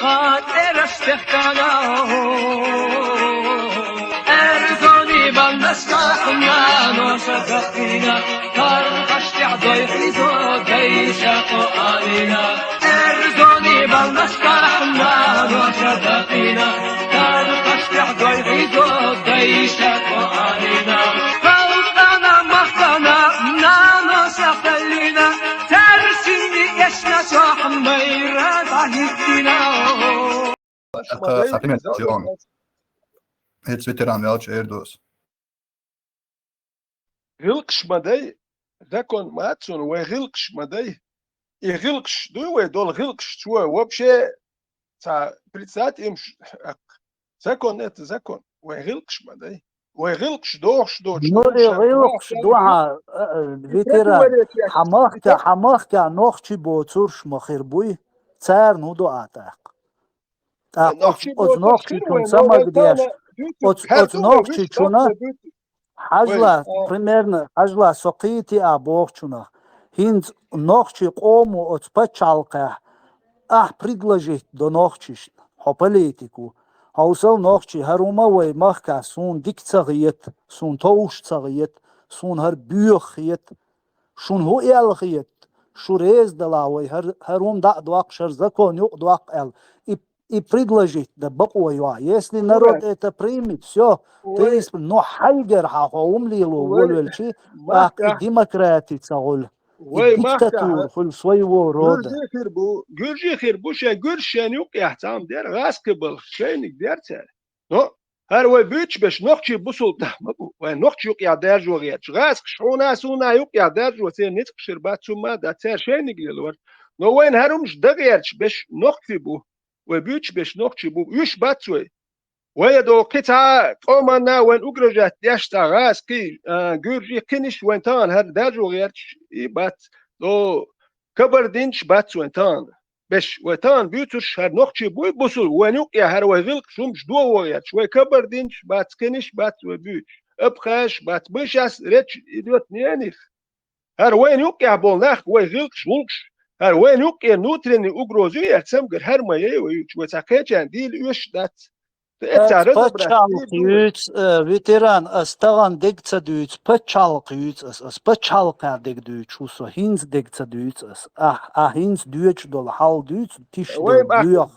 خاطر استخدانا ارزوني بالنسكحنا نوشتقينا ترقشت عضي حيزو ديشق علينا ارزوني بالنسكحنا نوشتقينا ترقشت عضي حيزو ديشق علينا فوقنا مختنا نانو سقلينا ترسيني يشنا صاح ميرا ضحكنا Hets veterāni vēl čērdos. غلقش مدي ذاكون ماتسون وغلقش مدي يغلقش دوي دول غلقش شوي وبشي تاع بريتسات يمش ذاكون نت ذاكون وغلقش مدي وغلقش دوش نوري غلقش دوها فيتران حماختا نوخشي بوتورش مخربوي تار نودو آتاق نوخشي تون سمك ديش نوخشي чуна حجلا примерно حجلا سقيتي أبوخشنا هند نوخشي قومو أتبتشالقه предложить до нохчиш хопалитику хаусал нохчи харума вай махка сун дикцагиет сун тоушцагиет сун хар бюхиет шун хуэлхиет шурез далавай харум да дуак шар закон юк дуак эл и предложить да бакуя если народ это примет все ты но хайгер хахум лилу волвелчи демократия цагул диктатура في своего рода. Гюржи хербуша гюршен юк яхтам дер раскебл шейник дерцер. Но هر وی بیچ بش نخچی بسول تمام و نخچی юк я держу речь. Раск шона суна юк я держу се ниц шербат сума да цер шейник лилвар. Но вен харумш дагерч беш нخچی бу و بیچ بش نخچی بو юш бацуй. ويدو قطع قومنا وين أجرجت يشتا غاز كي جورجي كنش وين تان هر دارجو غيرش بات دو كبر دينش بات وين تان بش وتان بيوتش هر نخشي بوي بوصل وينوك يا هر ويغلق شومش دو وغيرش وي كبر دينش بات كنش بات وبيوتش ابخاش بات بشاس ريتش إدوت نيانيخ هر وينوك يا بولناخ ويغلق شولش هر وينوك يا نوتريني أجروزو يرتسمجر هر ما يويوش وتاكيجان ديل يوش دات Пачалкюц ветеран астаган дегцадюц пачалкюц ас пачалка дегдюц усо хинз дегцадюц ас хинз дюч дол хал дюц тиш дол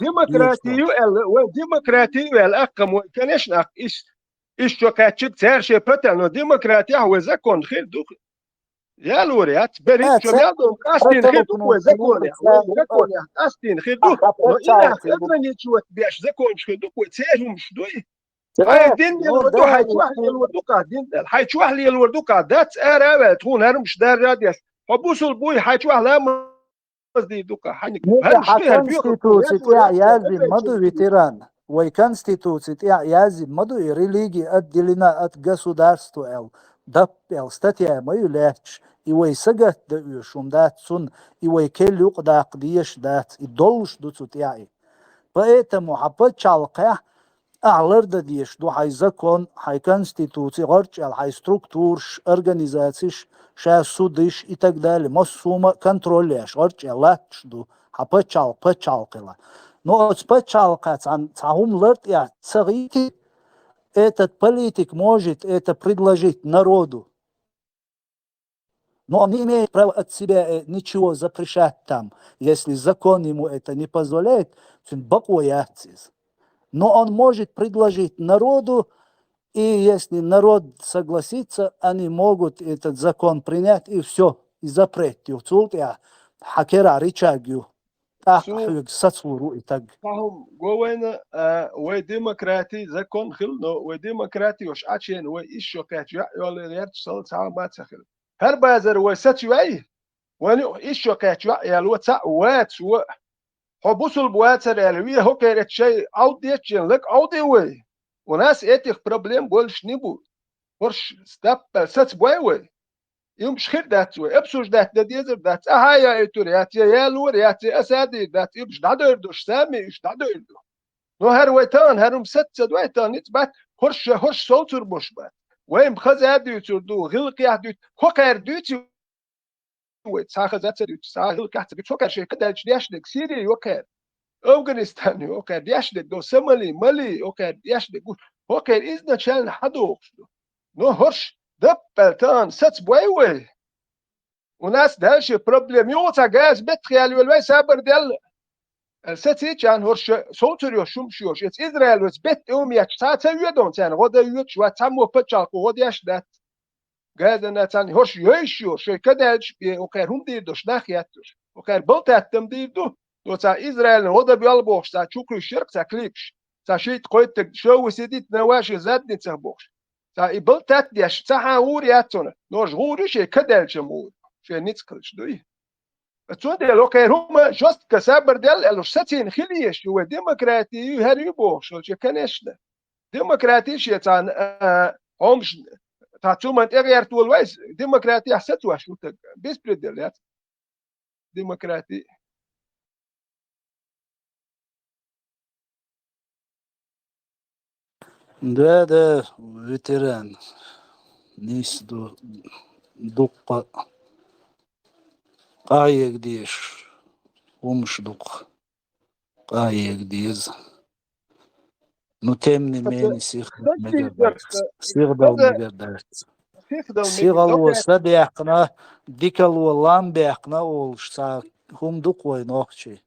демократию эл аккам كانش اق ايش شوكاتشك تارشي بتن ديمقراطيا هو زكون خير دوك يا لوريات بريت شو يالدون قاستين خير دوك وزكون يا قاستين خير دوك إلا خدمني شو تبيعش زكون خير دوك وتساهم شدوي هاي الدين الوردو حيتوح لي الوردوكا دين حيتوح لي الوردوكا دات ارا تكون هرمش دار راديس وبوصل بوي حيتوح لا مزدي دوكا حنك конституция язи маду ветеран وي конституция язи маду религия отделена от государства эл дап эл статья мою леч и вой сагат да юшум дат сун и вой келюк да qdiyаш дат и долш дуцут яи поэтому хапачалка أعلرد ديش دو حي زكون حي конституция غرج حي структурш организациш شا سودش и так далее مسوما контролеш غرج латш ду хапачалкила но спачалка цахум лерт я царити этот политик может это предложить народу, но он не имеет права от себя ничего запрещать там, если закон ему это не позволяет, он бакуяцис. Но он может предложить народу, и если народ согласится, они могут этот закон принять, и все, и запретить. Хакера рычагью. ستصوروا إتاج. فهم جوانا وديمقراطي زكون خلنا وديمقراطي وش عشان وإيش وكات يلا غير تصل ساعة ما تخل. هربازر وستوعي ونو إيش وكات يلا وتسع وات و حبوس البواتر يلا هو كيرت شيء أوديتشين لك أوديوي وناس إتيخ بروبلم بولش نبو ورش ستاب ستبوي يوم شخير داتوي ابسوش دات ديزر دات هاي ايتوريات يا لوريات اسادي دات يبش دادردوش سامي ايش دادردو نو هر ويتان هرم ست ويتان يتبات هرش صوتر بوش بات وين بخز ادي تردو غلق يحدو خوكر دوتي ويت ساخ ذات دوت ساخ غلق يحدو خوكر شي كدالش ديش دك سيري يوكر Афганистане, окей, яшдек до Сомали, Мали, окей, яшдек, окей, изначально хадокш. Но хорш, даппелтан, сацбуэйвэй. У нас дальше проблем. Юца газ бетхиал والوي سابر دل. الستي كان هرش سوتريو شمشيوش. إت إسرائيل وس بيت يوميات ساعة يدون تان غدا يوت شو تامو بتشالكو غدا يشدت. قاعد أنا تاني هرش يشيو شو كداش وكير هم ديردوش ناخياتوش. وكير بلتات تم ديردو. دو تا إسرائيل غدا بيالبوش تا شكر شرك تا كليكش. تا شيء قويت شو وسيدت نواشي زاد نتسبوش. تا بلتات ديش تا هورياتونا. نوش غوري شيء كداش مور. شيء نتسكلش دوي. Todėl, kai Roma just kasabardel elusatin khiliyesh هو ديمقراطي هريبو شو كنشنا ديمقراطي شي تاع همش تاع توما تغير طول ويس ديمقراطي حسيت واش بس بريدلات ديمقراطي ده فيتران نيس دق قايق ديش ومش دق قايق ديز نتمني ماني سيخ مقدرت سيخ دو مقدرت سيغ الوسط بيحقنا ديك الولان بيحقنا والشتا هم دق وينوخشي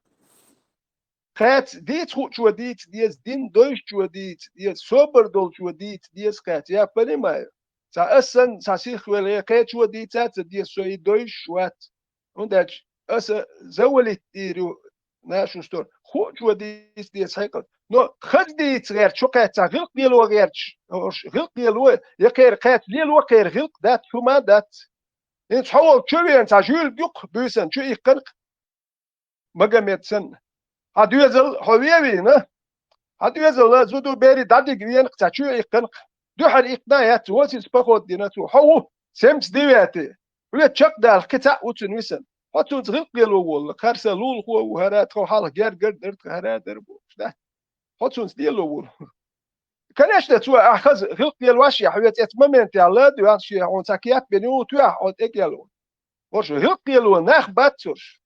خات ديت شو ديت ديز دين دوش شو ديت ديز سوبر دول شو ديت ديز خات يا بني ما تا أصلا ساسيخ ولا خات شو ديت تات ديز سوي دوش شوات ونداش أس زولت ديرو ناشو ستور خو شو ديت ديز هيكل نو خد ديت غير شو خات غلق ديلو غير غلق ديلو يكير خات ديلو غير غلق دات شو ما دات انت حول شو انت جول يق بيسن شو يقرق مقامات سن هادو يزل حبيبي نه هادو يزل زودو بيري دادي جريان قتاشو يقنق دو حر إقناعات واسي سباقود ديناتو حو سمس ديواتي ولا تشق دال قطع وتنويسن حتو تغلق يلو ولا كارسا لول هو وهرات خو حالك جار درت هرات دربو شده حتو نديلو ولا كانش تسوى أخذ غلق يلواش يا حبيبي اتممنت يا الله دو شي اون ساكيات بينو تو اون اكيلو وش غلق يلو ناخ باتسوش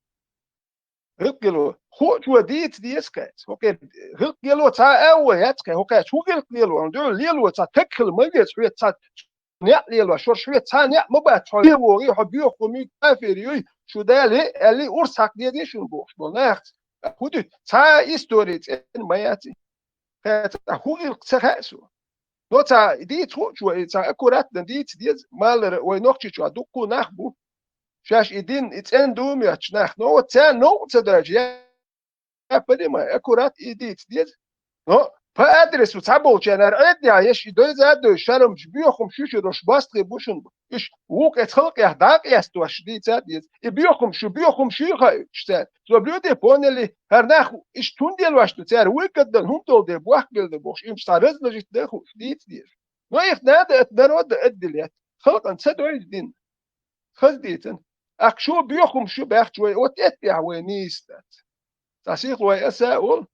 غلق هو شو ديت ديسكات اوكي غلق يلو تا اول ياتك اوكي شو غلق يلو عندو يلو تا تكل مجلس شويه تا نيا يلو شو شويه تا نيا ما بقى شو يوري حبيو قومي كافيري شو ده اللي ورسك دي شو بوش بوناخت خودو تا استوريت ان ماياتي هو غلق تخاسو نو تا ديت شو تا اكورات ديت ديز مال وينوختي شو دوكو نخبو شاش إدين إتن دوم ياتشناخ نو تان نو تدرج بدي ما أكورات إديت ديت نو فأدرس وتعبوا جنر أدي عايش يدوي زاد شرم بيوخم شو روش باستري بوشن إيش ووك اتخلق يهداك يستوش دي زاد ديت بيوخم شو خا شتات زو بلودي بونلي هرناخ إيش تون ديال واش تسار ويكدن هم تول دي بواخ بيل بوش إمش تارز لجيت دخو ديت ديت نو يخناد اتدرود أدليات خلق أن سدوي دين خزديتن أكشو بيوخم شو بيخت شوي وتأتي وينيستات تاسيق ويأساؤل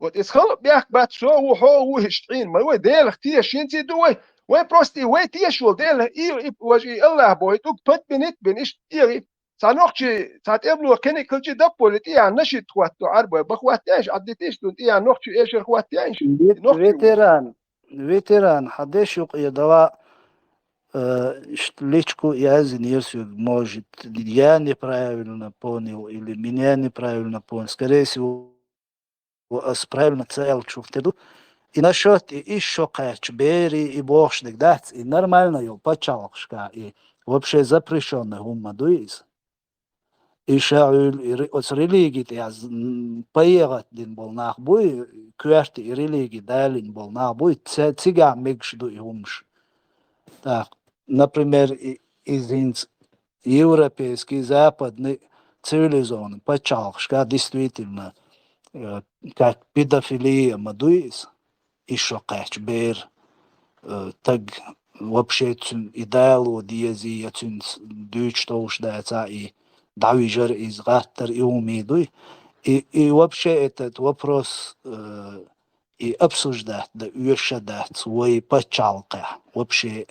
وتسخل بيخ بات سو وحو وهشتعين ما هو ديل اختي شينتي دوي وين بروستي وين تيشول ديل إيه وجي الله بوي توك بت بنت بنش إيه سانوخشي تاتبلو كني كلشي دبولت إيه نشي تواتو عربة بخواتيش عديتيش دون إيه نوخشي إيش خواتيش فيتران حدش يق دواء личку я извинился, может, я неправильно понял, или меня неправильно понял. Скорее всего, правильно цель чувствую. И насчет еще кач, бери и бошник, да, и нормально его почалшка, и вообще запрещенный гумадуиз. И шауль, и от религии, я поехать дин был нахбуй, кверти и религии далин был нахбуй, циган мигшду и умш. Так, например, из европейский, западный, цивилизованный, почалшка, действительно, как педофилия мадуис, еще кач бер, так вообще идеалу диези, дюч то уж да, и давижер из гаттер и умидуй, и вообще этот вопрос и обсуждать, да, ушадать свой почалка, вообще.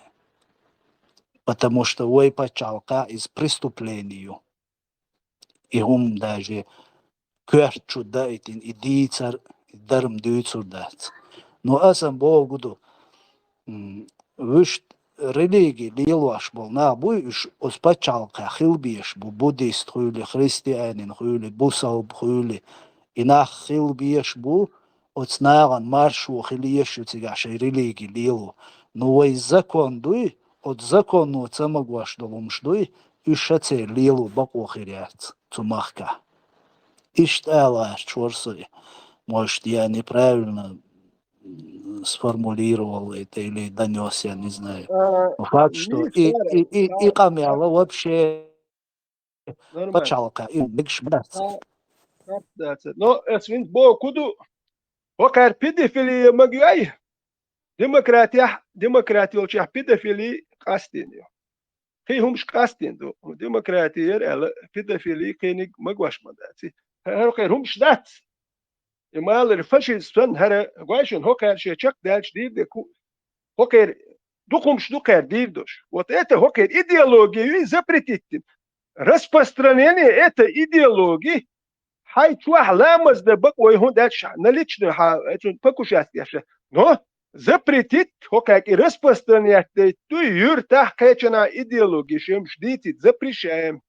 Потому что вой почалка из преступлению. И даже köhtçü daitin idicer darım düçür dat. No asam bolgudu. Виш религии лилваш бол на буйш оспачалка хилбиеш бу буддист хуйли христианин хуйли бусал хуйли инах хилбиеш бу оцнаган маршу хилиеш утигашай религии лилу. Но вой закон дуй от закону цамагваш долумш дуй ишаце лилу бакохиряц цумахка. Ишталаш чорсури. Может, я неправильно сформулировал это или донес, я не знаю. Факт, что и камела вообще почалка, и бигш братцы. No, es vind bo kudu hokar pedofili magyai. Demokratia olacak pedofili kastiniyor. Ki humş kastindo. Demokratia ela pedofili kenig magwaşmadatsi. Her hokar humş dat. Imaler faşistan her gwashun hokar şechak dalç değil de hokar духомш духер дивдош. Вот это хокер идеологию запретить. Распространение этой идеологии хай чуах ламаз да бак ой хун дальш налично ха это покушать яша. Но запретить хокер и распространять ту юртах качана идеологии шем ждите запрещаем.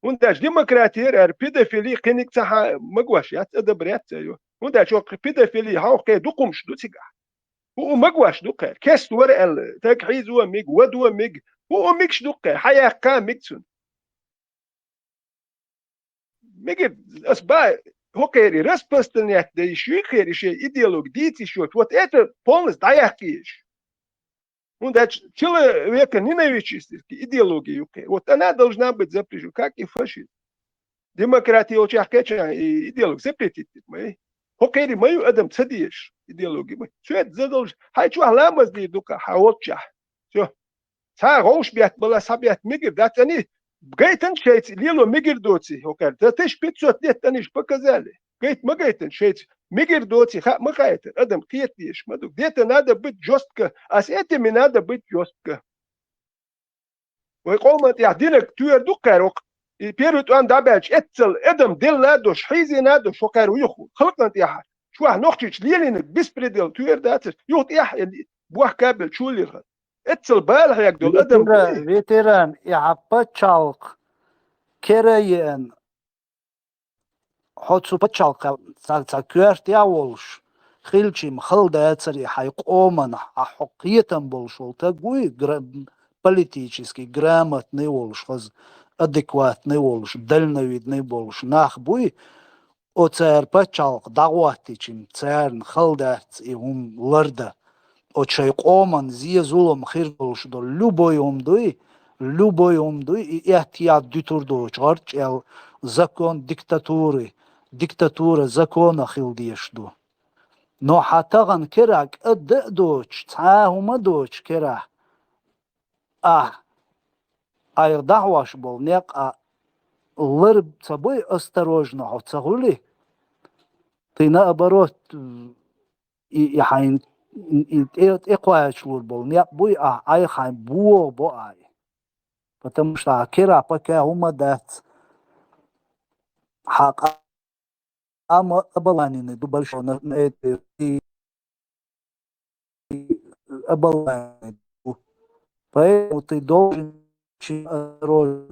Он даже демократия ар педофилия кеник цаха магваш я это брят цаю. Он даже педофилия хокер духомш дутига. هو مقواش دوقة كاس ورق التجهيز هو ميج ود هو ميج هو ميكش دوقة حياة كام ميكسون ميج أسباب هو كيري راسبستنيات ده شو كيري شيء إيديولوج ديتي شو вот это полностью даякиш он да человек века ненавидящий идеологию вот она должна быть запрещена как и фашизм демократия очень качественная идеология запретить мы هوكيري ما يقدم تصديش إيديولوجي شو تزدوج هاي شو علامة دي دوكا حاوتشا شو سا غوش بيت بلا سبيت ميجر ده تاني جيتن شيت ليلو ميجر دوتي هوكير ده تش بيتسوت دي تانيش بكذالي جيت ما جيتن شيت ميجر دوتي خا ما جيتن أدم كيتيش ما دوك ديت نادا بيت جوستك أسئلة من نادا بيت جوستك ويقوم يعدينك توير دوكا بيرت أن دابج إتل إدم دل نادوش حيزي نادوش وكارو يخو خلقنا تياح شو نوختش ليلين بسبريدل توير داتس يوت إيح بوح كابل شو اللي غد إتل بالغ يقدل إدم فيتران يعبا تشالق كريان حوتسو بتشالق تا كيرت ياولش خيلشيم خل داتسري حيقومن حقيتن بولشول تقوي политический грамотный волш адекватный волш дальновидный волш нах буй о цар пачалк дагватичим царн халдац и ларда о чай коман zie зулом хир волш до любой умдуй и эhtiyat дютурдо чарч ел закон диктатура закона хилдиешду но хатаган керак аддоч цаахума доч кера дагваш бол нек лыр собой осторожно оцагули ты наоборот и хайн и эквачлур был нек буй ай хайн буо бо ай потому что кера пока ума дат хак ама абаланины ду большой на это абаланины поэтому ты должен роль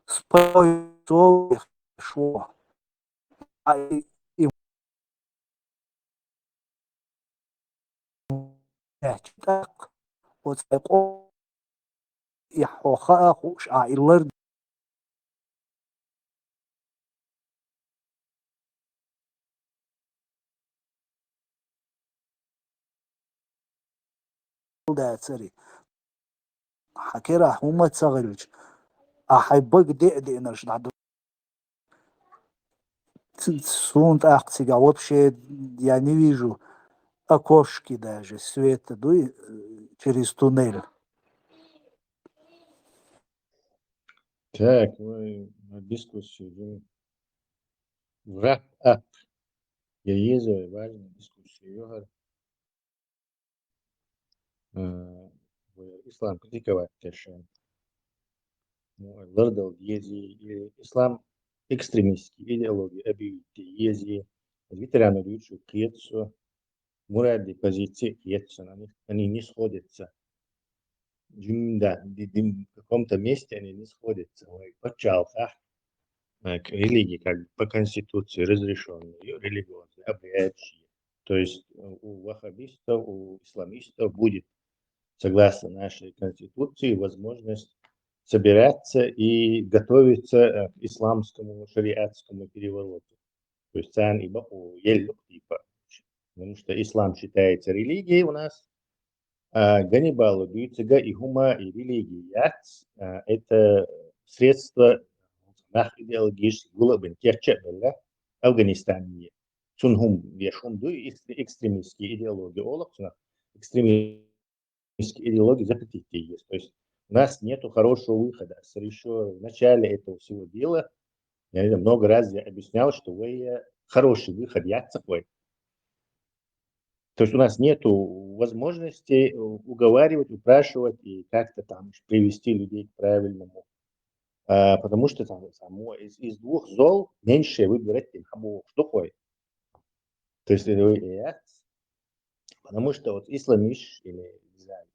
спой шо и так вот я хоха хуш айлар да цари حكيرا هما تصغلج أحبك دي نرش نعدو сунт акцига вообще я не вижу окошки даже света дуй через туннель. Так, мы на дискуссию wrap up. Я езжу важную дискуссию. Ислам критиковать тешен. Лордал ези ислам экстремистский идеология объявите ези ветераны лучше киетсо муради позиции киетсо они не сходятся. Да, в каком-то месте они не сходятся. Почалка к религии, как бы по конституции разрешенные религиозные обряды. То есть у ваххабистов, у исламистов будет, согласно нашей конституции, возможность собираться и готовиться к исламскому шариатскому перевороту. То есть цан и баху типа. Потому что ислам считается религией у нас, а Ганнибал убийца и хума и религия это средство идеологических глубин керчебелла Афганистане. Сунхум вешхумду экстремистские идеологии олаксуна экстремистские идеологии запретить есть. То есть у нас нет хорошего выхода. Еще в начале этого всего дела я много раз объяснял, что вы хороший выход я такой. То есть у нас нет возможности уговаривать, упрашивать и как-то там привести людей к правильному. Потому что там из двух зол меньше выбирать что хочет. То есть потому что вот исламиш или не знаю,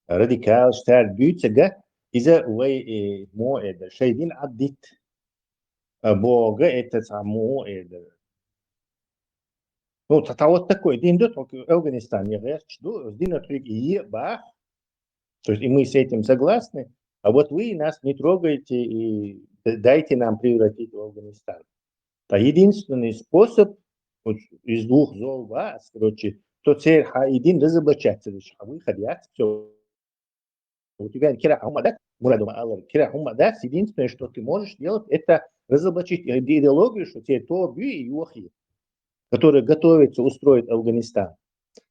радикал штар бютега из-за мо это шейдин аддит бога это само это. Ну, это вот такой день идет в Афганистане, день бах. То есть и мы с этим согласны, а вот вы нас не трогайте и дайте нам превратить в Афганистан. А единственный способ вот, из двух зол вас, короче, то цель один разоблачаться, а вы хотят все. У тебя кира умадат, мурадума Аллах, кира умадат, единственное, что ты можешь делать, это разоблачить идеологию, что тебе то бью и юхи, которые готовятся устроить Афганистан.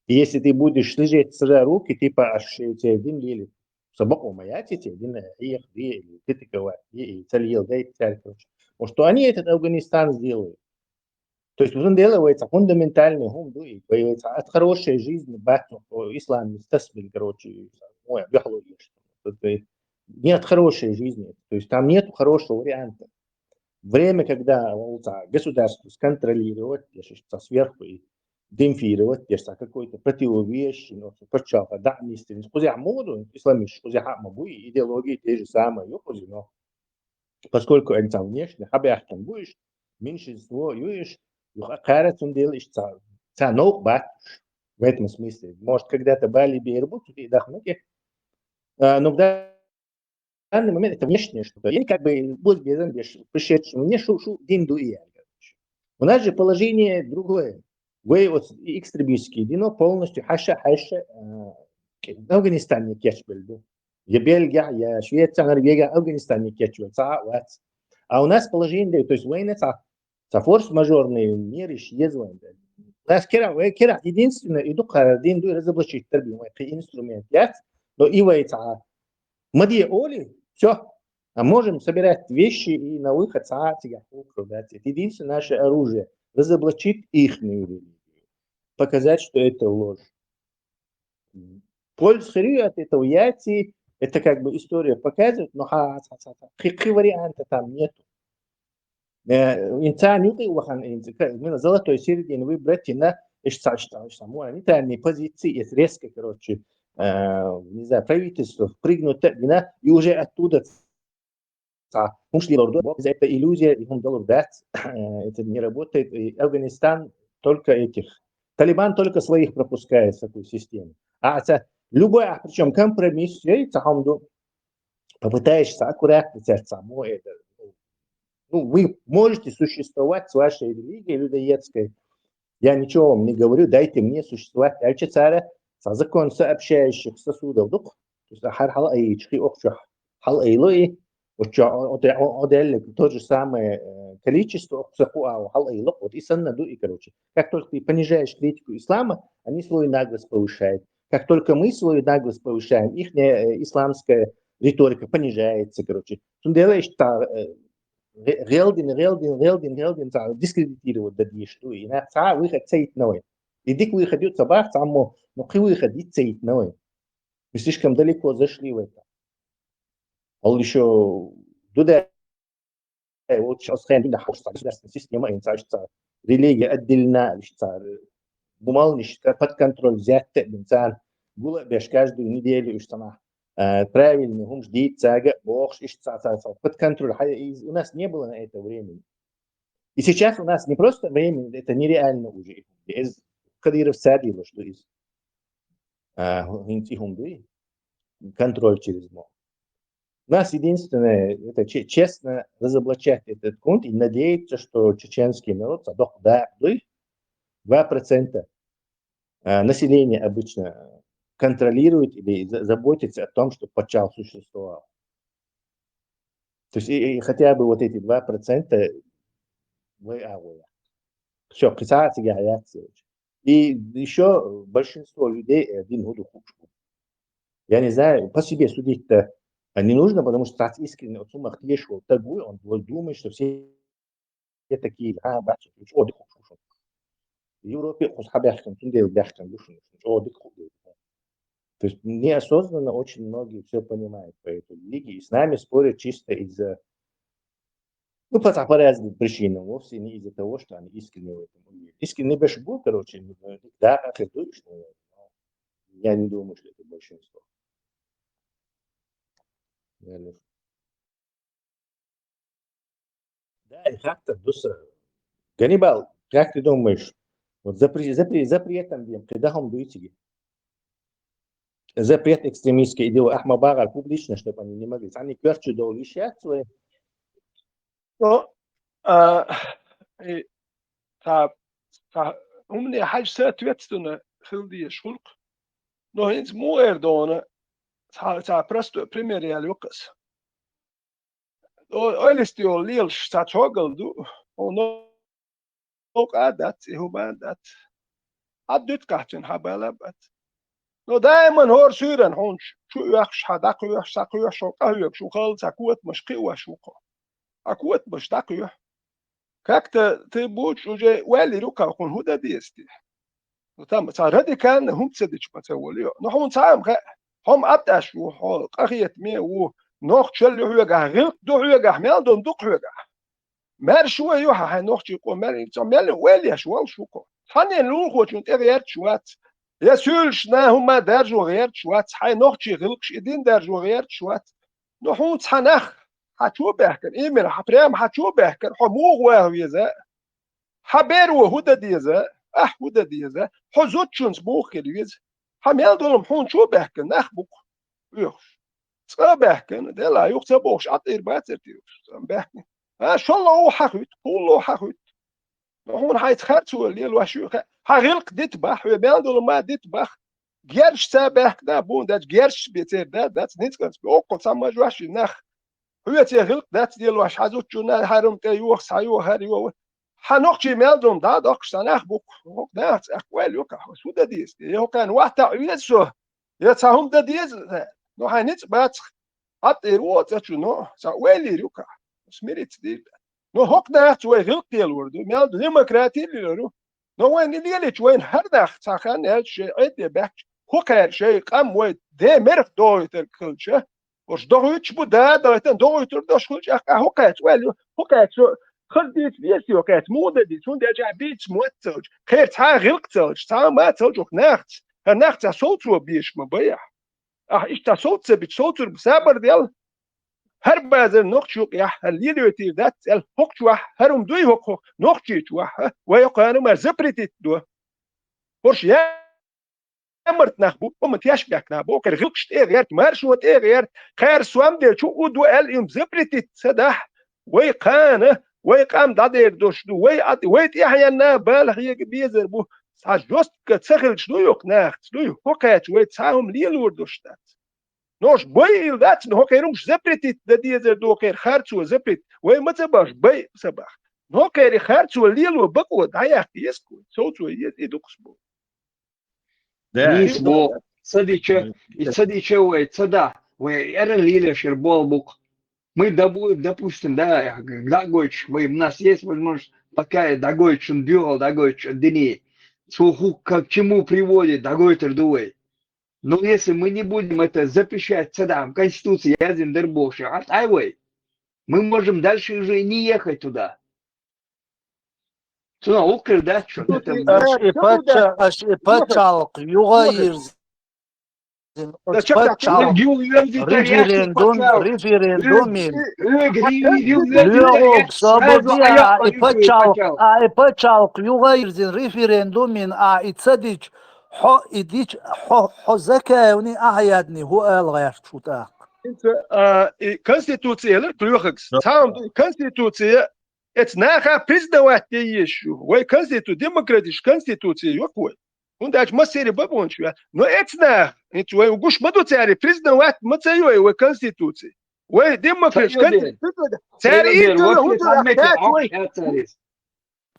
И если ты будешь слежать сжать руки, типа аж тебе один лили. Собаку моя тебе один их или ты такова и царил, да и царь, короче. Вот что они этот Афганистан сделают. То есть он делается фундаментальный хумдуи, появляется от хорошей жизни, батну, ислам, стасбиль, короче, ой, биология, что нет хорошей жизни, то есть там нет хорошего варианта. Время, когда государство сконтролировать, сверху и демпфировать, какой-то противовещи, почалка, да, мистер, скузя моду, исламиш, скузя хамабуи, идеологии те же самые, но поскольку они там внешне, хабях там будешь, меньшинство, юешь, юхакарат он делаешь, ног бат, в этом смысле. Может, когда-то бали бейрбут, и дахнуки, но в данный момент это внешнее что-то. Я как бы будет без пришедшему мне шу день дуия. У нас же положение другое. Вы вот экстремистские, дино полностью хаша в Афганистане кешбельду. Я Бельгия, я Швеция, Норвегия, Афганистане кешбель. А у нас положение, то есть война, форс-мажорные меры исчезли. У нас кира единственное, иду день дуя разоблачить торбим, это инструмент. Но и войца. Мадье Оли, все. А можем собирать вещи и на выход это единственное наше оружие. Разоблачить их религию. Показать, что это ложь. Польза от этого яйти, это как бы история показывает, но какие варианты там нету. Инсан именно золотой середины выбрать на они позиции, есть резко, короче, не знаю, правительство прыгнут и уже оттуда ушли это иллюзия, это не работает. И Афганистан только этих. Талибан только своих пропускает в такую систему. А любой, причем компромисс, попытаешься аккуратно вы можете существовать с вашей религией людоедской. Я ничего вам не говорю, дайте мне существовать. Закон сообщающих сосудов. То есть то же самое количество, короче. Как только ты понижаешь критику ислама, они свою наглость повышают. Как только мы свою наглость повышаем, их исламская риторика понижается, короче. Ты делаешь Релдин, дискредитировать дадишь, что и на выход цейт новый. И дик выходит собак, но при выходе цейт новый. Мы слишком далеко зашли в это. Он еще туда вот сейчас хрен государственная система, инсайшца, религия отдельно, бумал под контроль взять инсан, было беш каждую неделю, что правильно, он ждет, цага, бог, под контроль. У нас не было на это времени. И сейчас у нас не просто время, это нереально уже. Из Кадыров садило, что из контроль через мог. У нас единственное, это честно разоблачать этот кунт и надеяться, что чеченский народ, 2% населения обычно контролирует или заботится о том, чтобы Пачал существовал. То есть и хотя бы вот эти 2% все, представьте реакцию. И еще большинство людей один год ухудшил. Я не знаю, по себе судить-то не нужно, потому что стать искренне от суммах ешел такой, он думает, что все такие, бачу, отдых ухудшил. В Европе хусхабяхтан, тундел бяхтан, душин, отдых ухудшил. То есть неосознанно очень многие все понимают по этой лиге, и с нами спорят чисто из-за, по разным причинам, вовсе не из-за того, что они искренне в этом уверены. Искренне больше был, короче, да, как и точно, я не думаю, что это большинство. Да, и как-то, Ганнибал, как ты думаешь, вот запретом, когда он дуете, запрет экстремистской идеи Ахмабара публично, чтобы они не могли. Они кверчу до вещать свои. Ну, у меня حاجة соответственно خلدي شغلك. Но инс муэрдона та просто пример я люкас. Ойлистио лилш та чогалду, он адат и хубандат. Аддут кахтин хабалабат. Но دائما هور سيرن هونش شو يخش حداك يخش ساق يخش قهوة شو خالص أكوت مش قوة شو قا أكوت مش داك как-то ты будешь уже вали рука он худа действие. Ну там царади كان هم تصدق بتسوليه. نو هم سام هم أبدأش و قرية مي و نوخ شل هو غير دو هو مال دون دوق هو مر شو يوها هاي نوخ يقول مر إنسان مال ولی شو شو قا ثاني لوخ وشون تغيرت شوات يا سولش نا هم درجوا غيرت شوات هاي نوخ غلقش إدين درجوا غيرت شوات نو هم تنخ حتشو بحكر إيمير حبريم حتشو بحكر حموغ واه يزا حبير وهدا ديزا هدا ديزا حزوت شونس بوخر يز حميل دولم حون شو بحكر نخبوك يوخش سا بحكر دلا يوخ بوخش عطير باتر تيوخش بحكر شو الله هو حخوت كله حخوت هون حيتخرتوا اللي الوحشو حغلق ديت بح ويبيان دولم ما ديت بح جيرش سا بحكر بون دات جيرش بيتر دات نيتكنس بوقو سما جوحش نخ هو تيغلق دات ديال واش حازوت جونا هارم تيوخ سايو هاريو حنوقشي مالدوم دا دوقش تناخ بوك نات اقوال يوكا سودا ديس يو كان واحد يسو يتهم دا ديز نو هانيت بات حط يروت تشنو سا ويلي يوكا سميريت دي نو هوك نات وي غلق ديال ورد مالدو ديمقراطي لو نو وين ديالي وين هردخ تاخان هادشي عيد باك هوكا شي قام وي دي مرخ دويتر كلشه وش دوغيتش بودا دويتن دوغيتر دوش كلش هوكات والو هوكات خديت ديسي هوكات مودا دي تون ديجا بيتش موتوج خير تا غلقتوج تا ما توج ناخت ناخت صوتو بيش مبيع ايش تا صوت بيت صوتو بسابر ديال هربازر نوخشو يا الليلوتي ذات الهوكشو هرم دوي هوكو نوخشيتو ويقانو ما زبرتت دو ورش يا مرت نخبو ومت يشبك نخبو كر غلقش تغيرت مارشو تغيرت خير سوام دي شو ودو ال زبرتت سدح ويقانه ويقام دادير دوشدو ويت يحيى بالغ يبيزر بو ساجوست كتسخل شنو يقناخت شنو هوكات ويتساهم ليلور دوشتات نوش بوي ذات نو كيرومش زبرتت داديزر دو كير خارتو زبرت وي متباش بي سباح نو كير خارتو ليلو بقو دايا يسكو صوتو يدوكسبو Nis bo садиче ой цада ой эрли шербол бук мы допустим да дагойч мы у нас есть возможность пока дагойч бюро дагойч дни суху к чему приводит дагойтер дуэй Но если мы не будем это запрещать тогда в Конституции, мы можем дальше уже и не ехать туда. Sonra o kadar çok. Аш ипачалк югайырзин отпачалк референдумин Лёгок сободия ипачалк югайырзин референдумин ицадич حو إديش حزكاوني أعيادني هو الغير شوتا Konstitutsiyalar pluxix. Tam konstitutsiya etnaha признавать еще. Ой, демократическая конституция ёкой. Он даже масери бабончу. Но этна, это ой угуш мадуцари признавать мацаёй ой конституции. Ой, демократическая конституция.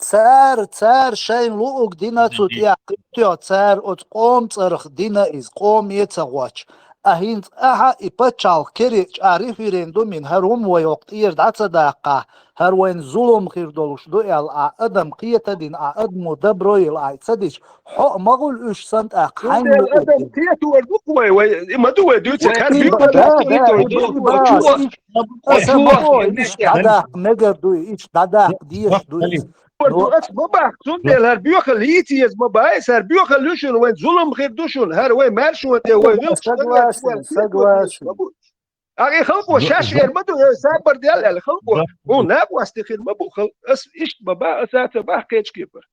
цар шайн лук дина цут яқтё цар от қом царх дина из қом ецагвач ахинц аха ипачал керич а референдумин харум вайоқт ирдаца дақа هر وين ظلم خير دولش دو ال ادم قيتا دين ادم دبرويل ايصدش حق مغول اش سنت اقحين ادم قيتا وردوك وي ما دو دوت كان دادا مگر دو ايش دادا ديش دو بابا سندل هر بيوخل هيتي از بابا هر بيوخل لوشن وين ظلم خير دوشن هر وين مارش وين أخي خلقوا شاشير ما دو سابر ديال خلقوا وناب واستخير ما بو خل إيش بابا أساسا بحكيش كيبر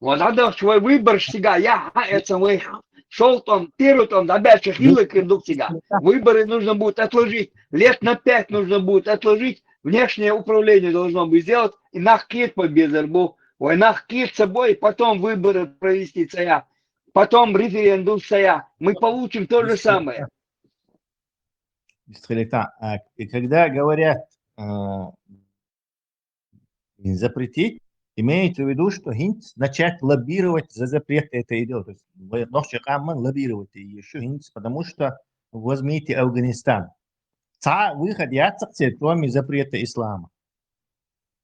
وهذا شوي ويبر شتيجا يا حقيقة وي шелтом, тирутом, дальше хилы кирдук тебя. Выборы нужно будет отложить. Лет на 5 нужно будет отложить. Внешнее управление должно быть сделать. И нахкит по безербу. Ой, нахкит с собой. Потом выборы провести цая. Потом референдум цая. Мы получим то же самое. И когда говорят запретить, имеется в виду, что начать лоббировать за запрет этой идеи. То есть лоббировать еще, потому что возьмите Афганистан. Выход кроме запрета ислама.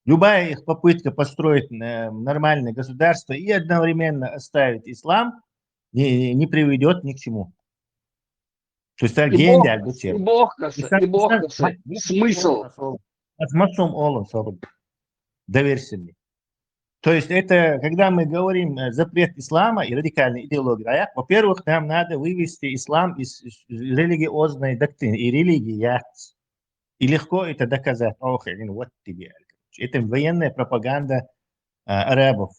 Любая их попытка построить нормальное государство и одновременно оставить ислам не приведет ни к чему. То есть смысл. Доверься мне. То есть это, когда мы говорим запрет ислама и радикальной идеологии, во-первых, нам надо вывести ислам из религиозной доктрины и религии. И легко это доказать. Ох, вот тебе. Это военная пропаганда арабов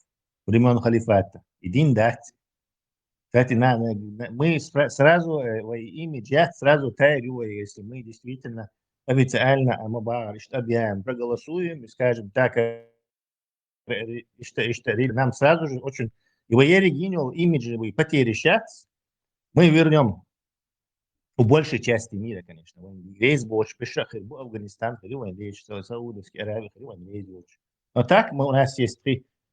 времен халифата. Един дать. Кстати, мы сразу имидж, сразу тайрю, если мы действительно официально объявим, проголосуем и скажем так, нам сразу же очень имиджевые потери сейчас мы вернем у большей части мира, конечно. Весь больше Афганистан, Саудовский Аравия, но так у нас есть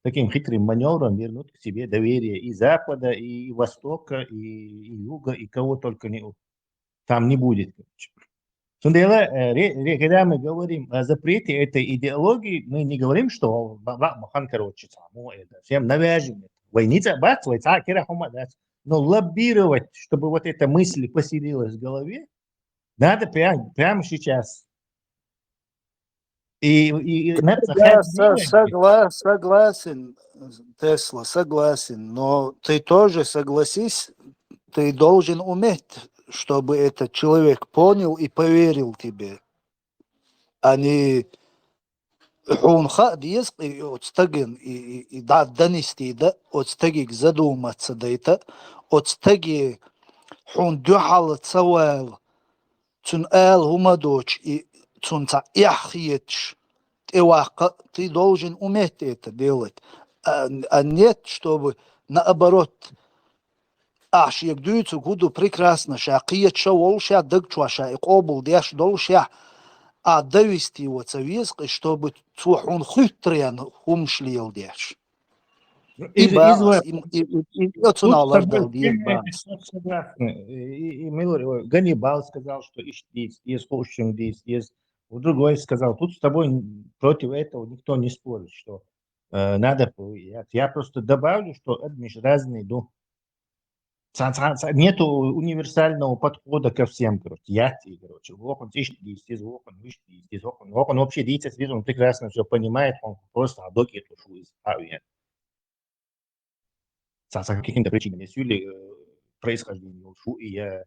таким хитрым маневром вернуть к себе доверие и Запада, и Востока, и Юга, и кого только там не будет. Когда мы говорим о запрете этой идеологии, мы не говорим, что всем навяжем. Но лоббировать, чтобы вот эта мысль поселилась в голове, надо прямо сейчас. Согласен, Тесла, согласен, но ты тоже согласись, ты должен уметь, чтобы этот человек понял и поверил тебе. Они хунха диск и отстаген и донести да отстагик задуматься да это отстаги хун дюхал цавал цун эл хумадоч и цунца яхьеч ты должен уметь это делать, а нет, чтобы наоборот. Аш ягдуется гуду прекрасно, шакиет шаолша дагчуаша и кобл дяш долша, а довести его цависк, чтобы цухун хитрян хумшлил дяш. И Ганнибал сказал, что есть хошим здесь, есть другой сказал. Тут с тобой против этого никто не спорит, что надо. Я просто добавлю, что это разные. Нету универсального подхода ко всем, короче. Короче, он он вообще действительно, он прекрасно все понимает, он просто адоки эту шуй. По каким-то причинам, если происхождение шу, и я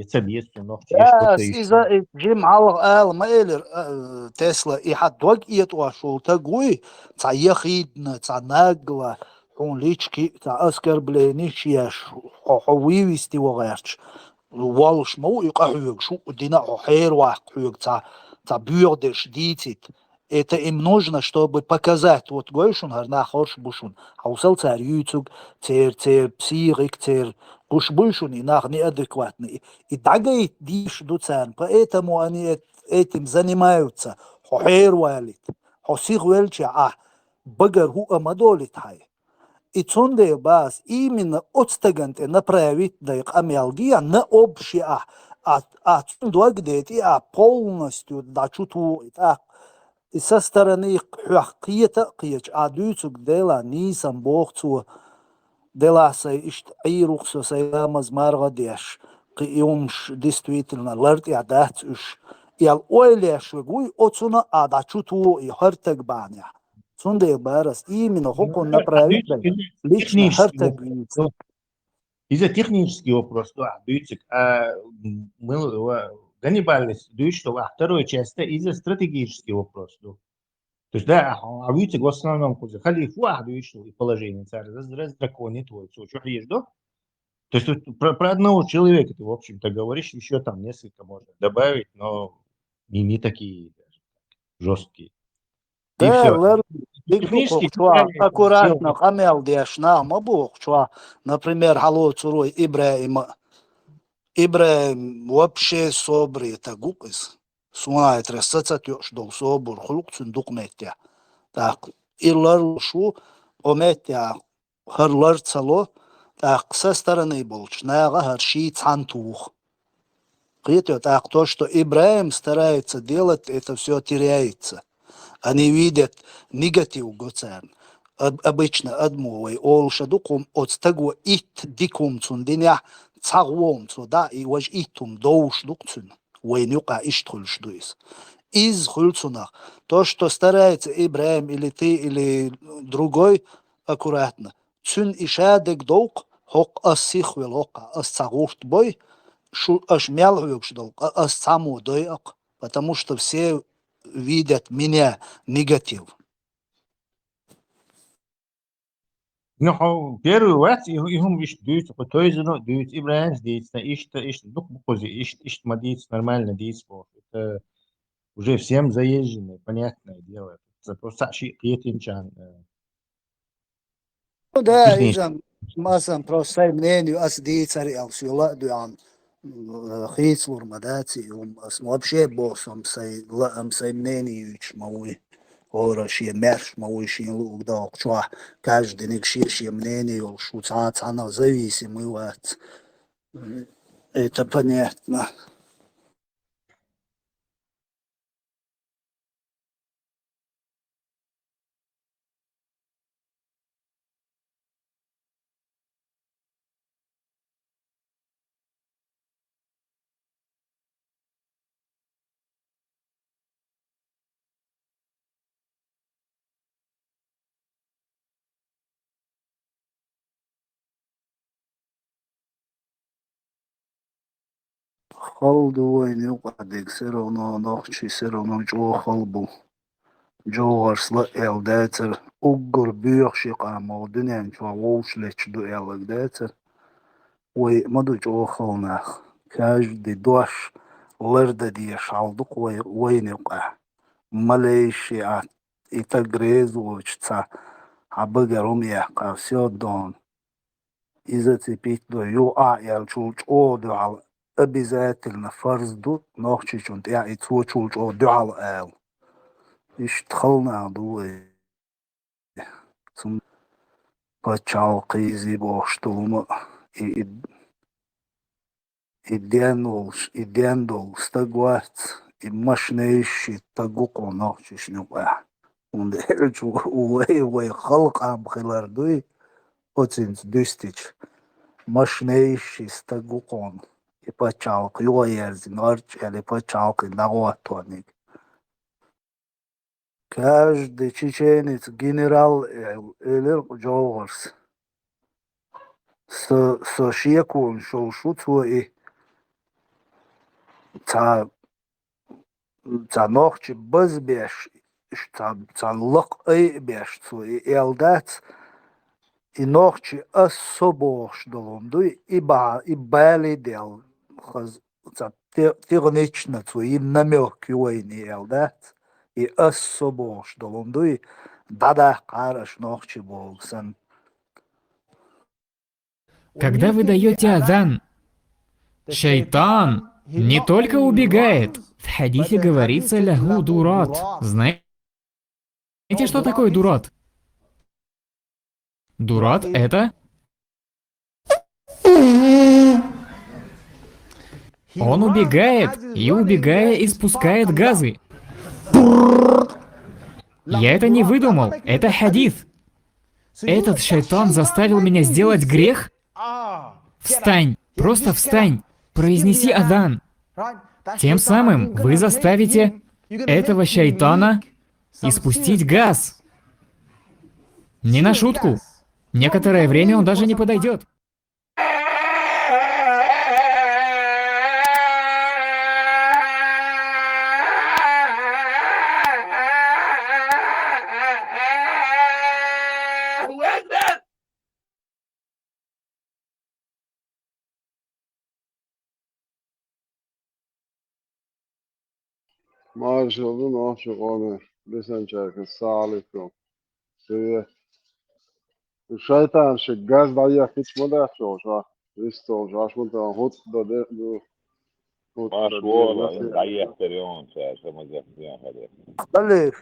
цебес, но что-то بس еще. إذا جيم على ما إلر تسلا يحدوك إيتوا شو تقوي تاع يخيدنا تاع ناقلا حون ليشكي تاع أسكر بلينيش ياش حوي ويستي وغيرش والش مو يقحوك شو دينا حير واحد حوك تاع بيردش ديتيت это им нужно, чтобы показать, вот гойшун гарна хорш бушун, хаусал царь ютуг, цер психик, цер уж бушун и нах неадекватный. И дагает диш дуцан, поэтому они этим занимаются. Хохер валит, хосих велча, багар ху амадолит хай. И цунде бас именно отстаганте направить да их амиалгия на общее, цундуагдети, полностью да чутует, и со стороны хахкиета кияч адуцук дела нисам бохцу дела сай ишт айрухсо сай амаз маргадеш киумш действительно ларт ядат уш ял ойлеш вегуй оцуна адачуту и хартаг баня цунде барас именно хокон направить лично хартаг. Из-за технический вопрос, да, дuycuk, мы Ганнибалис, что второй часть из-за стратегический вопрос. То есть, да, а дuycuk в основном куда халифу, и положение царя, раз драконе твой, что есть, да? То есть тут про одного человека ты, в общем-то, говоришь, еще там несколько можно добавить, но не такие даже жесткие. И все. Технически аккуратно, хамел дешна, мабух, например, Хало Цурой Ибраим вообще собрый, это гукис. Суайт рассацат ёш дол собор, хлук цундук метя. Так, илар шу, ометя, харлар цало, так, со стороны болчнага, харши цантух. Так, то, что Ибраим старается делать, это все теряется. Они видят негатив гоцерн. Обычно адмовый олшадукум отстагу ит дикум цундиня цагвом цуда и важ итум доуш дукцун. Войнюка иштхульш дуис. Из хульцунах. То, что старается Ибраим или ты, или другой, аккуратно. Цун ишадек доук, хок ассихвел хока, ассагушт бой, аш мялвюкш доук, ассаму дойак. Потому что все видят меня негатив. Ну, первый раз им дают, то есть, дают Ибраим здесь, ну, мадиц нормально действовал. Это уже всем заезженное, понятное дело. Это просто Киетинчан. Ну да, изам, масам просто мнению асди цари алсюла дуан. Хейцлур мадати, вообще боссом сай мнению мауи. Ора шие мерш мауи шие лук да чуа. Каждый ник шие мнению, шу цана зависимый от. Это понятно. Халдуой не упадек, все равно ночи, все равно джо халбу. Джо арсла элдетер, уггор бюршика модинен, чва волшлеч ду элдетер. Ой, маду джо халнах. Каждый дош лерда ди шалдук ой не упа. Малейшия и так грезлочца, а багарум яка, все дон. И зацепить до я чулч о обязательно фарздут нохчич und и цучулч о дуал эл. اشتغلنا دوي zum почалки боштума и дендол стагвац и машнейши тагуко нохчиш нюба. Und уэй халк ам хилардуй оцинц дюстич. машнейший стагукон. И почалк, его ерзин, орчели почалк и наготоник. Каждый чеченец генерал элер джоугерс. Со шекун шоу шутву и та нохчи базбеш, та лок эй беш, и элдат и нохчи особош долунду и бали дел. Та тиронично цу и намек юэйни элдат и особош долунду и дада караш нохчи болсан. Когда вы даете азан, шайтан не только убегает. В хадисе говорится лягу дурат. Знаете, что такое дурат? Дурат — это... Он убегает, и убегая испускает газы. Я это не выдумал, это хадис. Этот шайтан заставил меня сделать грех? Встань, просто встань, произнеси азан. Тем самым вы заставите этого шайтана испустить газ. Не на шутку. Некоторое время он даже не подойдет. Maşallah aşıkane. Desen çarkı sağlıklı. Şeye. Şeytan şu gaz dayı hiç mi da şu. Risto, Joshua da hut da de do. Машвола, ضيعت عشان ما هذا. ألف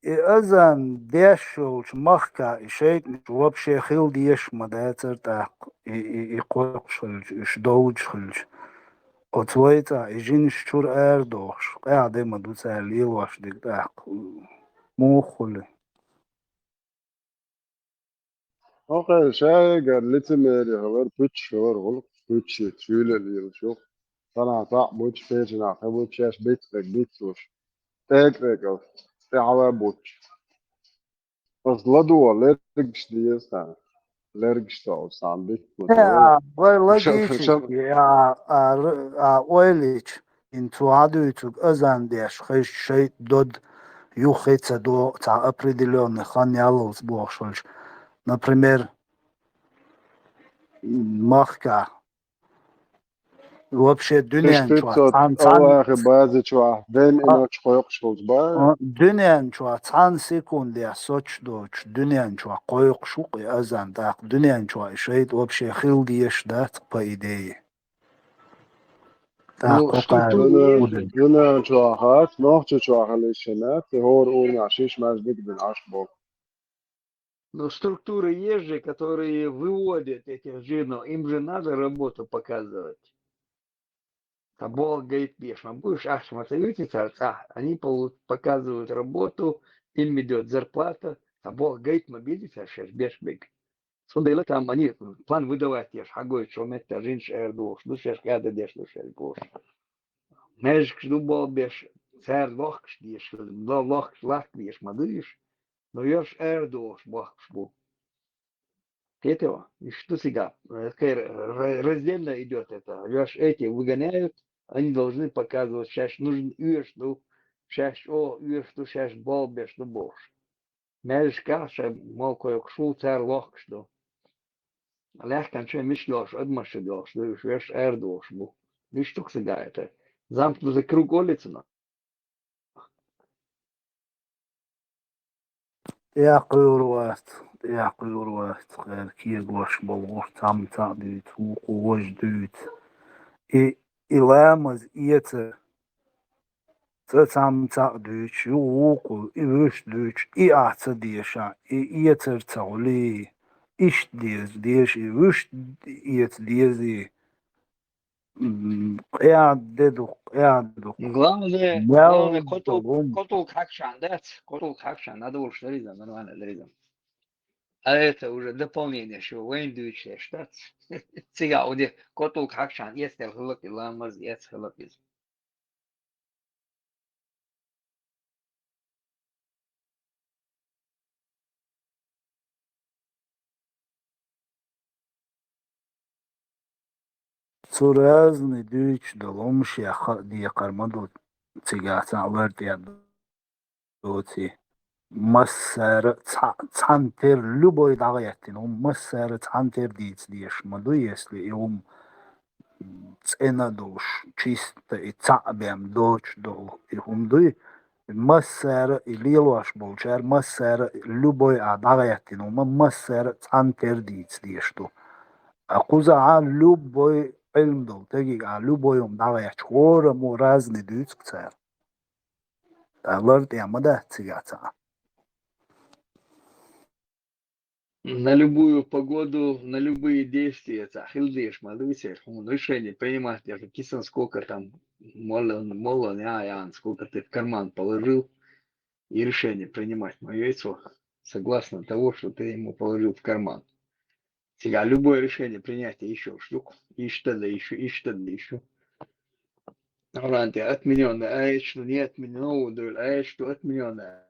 إذن ديشولش مخكا إشيت وبشي خيل ديش مداتر تاق يقوشلش إشدوجخلش أتويتا إجين شور أردوش قاعدة مدوسة ليواش ديك تاق موخلي Okey şey geldi meri haber puç var ol puç tüyle liyo şu. Sana ta puç pejna ha puç yaş bit sus. Tek o. Te hava puç. Azladı o lergiş diye sen. Lergiş de o san bit. يا لاجيش يا أويليش إنتو عدويتوك أزان ديش خيش شيء دود يوخيتsa до تا определенных анялов сбошольш. Например, махка. Вообще дünyen çuha Allah bazı çuha ben ino çıkıyor şolz ba. Dünyen çuha tan sekund ya soç doç dünyen çuha koyuk şuk ya azan da dünyen çuha şey вообще хил диеш да по идее. Ну, Dünyen çuha hat noch çuha halişene te hor urna şiş mazdik bin aşbo. Но структуры есть же, которые выводят этих женов, им же надо работу показывать. Табол говорит, бешено, будешь ашматовититься, они показывают работу, им идет зарплата, табол говорит, мобилиться, шеш бешбег. Сондайла там они план выдавать, ешь, хагой, что метта, жинш, эрдуш, душеш, када деш, душеш, буш. Нежк, жду бол беш, цер лохш, деш, лохш, лах, деш, мадыш. Но ешь эрдуш, бахш, бу. Этого, и что сега, раздельно идет это, ешь эти выгоняют, они должны показывать, сейчас нужен уешь, ну, сейчас, уешь, ну, сейчас болбеш, ну, бош. Меж каша, мол, кое-к шул цер лохш, ну. Легкан, что мишлёш, одмаши дёш, ну, ешь эрдуш, бу. Ну, что сега это? Замкнутый круг улицы, يا قيروات غير كي قوش بلغوش تام تعديت وقوش دوت إلامز إيتا تام تعديت وقو إيش دوت إيعت ديشا إيتر تعلي إيش ديش إيش إيت ديزي قاعد ددو Главное, котул хакшан, да? Котул хакшан, надо уж ларизм, нормально ларизм. А это уже дополнение, что воюющая штат. Сега, уди, котул хакшан, если хлопи ламаз, если хлопи. Цуразный дюч доломш я кармаду цигата алерт я доти. Массер цантер любой дагаяттин, массер цантер дийс маду, если и цена душ чисто и цабем доч до и дуй, массер и лилуаш болчер, массер любой дагаяттин, массер цантер дийс ду. Акуза любой علم دو تگی любой داغیچ خور موراز ندویت کتر. алерт я мада цигата. На любую погоду, на любые действия, хилдеш, малыся, решение принимать, даже кисан сколько там, мола, сколько ты в карман положил, и решение принимать. Мое яйцо согласно того, что ты ему положил в карман. Сега любое решение принятия еще штук, и что-то еще. Раньше отмененное, а что не отмененное, а что отмененное,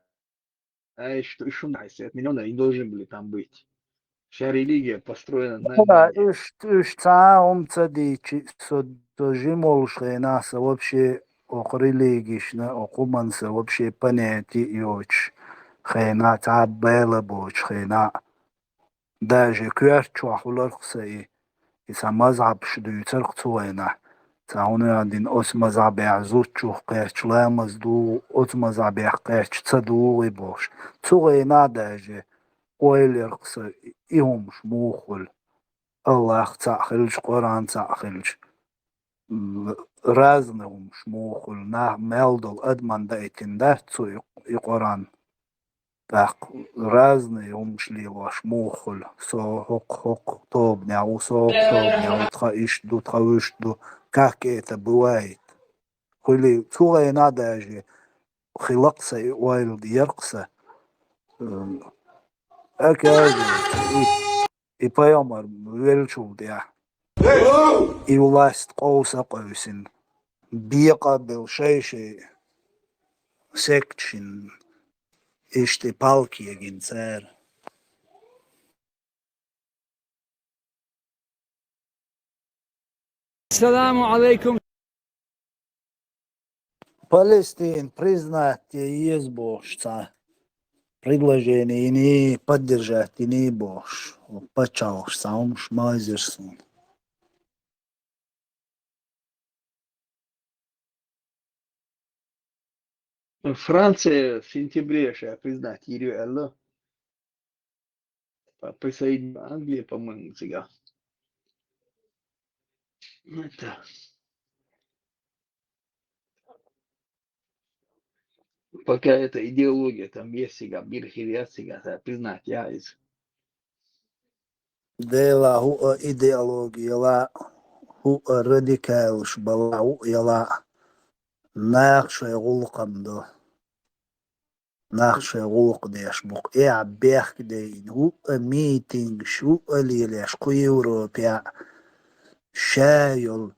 а что еще отмененное, не должны были там быть. Вся религия построена на обмане. Üç tane дичи содожимолшие нас вообще окрылигишна, окуманса вообще понятие йоч. Хена табела боч, хена даже кверчуахуларксаи. إذا مذهب شدو يترقصوينا تعاوني عندين أس مذهب يعزوتشو قيرش لا مزدو أس مذهب يحقيرش تصدو ويبوش تغينا داجي قويل يرقص إيهم شموخل الله تأخلش قرآن تأخلش رازنهم شموخل نا ميلدل أدمان دايتين دارتسو يقرآن так разные умшли ваш мухоль, хок тобня, ишду, травишду, как это бывает. Хули цула и надо же хилакса и уайлд яркса, и поемар велчул я. И власть коуса коусин, бика был шейший секчин. Ishte palki again, sir. Assalamu alaikum. Палестин признать есть божца. Предложение не поддержать и не бож. Почал сам шмазерсон. Франция в сентябре, я признать, Ирюэлло, присоединила Англии, по-моему, сега. Это... Пока эта идеология там есть сега, бирхирят сега, признать, я из... Дела хуа идеология, ла хуа радикалш бала, яла нахшая гулкамдо. نقش غوق ديش بوق بيخ دين هو ميتينج شو ليش كو يوروبيا شايل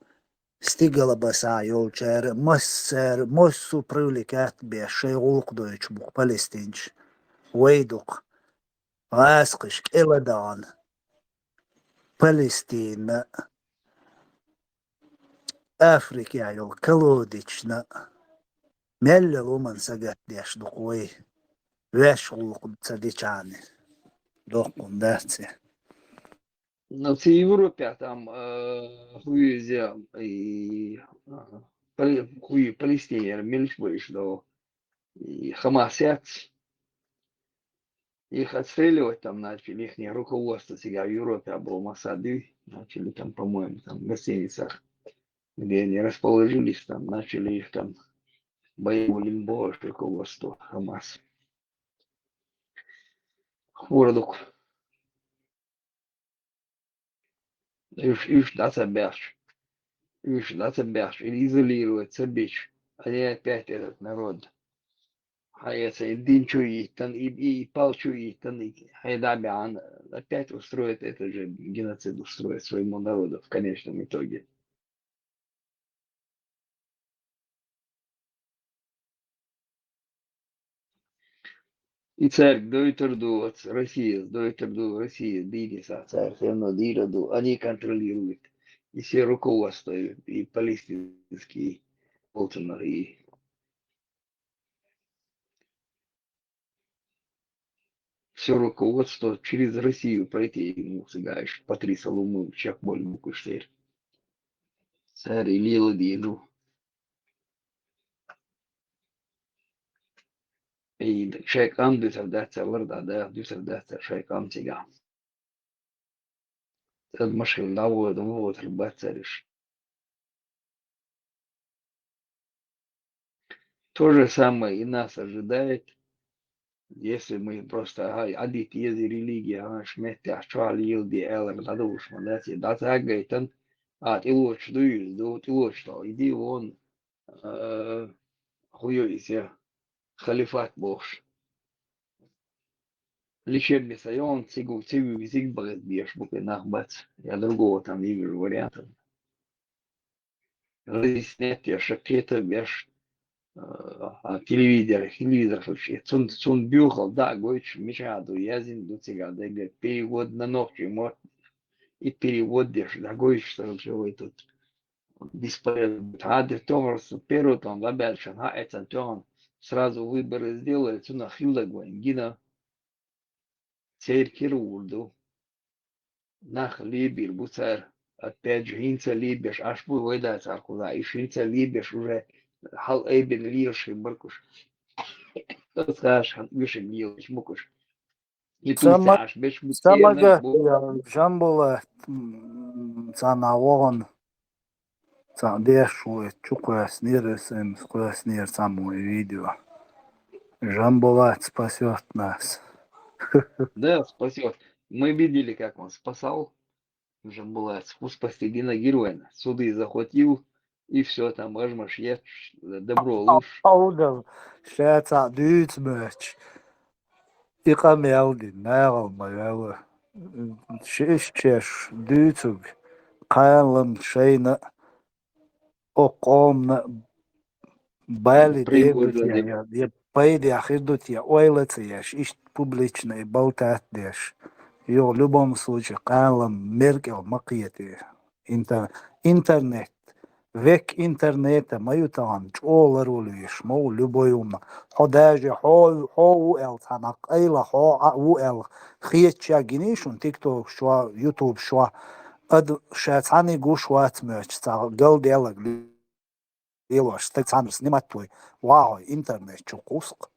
ستيغلا بسايل شار مسر مسو بريوليكات بيش شاي غوق ديش بوق فلسطينج ويدوق غاسقش إلدان فلسطين أفريقيا يل كلوديشنا ملل ومن سقط ديش دوقوي ويش غوق تسديشاني دوقون داتسي Но в Европе там хуйзя и хуй Палестине мельч больше, да, и Хамасят их отстреливать там начали, их руководство сега в Европе, а был Масады, начали там, по-моему, там в гостиницах, где они расположились, там начали их там боевым бож руководство Хамас. Хвордук. Иш да собяш. Или изолировать собич. Они опять этот народ Если Динчуитан и Палчуитан, и Хайдабиан опять устроит этот же геноцид, устроит своему народу в конечном итоге. И царь Дойтерду от России, Дойтерду России, Дидиса, царь все равно Дироду, они контролируют и все руководство, и палестинские Болтонер, и все руководство через Россию пройти ему сыгаешь, Патриса Луму, Чакболь Букуштейр. Царь Илила Диду. И шайкам дюсердаться ларда, да, дюсердаться шайкам тига. Этот машин навод, вот, рыбацаришь. То же самое и нас ожидает, если мы просто адит ези религия, шметти ашвали илди элер дадуш, мандати, датагайтан, илоч дуюз, илоч, иди вон, хуёйся, халифат богш. Лечебный сайон, цигу, зиг багет бьешь, бука нахбац. Я другого там не вижу вариантов. Разъяснять я шакета бьешь, телевизор вообще. Цун бюхал, да, гойч, мешаду, язин, до цигада, говорит, перевод на ногти, может, и перевод держишь, да, гойч, что живой тут. Бесполезно. А ты томарс, первый там, лабяльшан, это тон, сразу выборы сделает, цуна хюла гина, церь кирурду. Nach Либер, Буцер, опять же, Инца Либеш, аж выдается откуда, и Шинца Либеш уже Хал Эйбен Лирши Баркуш. Тот скажешь, выше Милыч Мукуш. И тут аж беш мутена, Самага Жамбула Цанавон Цандешу Чукуяс Ниресем Скуяс Нир самое видео. Жамбула спасет нас. да, спасет. Мы видели, как он спасал. Уже была спасти Дина Героина. Суды захватил, и все, там ажмаш я добро лыж. Аудал Шаца Дюцмерч. Иqameldi Nagel Shish Dutsug Kailam Shayna Oqomna Bali Пригожин. Debutия, Пойди Ахидутия, Ойлацияш, Ишт публичный болтатдеш. В любом случае, Кайлам Меркел Макиети. Интернет. Век интернета, мою там, чоларулиш, мол, любой умна. Ходажи, хо эл танак, эйла, хо эл. Хиетча гинишун, тикток шва, ютуб шва. Ад шацани гушват мерч, ца гел делаг. Илош, так сам снимать твой. Вау, интернет, чукуск.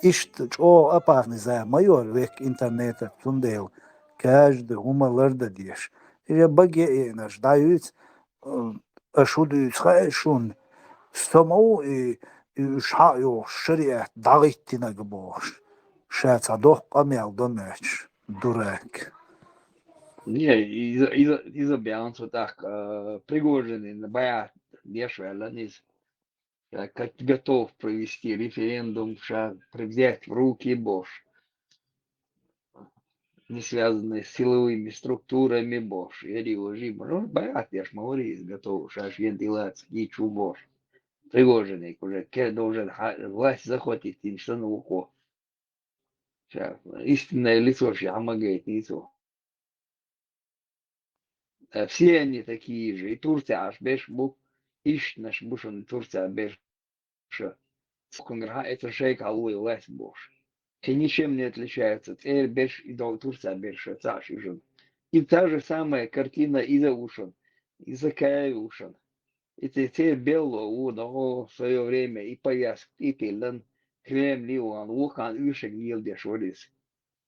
Ишт, чо апарни за майор век интернета, тундел. Каждый умаларда деш. И баги наш дают, أشود خايشون استمعوا يشحقوا شريعة ضغيتنا جبوش شات عدوه قميل دمش دراك. Не, из-за Бианцу так, Пригожин, боя, дешево, как готов провести референдум, взять в руки Бош, не связанные с силовыми структурами Бош. Я говорю, ну, боят, я ж говорю, готов, шаш вентиляции, чу Бош. Пригожин, уже должен власть захватить, что на ухо. Истинное лицо, помогает лицо. Все они такие же. И Турция аж беш бук, ищ наш бушен Турция беш. Это шейк алуй лес бош. И ничем не отличаются. Теперь беш и до Турция беш цаш ужин. И та же самая картина и за ушен. И за кая ушен. И теперь бело у но в свое время и пояс, и пилен, Кремль, он лухан ушек гилдеш водис.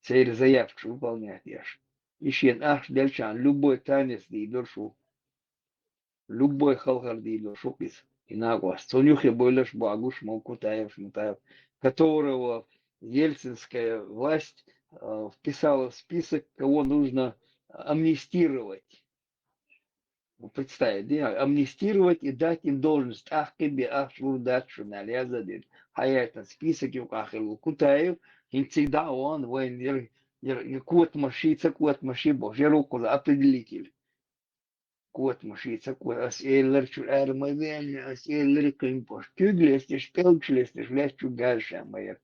Теперь заявку выполнять ешь. Ищен аш дельчан любой танец не душу. Любой халхар не душу пис. И нагло. Сонюхи бойлеш багуш Малкутаев, Шмутаев, которого ельцинская власть вписала в список, кого нужно амнистировать. Представь, да, амнистировать и дать им должность. Ах, тебе, ах, что дать, что налезадит. А я этот список его ахил кутаю, и всегда он, воин, кот машица, кот маши, боже, руку определитель. Кот машица, кот, ас эйлер, чу эрмавен, ас эйлер, климпош. Тюглестиш, пелчлестиш, влезчу дальше, моя.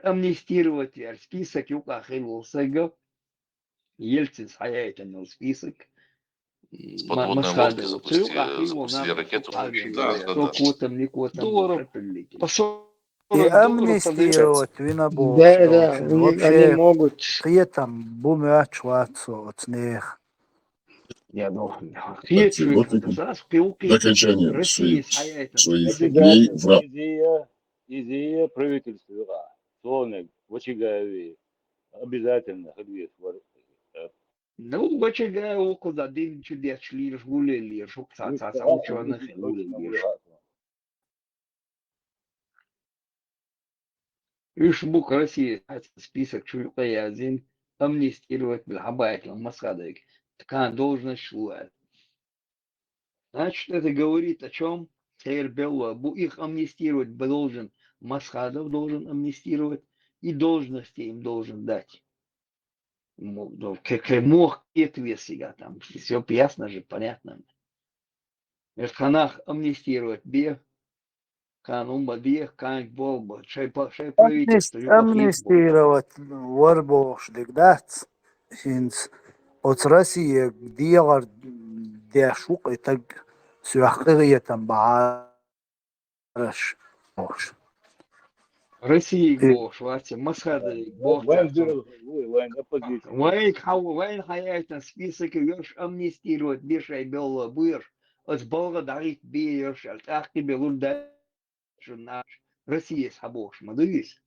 Амнистировать, список его ахил сага. Ельцин, а я это на список. С подводной лодки запустили запустили ракету. Да, Долларов по И $40 продается. амнистировать винобол. Да, они Вообще, могут. какие там бумячваться от них. Я должен. Вот до окончания своих дней в Идея правительства. Солнек, Вачигаеви, обязательно ответ. Ну, бачага, около один чудес лишь гуляли, шукца, ученых гуляли. Иш бук России список чулькаязин амнистировать بالحبايت المصادق. Такая должность шует. Значит, это говорит о чем? Сейр Белла, их амнистировать должен, Масхадов должен амнистировать и должности им должен дать. Как мог ответ себя там, все ясно же, понятно. Ханах амнистировать бе, канумба бе, кан болба, шай правительство. Амнистировать варбош дегдат. Хинц от России диагар дешук и так сюахкирия там баараш. Россия гош, ватя, Масхады гош. Вайн хаятан список веш амнистировать бешай белла бир. От Бога дарит беш, ах тебе лунда. Наш Россия с обош, мадуис.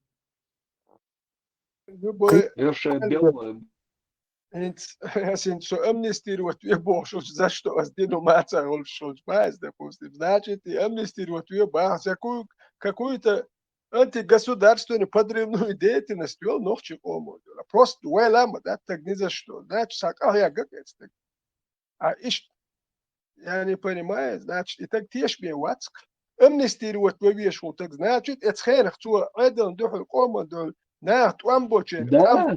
Веш белла. Assim, so amnestировать бошо, за что аздину маца ролшо спайс, допустим. Значит, и амнестировать бах за какую-то антигосударственную подрывную деятельность вел ногчик ому. Просто уэлама, да, так ни за что. Значит, сакал я как это. А иш, я не понимаю, значит, и так тешь мне вацк. Амнестировать вешал, так значит, это херах цу эден духу кома дол. Да, там боче. Да.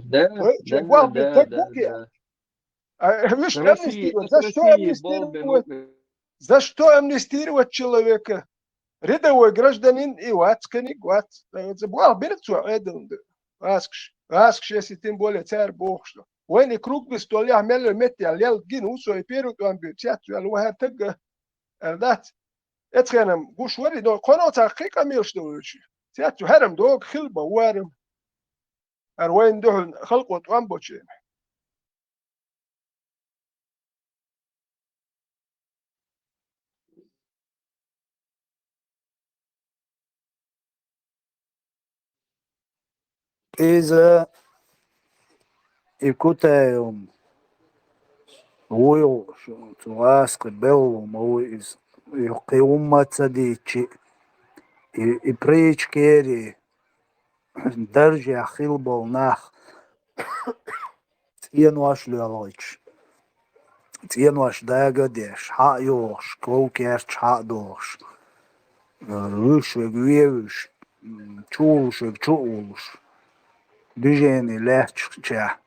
За что амнистировать человека? Рядовой гражданин и вацканик, вац. Забуал берцу, эден. Аскш, если тем более царь бог что. Войны круг без то ля мелло мети, алял гин усо и перут он бюджет, алуха тега. Элдат. Это хенам гушвари, но коно цахик амил что лучше. Тяту харам дог хилба варам. أروين دهن خلقوا طوامبوشين إذا يكوتايوم ويو تواسق بيلو مويز يقيوم ما تصديتشي يبريش كيري درجة خلبو ناخ تينواش لوالوش تينواش داغا ديش حق يوش كوكيش حق دوش روش وغويوش تشولش وتشولش ديجيني لاتش تشا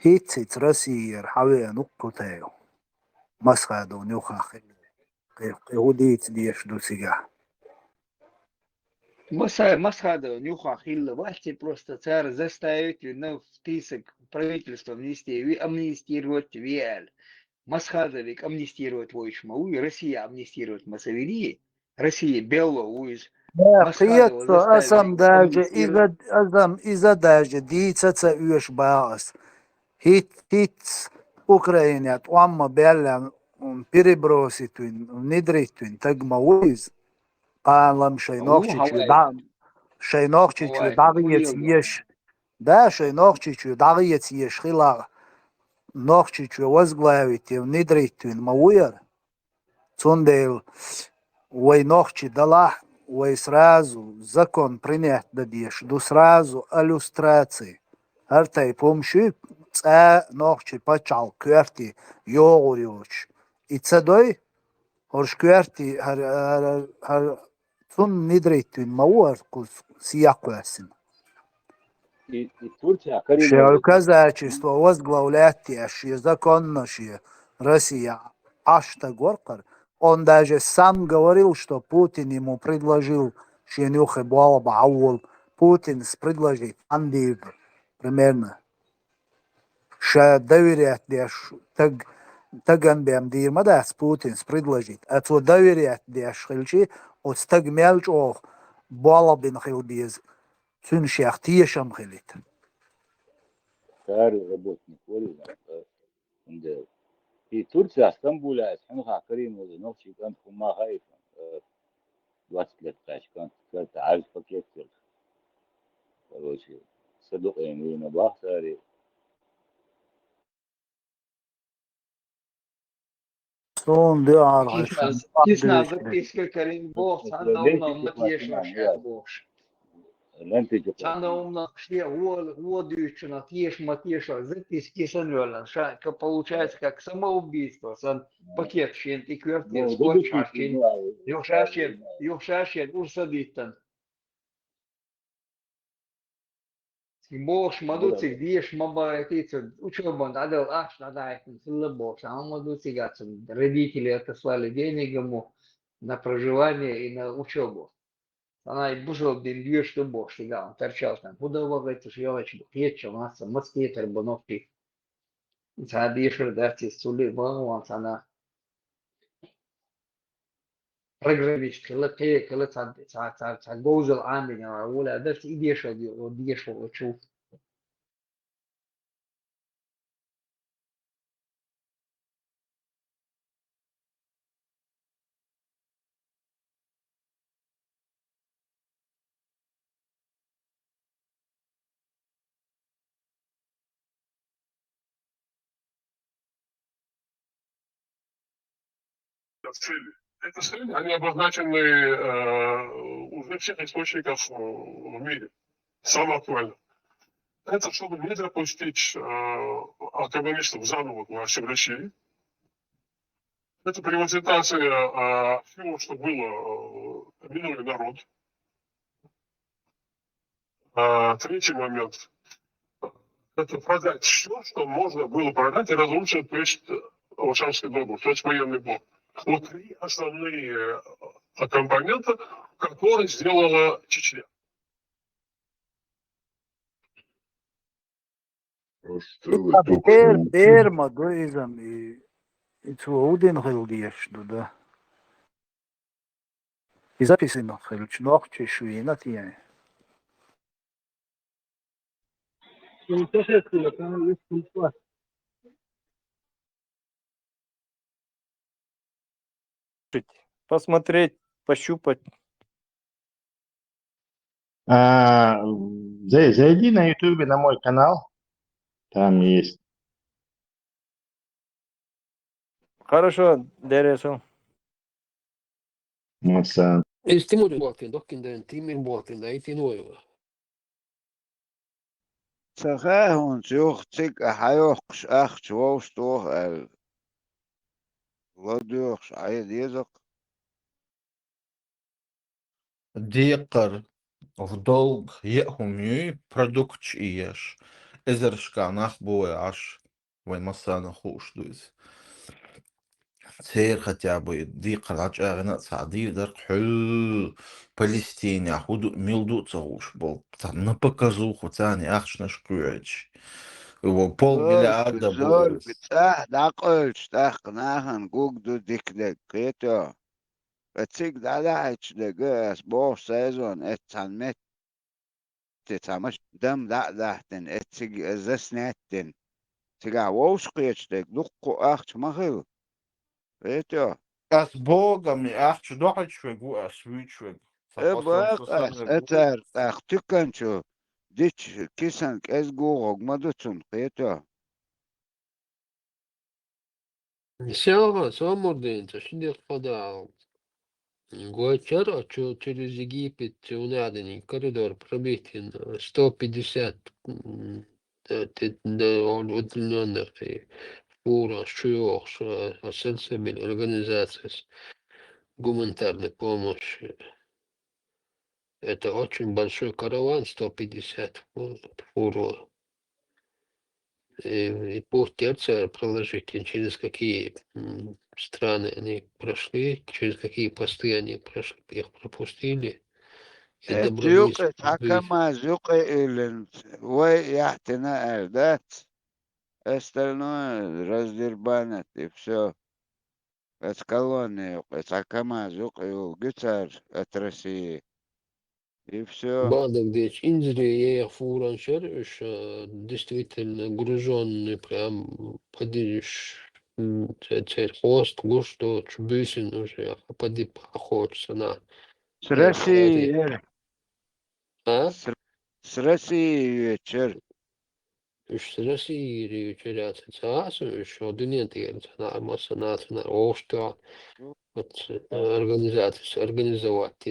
هيت رسير حوي نقطتايو مسخادو نيوخا خلي يهوديت ديش دوسيغا Масхада, нюха, хилла, власти просто царь заставить в список правительства амнистировать ВИАЛ. Масхадовик амнистировать Войшмау, и Россия амнистировать Масавери, Россия белого из Приятно, азам даже из-за даже дицаца уж баас. Хит Украине, уамма белла перебросить, внедрить, так мауиз. قالم شينوخشي داغيت يش دا شينوخشي داغيت يش خلا نوخشي возглавить внедрить мауер цундел вой нохчи дала вой сразу закон принять дадеш ду сразу иллюстрации артай помощи нохчи почал кверти йогурюч ицадой оршкверти har tun nidritun mauar kus сиякуясин. И Турция, Карим, Что казачество возглавляющее законношее Россия Ашта Горкар, он даже сам говорил, что Путин ему предложил Шенюхе Буалаба Аул, Путин предложит Андив, примерно. Ша доверять деш, таган бям дирмадас Путин предложит. А то доверять деш хилчи, от стаг мелч ох Буалабин хилбиз, цюншях тиешам хилит. старый работник, и Турция, Стамбуля, Ханха, Карим, Новчик, Хумахаев, 20 лет, качкан, это альф пакет, короче, Садук, на Бахтаре. Son diyor Кисна записка Карим Бог, сандауна матьеша шер Бож. Сандауна все водючина, тьеш матьеша, записки санёла, шанка получается как самоубийство, сан пакет шент и квартир, скотчашин, юшашин, урсадитан. Boş madutsig diyeş мабаратицу учебан адал аш надайкин силы бош, а он мадутсигацин. Родители отослали денег ему на проживание и на учебу. Она и бушил день две, что бош, да, он торчал там. Куда говорит, что я очень пьечу, у нас в Москве тербановки. Задишь, дати сули, он она программист, когда цад гоузел амбиня, уля, да идешь, одешь, учу. Цели. Это цели, они обозначены уже всех источников в мире. Самое актуальное. Это чтобы не допустить коммунистов заново к власти в России. Это приватизация всего, что было, минулый народ. Третий момент. Это продать все, что можно было продать и разрушить, то есть Варшавский договор, то есть военный блок. Вот три основные компонента, которые сделала Чечня. Бер магоизам и цвоуден хилдиеш, да. И записано хилч нох чешуина тияне. Посмотреть, пощупать. Зайди на YouTube на мой канал, там есть. Хорошо, Дересу. Масан. Timur vuotiin, tokin tein Timin vuotiin, ei tinuilla. Цагаан зөөхцэг хаяохш ах чвоостох лодёхш айдезак ديقر в يأهم продукт ешь. Эзершка нахбой аж вай масана хуш дуйс. سير хотя бы ديقر аж أغنى سعدي درك حل Палестине худу милду цагуш был. Там на показуху тани ахшна шкуяч. Его полмиллиарда зор был. битах дақылш тахнахан гугду диклек кето Цик дадаач дэгээс боо сезон эцанмет тамаш дам даахтэн эцэг зэснэттэн сега воушкъячдэг луққу ахч махыл это С Богом и ахч дохачвегу асвичвег. эбэкъас эцэр ахтыканчу дич кисан эсгуог мадуцун это Сява, самоден, ташидер подал. Гуачар, а что через Египет унаденный коридор пробитен 150 удлиненных. фура, шуёх, ассоциабель организация гуманитарной помощи. Это очень большой караван, 150 фур. И путь терция проложить, и через какие страны они прошли, через какие посты они прошли, их пропустили и добрались تيوقي حكما زوقي إلن ويحتنا أردات остальное раздербанят и все. Это колония, это Акама, Зук, Гюцар от России. И все. Бадагдич, Индия, я фураншер, действительно груженный, прям подишь, хост, густо, чубысин уже, а поди похож на С России, а? с России вечер. Iš России черяться цаас, еще дунеты, масса наций, оштра, вот организовать.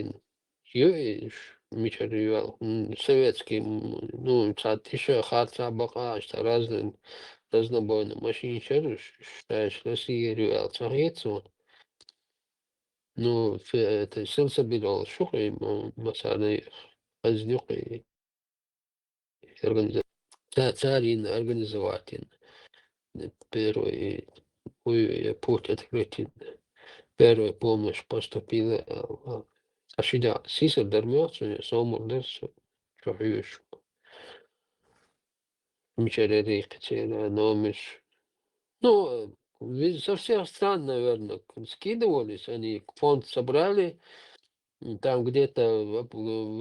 Ё, мичаривал, советский, ну, цатиша, харца, бака, что разнобойные машины черуш, считаешь, Россия рюал царецу. Ну, это сил собирал, шухай, масаны, азнюхай, организовать. Царин организовать. Первый путь открытий, первая помощь поступила Ашида Сисер Дармёцу, Сомур Дерсу, Чохюш, Мичарерик, Номиш. Ну, со всех стран, наверное, скидывались, они фонд собрали, там где-то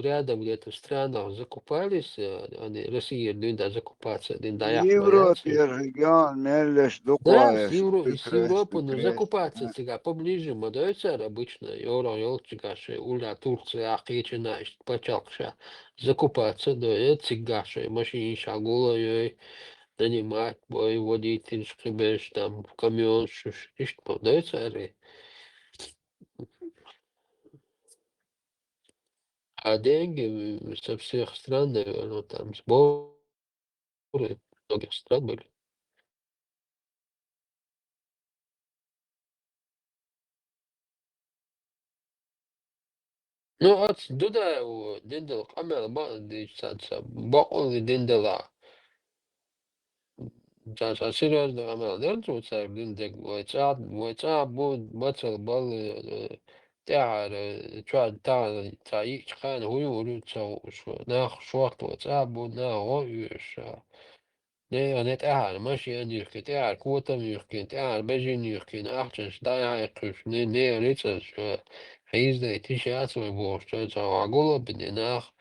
рядом, где-то в странах закупались, они, Россия, да, закупаться, В да, Европе регион Мелеш да, Дуквая, из Европы, но Крест. закупаться сега поближе, модается обычно, Елчигаши, Уля, Турция, Ахичина, Пачалкша, закупаться, да, это цигаши, машине шагула, ей нанимать, бой, водитель, шкребеш, там, камион, шуш, модается, а деньги со всех стран, наверное, там, сборы многих стран были. Ну, от туда дендел камера бакол дендела. За серьезно камера дендел дендек войца буд бацал бал тяр чад таи хан хуй шо нах шорт войца буд на оюш. Не, он это ماشي يركن تعال كوتا يركن تعال بيجي يركن أحسن ستاي هيكش не ريتش حيز تيشيرت ويبوش تعاقولا بديناخ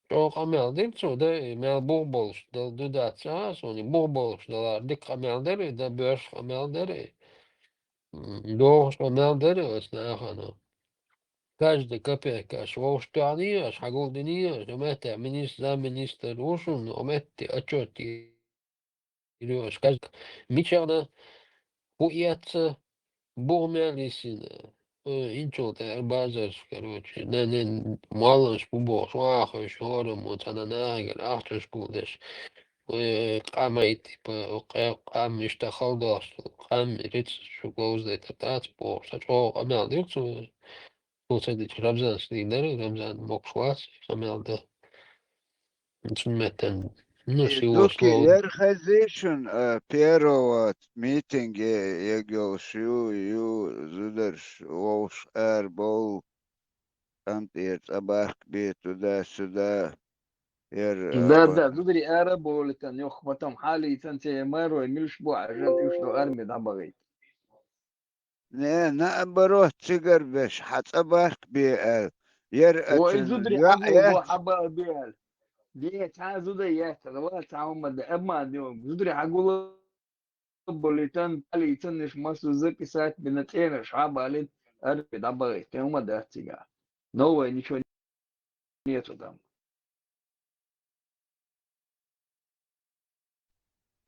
شو قامل دينشو ده مال بوبولش ده ده تساس وني بوبولش ده ديك قامل دري ده بيرش قامل دري دوش قامل دري أصلا каждый копейка швош тани аш хагул дини жмете министр ушун ометти отчети Илюш, каждый мичарда хуяца бурмялисина. Инчулта базар, короче, не малыш пубо, швахаш, хором, вот она нагер, ахташ кудеш. Камай, типа, кам иштахалдаш, кам риц, шугоузда, татац, по, сачо, камел дирцу, пулсадич, Рамзан слидер, Рамзан мокшвас, камел да. Инсуметтен, ну, силу Дуки слово. ерхазишун первого митинг егел шю ю зудерш волш бол там абарк би туда-сюда Да, зудри арабо летан йох потом хали цанте мэро милш бу ажан юшло арми дабагай. не наоборот цигар беш хацабарк би ер Ой, ачен зудри агул бу хаба биал. دي تعال زوديات ولا تعاون مد اما ديوم زودري عقول بوليتان علي تنش مصر زكي ساعات بنتين شعب علين أربي دبغي تيوم مد ارتجا نو نيشو نيتو دام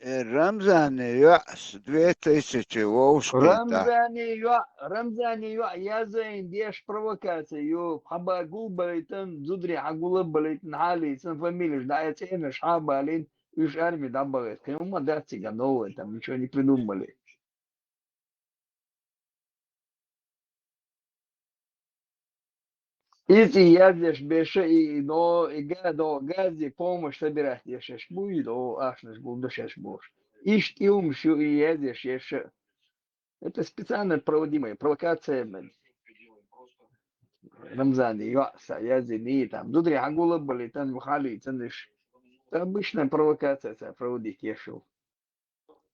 رمزان يأس 2000 ووشكيتا رمزاني يا زين ديش провокация يو حبا قول بوليتان زودري عقول بوليتان علي تن فاميليش دايتين شعب علين Уж армия добавит. Кому дать сега новое, там ничего не придумали. Если ездишь беше и до гази помощь собирать, ешешь будет, аж наш будешь будешь. Ишь и умшу и ездишь, ешешь. Это специально проводимая провокация. Рамзан, Юаса, Язини, там, Дудри, Агула, Балитан, Бухали, Цандыш. Это обычная провокация, проводить ешил.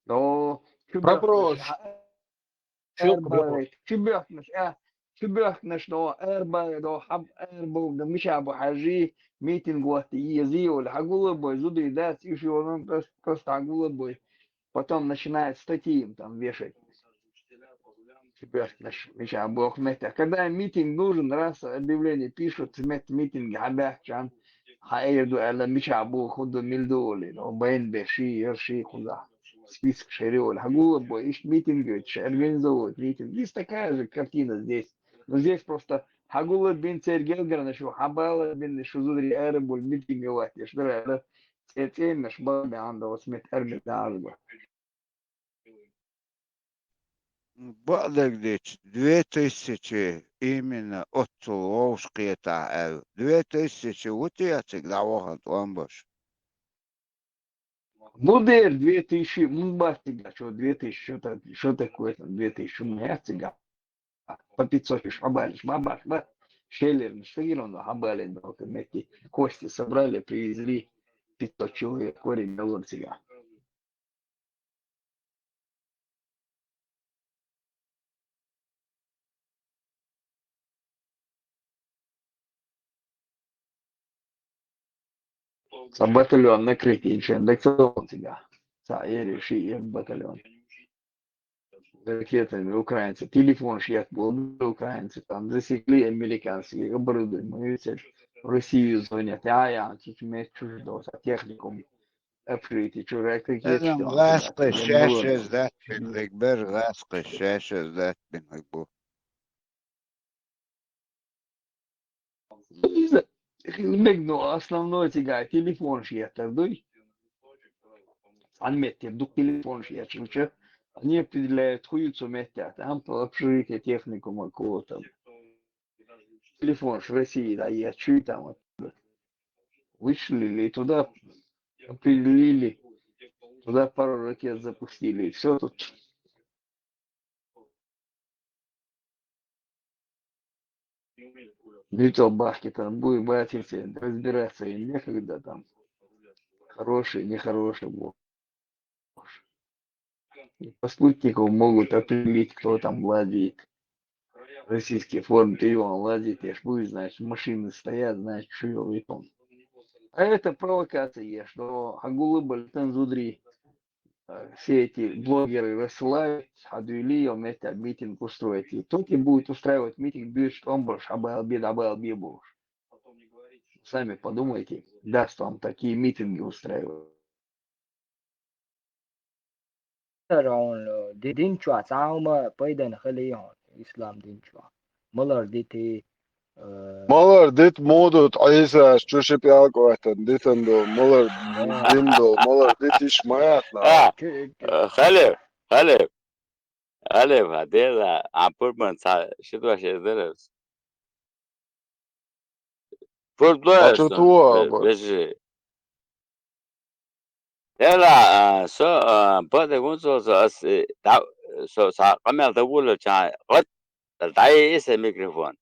Но, Проброш. شبهنا شنو اربع دو حب اربو مش ابو حاجي ميتنج وقت يزي ولا حقول бой зуды да еще он просто حقول бой потом начинает статьи там вешать шбехна мش ابو حميد когда митинг нужен раз объявление пишут митинг حبه كان هيدو على مش ابو خدوا من دول وبين بشي يرشي خذها список шерил حقول бой ايش митинг организовывать митинг здесь такая же картина здесь. Но здесь просто Хагула бин Цергелграна, что Хабала бин Шузудри Эрбуль митинговать, что это цепень шбаби андо смет эрбит дарба. Багдадич 2000 именно от Ловские та 2000 утяцик давахан ламбаш. Мудер 2000 мумбастига, что 2000, что такое там 2000 мумбастига. По 500 шабали, шбабаш, шеллер, штагирон, хабали, эти кости собрали, привезли 500 человек, корень миллион сега. Са батальон накрытый, индексован сега. Са реши батальон. Ракетами украинцы, телефон шьят был украинцы, там засекли американские оборудование, в Россию звонят, я чуть чуждо, техникум, открытие, чужак ракет, أنا غاسق الشاشة ذات بالكبر غاسق الشاشة ذات بالكبر. Мегну основной тяга, телефон шьят, дуй. Анметьте, дух телефон шьят, что они определяют хуицу метят, там по общежитию техникума какого-то. Телефон в России, да, я чую там вот. Вышли туда, определили, туда пару ракет запустили, и все тут. Летел башки там, будет батиться, разбираться и некогда там. Хороший, нехороший был. По спутнику могут определить, кто там владеет. Российские формы, ты его владеет, я ж будешь, значит, машины стоят, значит, что его выполнить. А это провокация, что Агулы Бальтен Зудри, все эти блогеры рассылают, Адуили, вместе митинг устроить. И тот и будет устраивать митинг, бьешь омбаш, абалби будешь. Сами подумайте, даст вам такие митинги устраивать. دين شو عم بيدن خليهم إسلام دين شو ملر ديتي Malar dit modut Aysa şu piyakvatan ditando malar dindo malar dit iş mayatla. Халев, هذا عم شو دارس Açı tuva bak. بس لا سو بعد يقول سو قمل تقول كان قد تعي اسم ميكروفون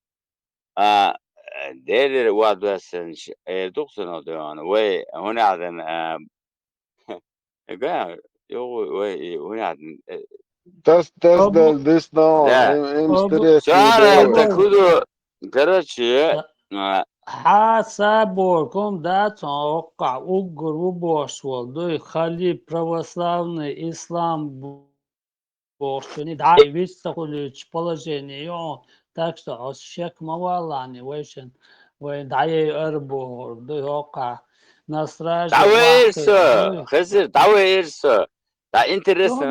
دير واد بس دكتور نودان وي هنا عدن قال وي هنا عدن Das das now im stres سؤال تكودو كراتشي حسبكم да توقع угру сволдой хали православный ислам бошни да високолич положение так что осшек мавалани вешен وين دعي اربو دوقع نصراج تعويرسو خسر تعويرسو تا انترست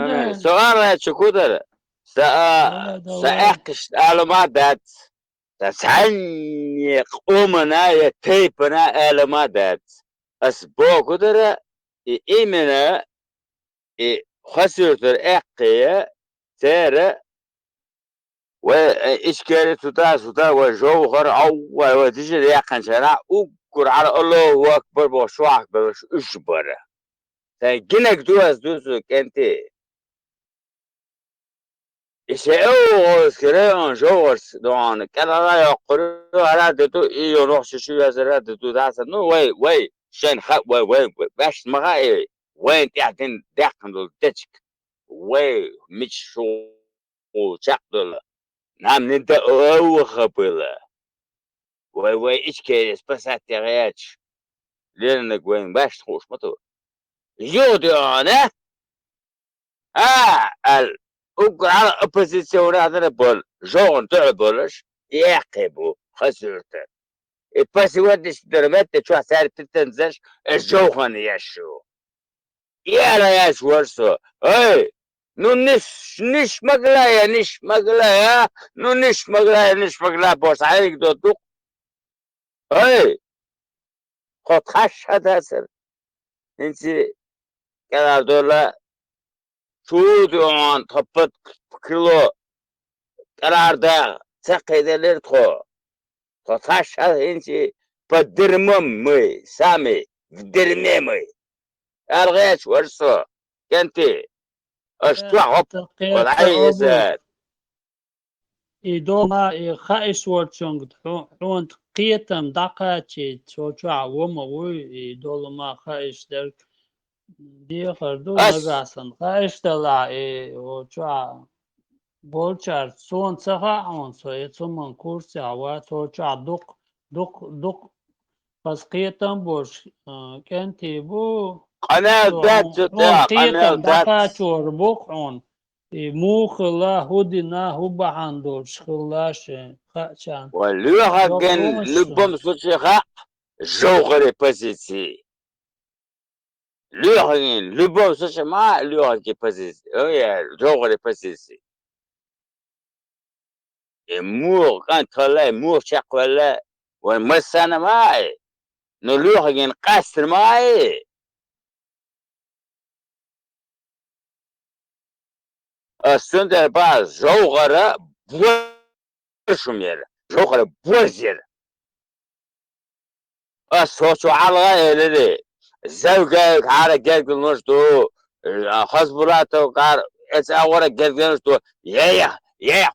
سؤال شكودر سأحكش معلومات تسعني قومنا يتيبنا معلومات أسبوع كدر إيمنا خسرتر أقيا تارة وإشكال ستا وجوهر أو وتجي يقن شرع أقر على الله أكبر وشو أكبر وشو أشبر جنك دوس كنت إشاء كريان جوهر دوان كلا لا يقر على دتو إيو روح شو يزرع دتو داس نو وي شن خ وي باش مغاي وين تحتن دقن دول تشك وي مش شو شقدل نعم ننت أو خبلا وي إيش كيس بس هتغيرش لأنك وين باش تخش متو يودي أنا ال أقول على أبوزيسيون هذا بول جون تعبولش يعقبوا خسرته بس يودش درمت تشوف سعر تنزش الجوهن يشو يا لا ياش ورسو اي نو نش مقلايا نو نش مقلايا بوس عليك دوتو اي خد خش هذا سر انتي كلا دولا شو دون تحبط كيلو قرار ده سقيدلر تخو خد خش هذا انتي بدرمم مي سامي بدرممي الغيش ورسو كنتي اشتوع هوب تقيت أبو والعيزات إدوما خائش ورشونغ حون قيتم دقاتي توجع وموي إدولما خائش درك دي خردو نغاسن خائش دلا وجع بولچار سون سخا اون سو يتسمن كورس عوا توجع دق بس قيتم بوش كنتي بو قناة ذات حون قيتم قناة ذات دقاتي وربوك حون مو خلا هودينا هو بحندور شخلاش خاتشان واللوحة كان يقومش لبم سوتشيخا جوغري بازيتي لوحة كان لبم سوتشي ما لوحة كي بازيتي هي جوغري بازيتي مو كان طلع مو شق ولا والمسانة معي نلوحة كان قاسر معي السندر باز جوغرة بورشمير جوغرة بورزير الصوت على غير زوجك على جلد نشتو خصبراته قار أورا جلد نشتو يا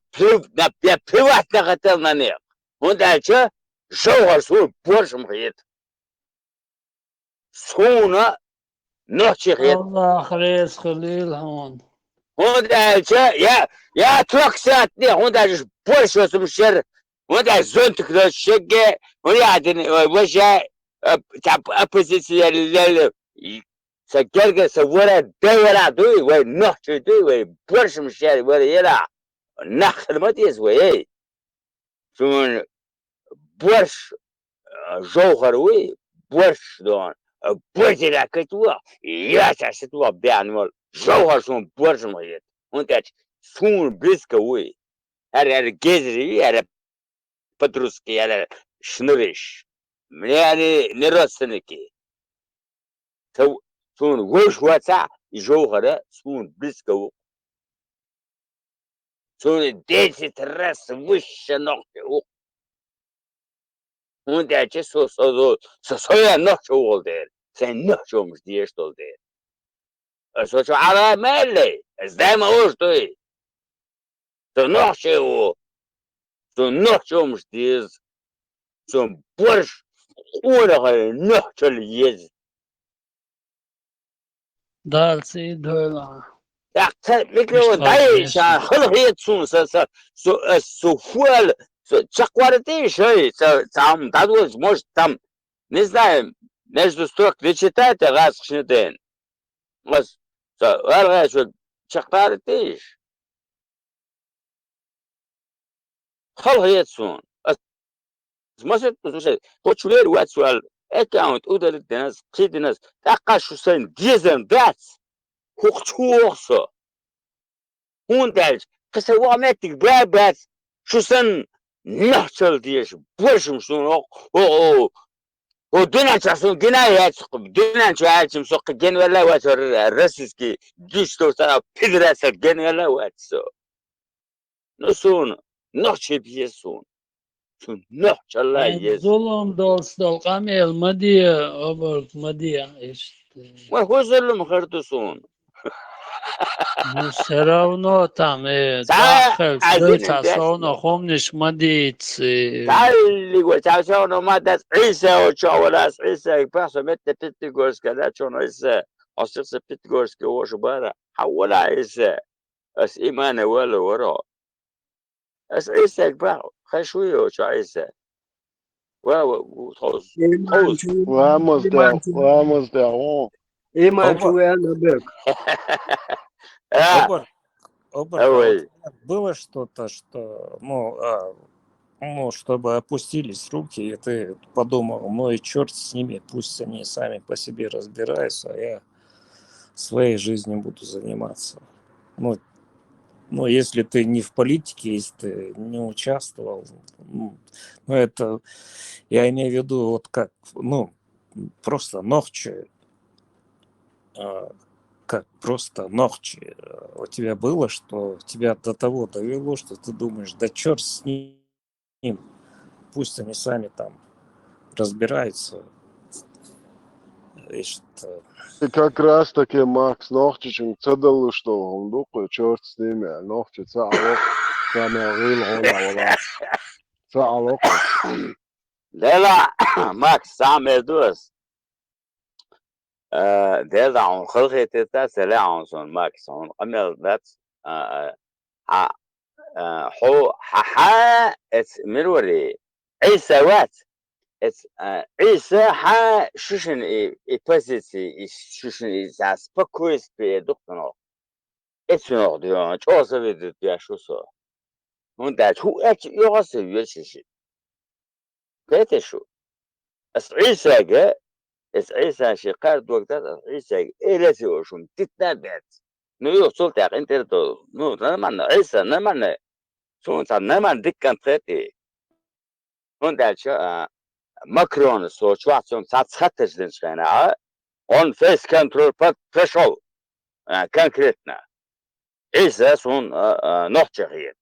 بيوات نقتلنا نيق هندا شو جوهر سو بورش مخيط سونا نوتشي خيط الله خريس خليل هون هندا شو يا توكساتني هندا شو بورش وسمشر هندا زونتك ذا الشقة هندا عدن وجه تعب أبوزيسيا اللي سجلك سورة دورة دوي ونحش دوي بورش مشاري ولا يلا نخل ما تيسوي شون بورش جوهر وي بورش دون بورش راكتوا يا تحسوا بيان مال جوهر شون بورش مهيت وانت شون بلسكا وي هذا جزري هذا بتروسكي هذا شنريش يعني نرسنكي تو شون وش واتع جوهر شون بلسكا شون ديتي ترس وش نقطة وانت اچه سویا نقش اول دیر سن نقش omش دیش دول دیر سو چو علا ملی از دایم اوش دوی سو نقش omش دیز سو برش اونه های نقش لیز دال سي دولا میکرو دایشان خلقیت سو فول чакварите шей там дадут может там не знаю между строк не читайте раз ден вас аргаш чакварите خلقيتسون مثلا слушай хочешь وات سؤال аккаунт удалить нас قيد нас تاقاش سن ديزن داتس خوخصو هوندج كسوامتك بابات شو سن نحصل ديش بوشم شنو ودنا شاسون جنايات دنا شاعر مسوق جن ولا واتر الرسسكي جيش تو ترى بيدرس جن ولا واتسو نسون نحشي بيسون شون نحش الله يس Zulum dostal kamel madia obert madia işte. وهو ظلم خرطسون Ну, все равно там تعال Twachel, عايزين Sasona, ندسنا Homnish, Maditz, تعال اللي قلت عشان ما دس عيسى وشاولاس عيسى يبحث متى تتجوز كذا شون عيسى أصيص بتتجوز كوش برا حول عيسى بس إيمان ولا ورا بس عيسى يبحث خشوي وش عيسى وخوز إيمان خوز شو ومصدر إيمان شو ومصدر إيمان Оба, شو أنا بك آه Обер, а вот أوي было что-то, что, ну, чтобы опустились руки, и ты подумал, ну и черт с ними, пусть они сами по себе разбираются, а я своей жизнью буду заниматься. Ну, если ты не в политике, если ты не участвовал, ну, это, я имею в виду, вот как, ну, просто ногче, как просто ногче у тебя было, что тебя до того довело, что ты думаешь, да черт с ним, пусть они сами там разбираются. И что... как раз таки Макс Нохчичем цедал, что он духу черт с ними, Нохчи цалок, самый гола, цалок. لا لا ماكس سامي دوس ده ده عن خلقي تتا سلا عنصون ماكس عن قمل ذات حو حا اتس مروري عيسى وات اتس عيسى حا شوشن اي بوزيتي شوشن اي زاس بكويس بي دكتور اتس نورديون چوسا بيدت بيا شوسو من ده تو اتس يوسا يوشيشي بيتشو اس عيسى جا اس عيسى شقار وقتها عيسى إلتي وشون تتنبت نو يوصل انت نو نمان عيسى نمان شون نمان دكان تريتي هون دالشا ماكرون سو شواتسون سات خطش دنشغنا اون فيس كنترول بريشول كونكريتنا عيسى سون نوتشغير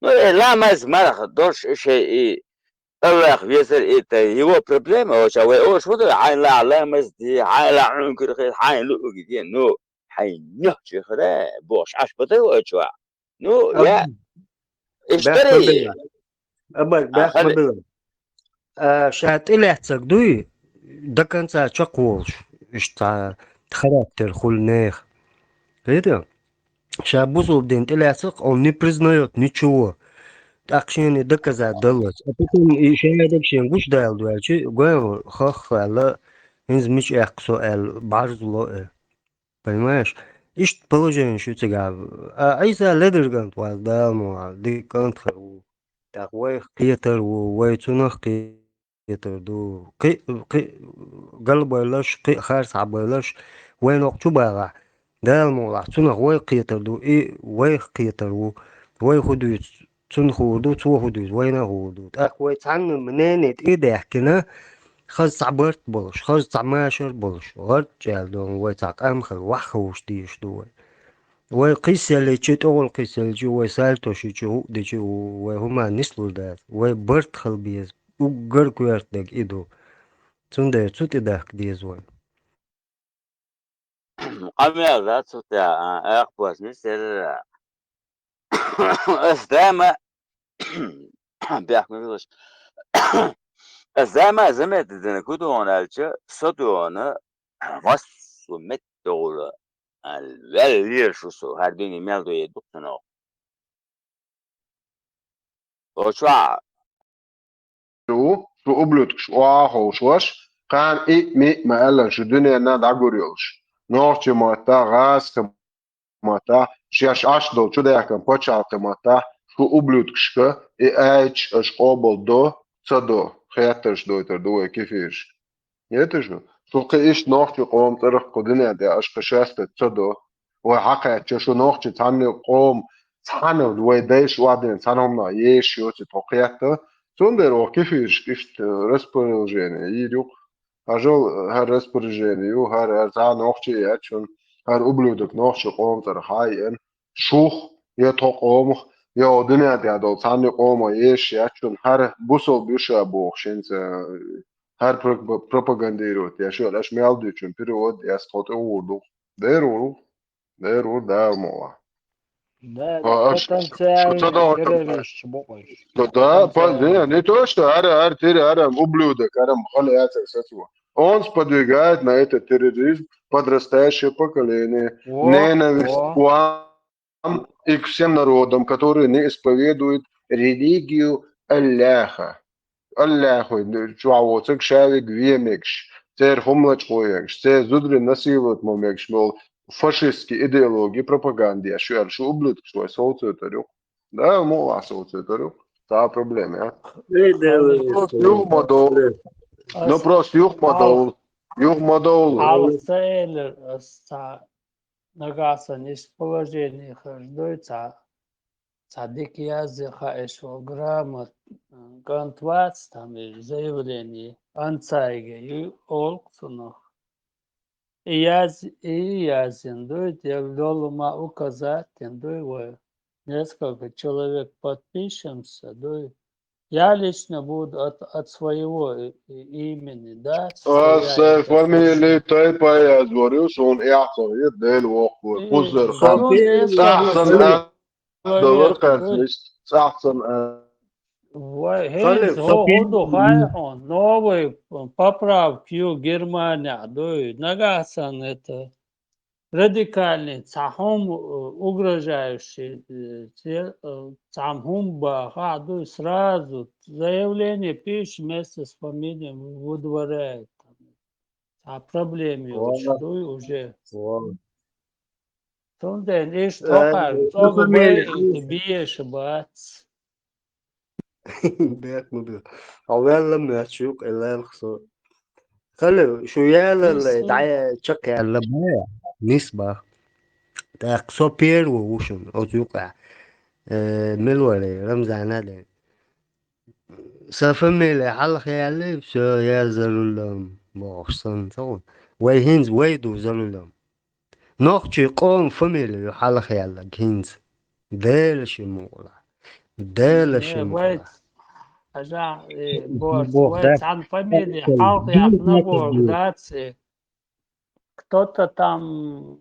نو لا ماز مرخ دورش شيء الله يسر إنت هو بروبلم أو شوي أو شو ده عين لا علامة دي عين لا عنكر خير عين لو جديد نو حين نحكي خير بوش عش بده وشوا نو يا بخ اشتري مبلا أبك بخ خل مبلا شات إلي احتسق دكان سا تشقوش إشتا характер хульнех. Это Шабузов день телясок, он не признает ничего. Так что не доказать далось. А потом еще я так что гуш дал дуэльчи, говорю, хахала, инзмич эхксуэл, барзло, понимаешь? Ишь положение что тебя. А из-за ледергант вас дал, ну, дикантхар, так вай хитер, вай цунах хитер, ду, قلبيلاش خارس عبيلاش وين وقتو بقى ده الموضوع تون هواي قيتر دو ايه واي قيتر واي خدوت تون خدوت هو خدوت وين خدوت اخوي تعن منين ايه ده يحكينا خز عبرت بولش خز عماشر بولش غرت جال دون واي تعق امخر وحوش ديش دو واي قيسة اللي تشيت اول قيسة اللي جو واي سالتو شي جو دي جو واي هما نسلو ده واي برت خلبيز وقر كويرت دك ايدو تون ده توت اداك ديز واي قمر ذات سوتا اخبوس نسر استاما بيحكم فيش استاما زمت دنا كودو انا الچ سوتو انا واس ومتول الفالير شو هر دني ميلدو يدوكنو وشوا شو أبلوتكش وآخوش وش قان إي مي ما ألا شو دنيا ناد عقوريوش نورتي ماتا غاس ماتا شياش أشدول شو ده يكن بوشالك ماتا شو أبلوتكش إي أيش أش قابل دو صدو خياتش دو تردو كيفيش يتشو شو قيش نورتي قوم ترخ قدنيا دي أش خشاست صدو وحقا شو نورتي تاني قوم تانو دوي ديش وادين تانومنا يش يوتي توقياتا Zonder o kifiš ište raspoloženje, idu ажол хар распоряжению, хар за ногчи ячун, хар ублюдок ногчи комтар хайен, шух, я ток омх, я одинят я дол цанни кома еш ячун, хар бусол бюша бог, шинц хар пропагандирует, я шо, лаш мелдючун, перевод, я скот урду. Деру, да, мола. Да, Что потенциальный то террорист, бой. да, Потенциальный. не то, что ублюдок, он сподвигает на этот терроризм подрастающее поколение, ненависть к вам и к всем народам, которые не исповедуют религию Аллаха. Аллаху, чуаво, цик шавик вемекш, цер хомлач коекш, цер зудри насилует момекш, мол, фашистские идеологии, пропаганды, а что ублюдок, что асоциаторю. Да, мол, асоциаторю. Та проблема, а? Ну, просто юг модол. Алсейлер, нагаса не с положения хождается, садик языка эшо грамот, гантвац там и заявление, анцайге, и олксунах. И язин, дует, я вдолума указать, дует, несколько человек подпишемся, дует. Я лично буду от своего имени, да? Фамилии тайпа я говорю, что он яхтовит, дель вохуй, пузыр хам. Сахсан доллар картмист, сахсан. Хейнс, ходу хайхон, новый поправки Германия, дует, нагасан это. Радикальный, цахом угрожающий, цахом бахаду сразу заявление пишешь вместе с фамилией выдворяет. А проблеме уже. Тунде иш токар, тога бай биеш бац. بيك مدير أولا لما تشوك إلا الخصوص خلي شو يالا دعاية تشكي على بايع نسبة تاقصو بير ووشن أو تيوقع ملولي رمزان هذا سافميلي حال خيالي بسو يا زلولم بوخصن صون ويهنز ويدو زلولم نوخشي قوم فميلي حال خيالك هنز ديلش مولا ديلش مولا Ажа, борс, цан фамилии, халк яхнаборг, даци. Кто-то там...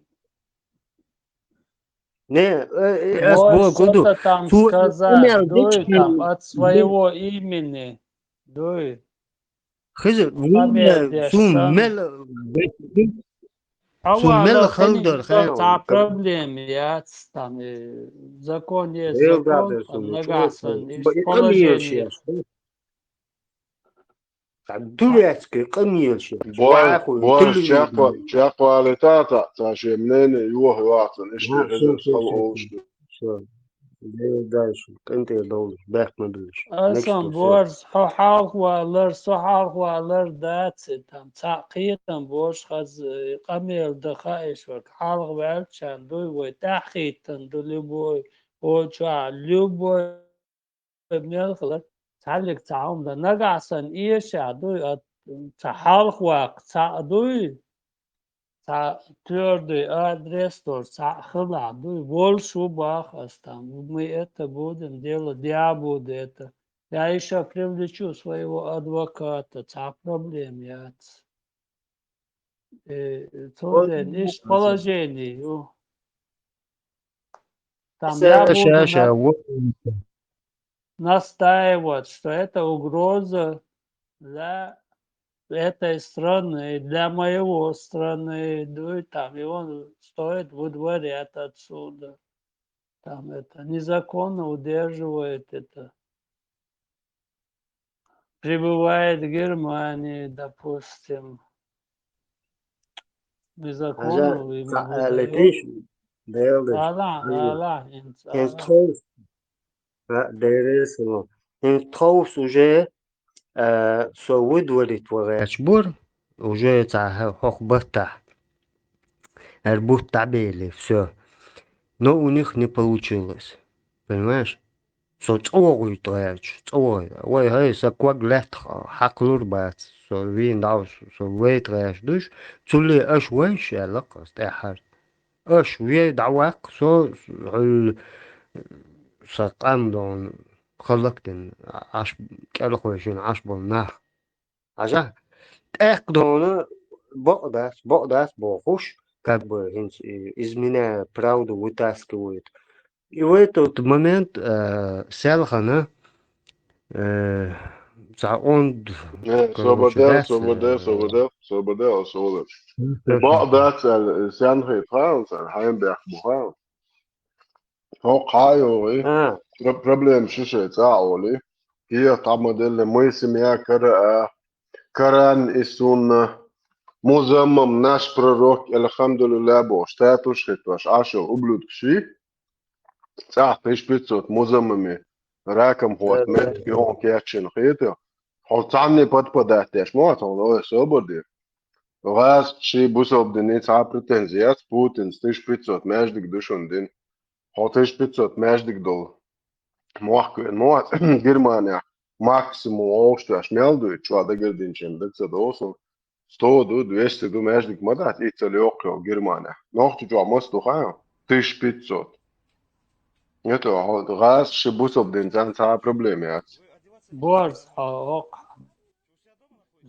Что-то там сказать, дуй, там, от своего имени, дуй. Фамилия, а проблем, я там, закон есть закон, нагасан, положение. Турецкий, конечно. Борс, чаква летата, таши мнение его хватит, Все, дальше. Ты должен, бэхмадыш. Aslan borç, halk varlar, halk varlar dağıtı tam taqiyetten borç haz kamel de xaiş var. Halk verçen duy ve taqiyetten du любой oça любой melxlar talik taum da nagasan iyşa duy ta halk var ta duy ta tвердый адрес тоже хла дуй больше бах там мы это будем делать я буду это я еще привлечу своего адвоката та проблем я тут есть положение там я буду настаивать что это угроза для этой страны, для моего страны, ну и там его стоит выдворять отсюда. Там это незаконно удерживает это. Прибывает в Германии, допустим. Незаконно ему выдает. уже выдворит ворячбур, уже хох бахта. Арбух табели, все. Но у них не получилось. Понимаешь? so წოვღვიტყე ვай ჰაი საკვაგ ლეთხ ჰაკლურ ბაც so ვინ დავს so ვეიტყეშ დუშ ცული აშ ვენშა ლყას ტაჰარ აშ ვე დავაკ so საყამდონ خلقتن عش كالو خوشين عش بالنار عشان اقدونا بقداس بوخوش как бы изменя правду вытаскивают и в этот момент селхана он صوبدال بقداس السنخي فرنسا الحين بيحبوها هو قايوري problem شيشة تعولي هي تعمدل موسم يا كران إسون مزمم ناش пророк الحمد لله بوشتاتوش خطوش عاشو أبلود كشي صح فيش بيتسوت مزممي راكم هوت مت يوم كياتشن خيطة حوتعني بداتش موت هو سوبردي غاز شي بوسوب دني تاع بريتنزيات بوتين ستيش بيتسوت ماجدك دوشون دين حوتيش بيتسوت ماجدك دول موت Германия максимум augstās melduji šāda gadījumiem, bet tad osum 100 do 200 do mēždik madāt īceli okļo Германия. Nohtu jo mostu hāja 1500. Ja to gāz šī būs obdien tā problēma jāc. Борс حقوق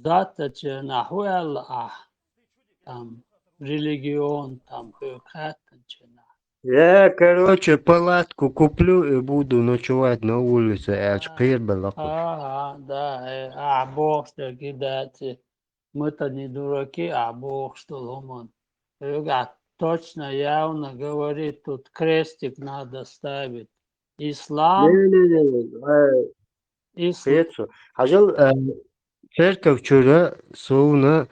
ذات نحو там религион там Я, короче, палатку куплю и буду ночевать на улице, аж прибыл. Да, Бог что кидайте. Мы-то не дураки, Бог что ломан. Точно, явно говорит, тут крестик надо ставить. Ислам. Хажал церковь вчера соуна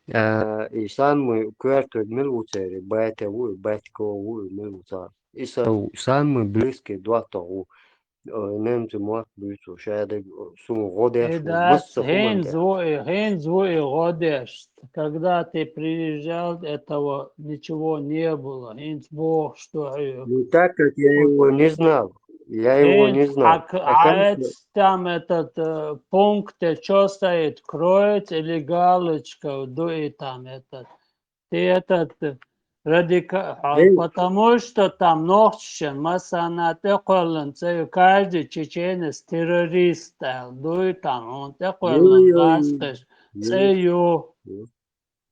самый квартал милуцери, батьковую милуцар. И самый близкий дуатову. Немцы мог быть, шаядек суму годеш. Хензуи годеш. Когда ты приезжал, этого ничего не было. Хенз Бог что. Ну так как я его не знал. Я его не знал. Там этот пункт, что стоит, кроет или галочка, дует там этот. Ты этот потому что там ночью масана теколен, каждый чеченец террорист, дует там, он теколен гаскаш,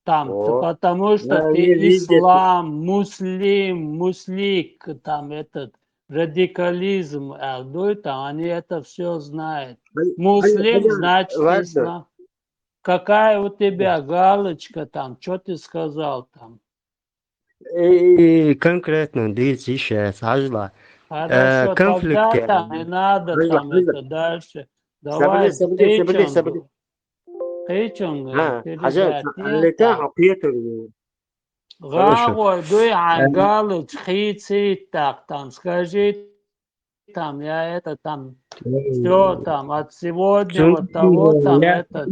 там, потому что ты ислам, муслик, там этот. Радикализм, они это все знают. Муслим, значит, ислам. Какая у тебя галочка там? Что ты сказал там? И конкретно, здесь сейчас, Ажла. Хорошо, тогда там не надо там это дальше. Давай тычем. Гавой, дуй галыч, хицит так, там, скажи, там, я это там, все там, от сегодня, вот того, там, это.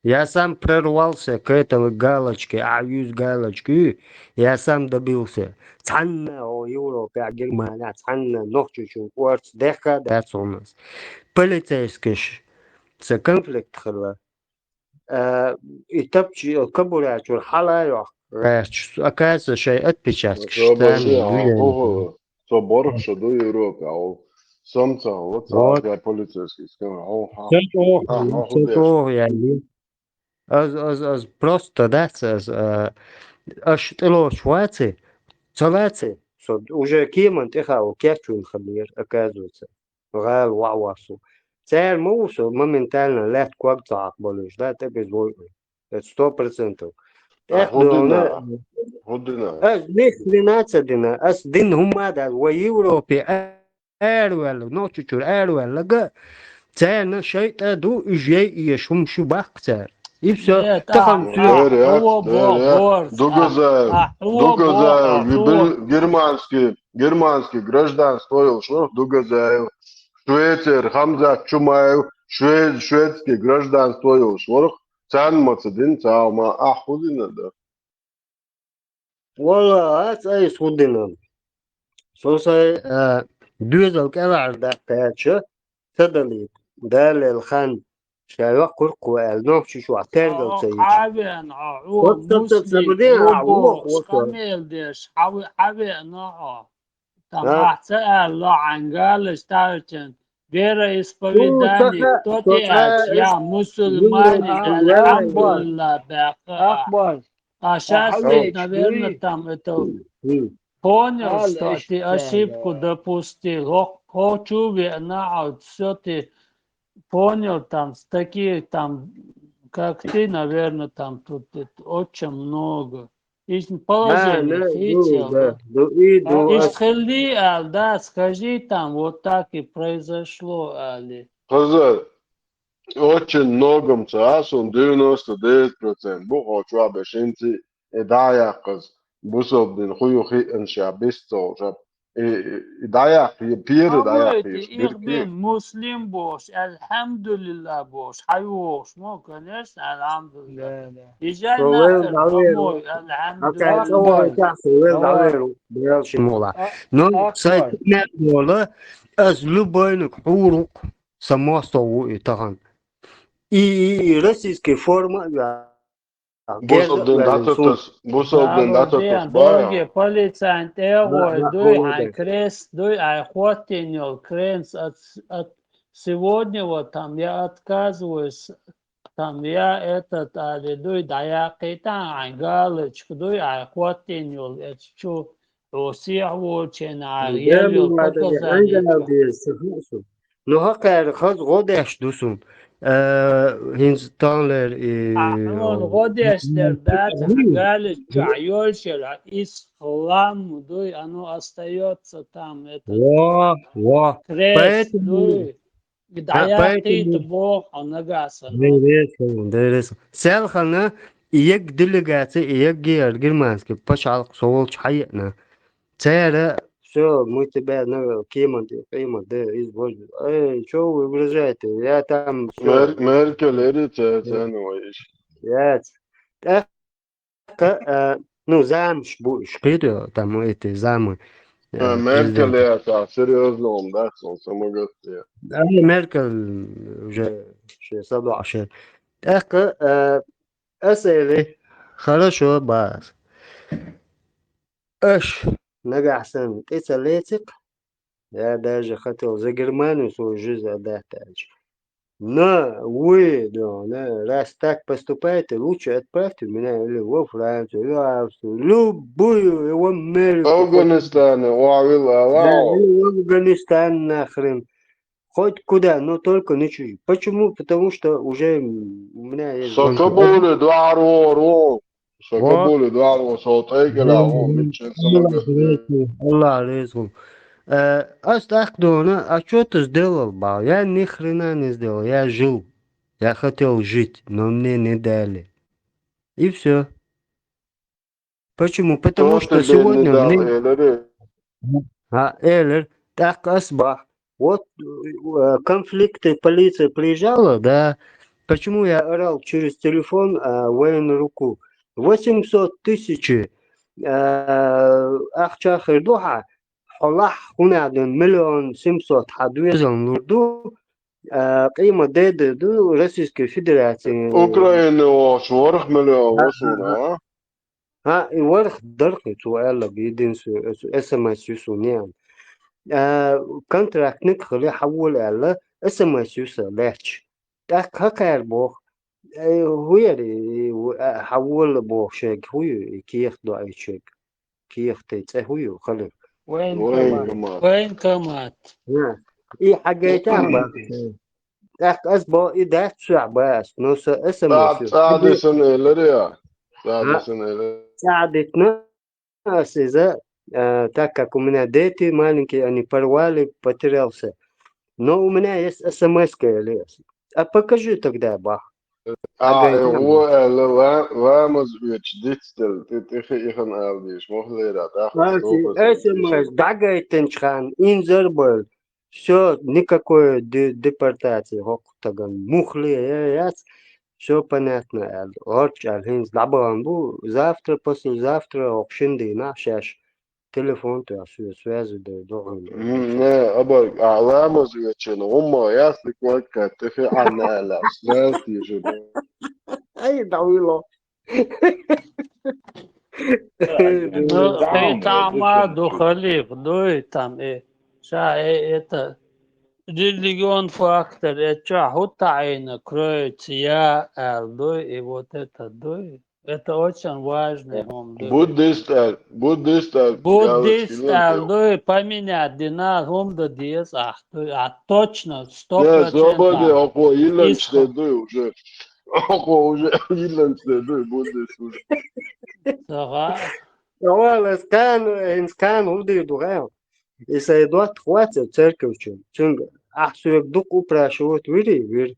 Я сам прорвался к этой галочке, аюз галочки, я сам добился. Цанна, Европа, Германия, цанна, ночью, кварц, дека, that's у нас. Полицейский, это конфликт, и топчи кабуряч والحلايا راش أكاس شيء أتبشاس كشتان صبر شدو يوروب أو سمتا وتصار полицейский سكو يعني از просто да аж тело швацы цалацы уже кеман тихо кячун хабир оказывается гал вауасу Цель мусу моментально лет как تعقبلوش ده تبي 100%. هدنا ليش لناسدنا أس دين هم هذا ويوروبي أروال نوتشور أروال لقى تانا شيء تدو جاي يشوم شو بحكتر يبسا تخم дугазаев германский граждан стоил что дугазаев Швейцар Хамзат Чумаев шведский граждан стоил шворх цан мацадин цаума ахудина да والله هات أي سودنا سوسي دوزل كلا ده تاتش تدلي دال الخان شايوا قرق والنوع شو عترجل سيج حابين هو وصلت مسلم سبدين عوق وبوش وصل قميل ديش حابين там ها lo angalis tarchin vera هو исповедание صخا кто-то صخا я мусульманин أخبار alhamdulillah أخبار а сейчас ты حويج наверное دوي там это понял قال что إيش ты ошибку допустил хочу все ты понял там такие там как ты наверное там тут очень много из لا положения لا видел да دو إيدو исходи да скажи там вот так и произошло Али Hazır. Очень многом царством 99% bu hoçva beşinci edaya kız bu sobdin huyu hi enşabisto jab edaya pir edaya Авойте, pir их bir бен ki муслим бош, альхамдулилlah бош, хайош, мо, конечно, альхамдулилlah. لا لا Езжай سويل нахер دعويرو домой, هكا альхамдулилlah. سوى أخبار تاع سويل هو دعويرو بيرش مولا نو سايت أخبار مولا أزلو بينك حورك سماستو تغن إي رسيسكي فورما bu جيزة sobdin والنسون datatas bu sobdin datatas Добрый baya дорогие полицейские, ой, لا дуй, ай, هو крест, дуй, ай, хватинил, кренс, от сегодня вот там я отказываюсь, там я этот, али, дуй, да я кита, ай, галочку, дуй, ай, хватинил, это что, Россия очень, ай, явил دائما هذا показания, عندنا что. بيستخلصوا نو هكا خذ غودش دوسون هينز تانلر Он годишься дать галич чайольшер, ислам, дуй, оно остается там, этот وا وا крест, поэтому дуй, даякит поэтому Бог, он нагасано. ديريس سالخنا إياك دلقاتي إياك جير جرمانسك بشعلق صولش حيقنا تارا شو متبع نو قيمة ده إيز بوجد أي شو برجعت يا تام شو Merkel erite sen o iş. يا تاكا نو زامش بو شقيدو تام إيتي زامو Merkel بريزيدنت ya seriozno ondaksın sama gösteriyor. أنا ميركل شي 27 تاكا أسئلة хорошо بس ايش نجح سنة اتسليتك يا داجي خطر زي جرماني سو جزء ده تاج на выйду, на раз так поступаете, лучше отправьте меня или во Францию, или в Австрию, любую, в Америку, Afganistan'ı o avila да, lao. или в Афганистан нахрен, хоть куда, но только не чужие. Почему? Потому что уже у меня есть гонки. Sakabuli duaro ro. Вот. Sakabuli duaro صوتيك لا هو متشن sama gösteriyor. الله عليكم. Астахдона, а что ты сделал, бал? Я ни хрена не сделал, я жил. Я хотел жить, но мне не дали. И все. Почему? Потому что Tohte belli сегодня dal мне... eleri. Эллер, так асбах. Вот конфликты, полиция приезжала, да. Почему я орал через телефон военную руку? 800 тысяч أخشى دوحة حلاح هنا عدن 1,700,000 حدويزن نردو قيمة دو روسيسكي فيدراسيون Ukrayna o şorx milyon vosuna. ها ورخ درقي سؤال بيدين اس ام اس يسونيان كونتراكت نكخل يحول على اس ام اس يسالاتش تاك هكار بوخ هو يري حول بوخ شيك هو كيخ دو اي شيك كيخ تيت هو خلف وين Vay كمات kamat. وين كمات اي حاجيتان بقى تاك اسبو اذا شعباس نوس اس ام اس Saadesın eleri ya. Saadesın eleri. ساعدتنا إذا так как у меня дети маленькие, они порвали, потерялся. Но у меня есть смс-ка, Ильяс. А покажи тогда, бах. هو رامز ويتشديتستل تتخي إخن ألديش مخليرا تاخد ستوفس смс, дагайтенчхан, инзербл. Все, никакой депортации. Хоктаган, мухли, все понятно. Орч, алхинс, дабанбу, завтра, послезавтра, окшинди, нашаш. телефон-то связи должен. Не, أبغى أعلام زيتشين هم ياسك وقت تفي عنا لا سنات يجيبون. أي طويلة. Ты там духалив, дуй там это религион фактор, это хутаина, Кроция, дуй и вот это дуй. Это очень важный он дуй. Буддист, Буддист, дуй поменять динар, он да диес, точно, Не, свободы, 100%. око Ирландч дедуй уже. Око уже Ирландч дедуй буддист уже. والله إن كان ودي دوغاو يسايدوات خواتي تركوشن چون أحسوك دوك أبراشوت وير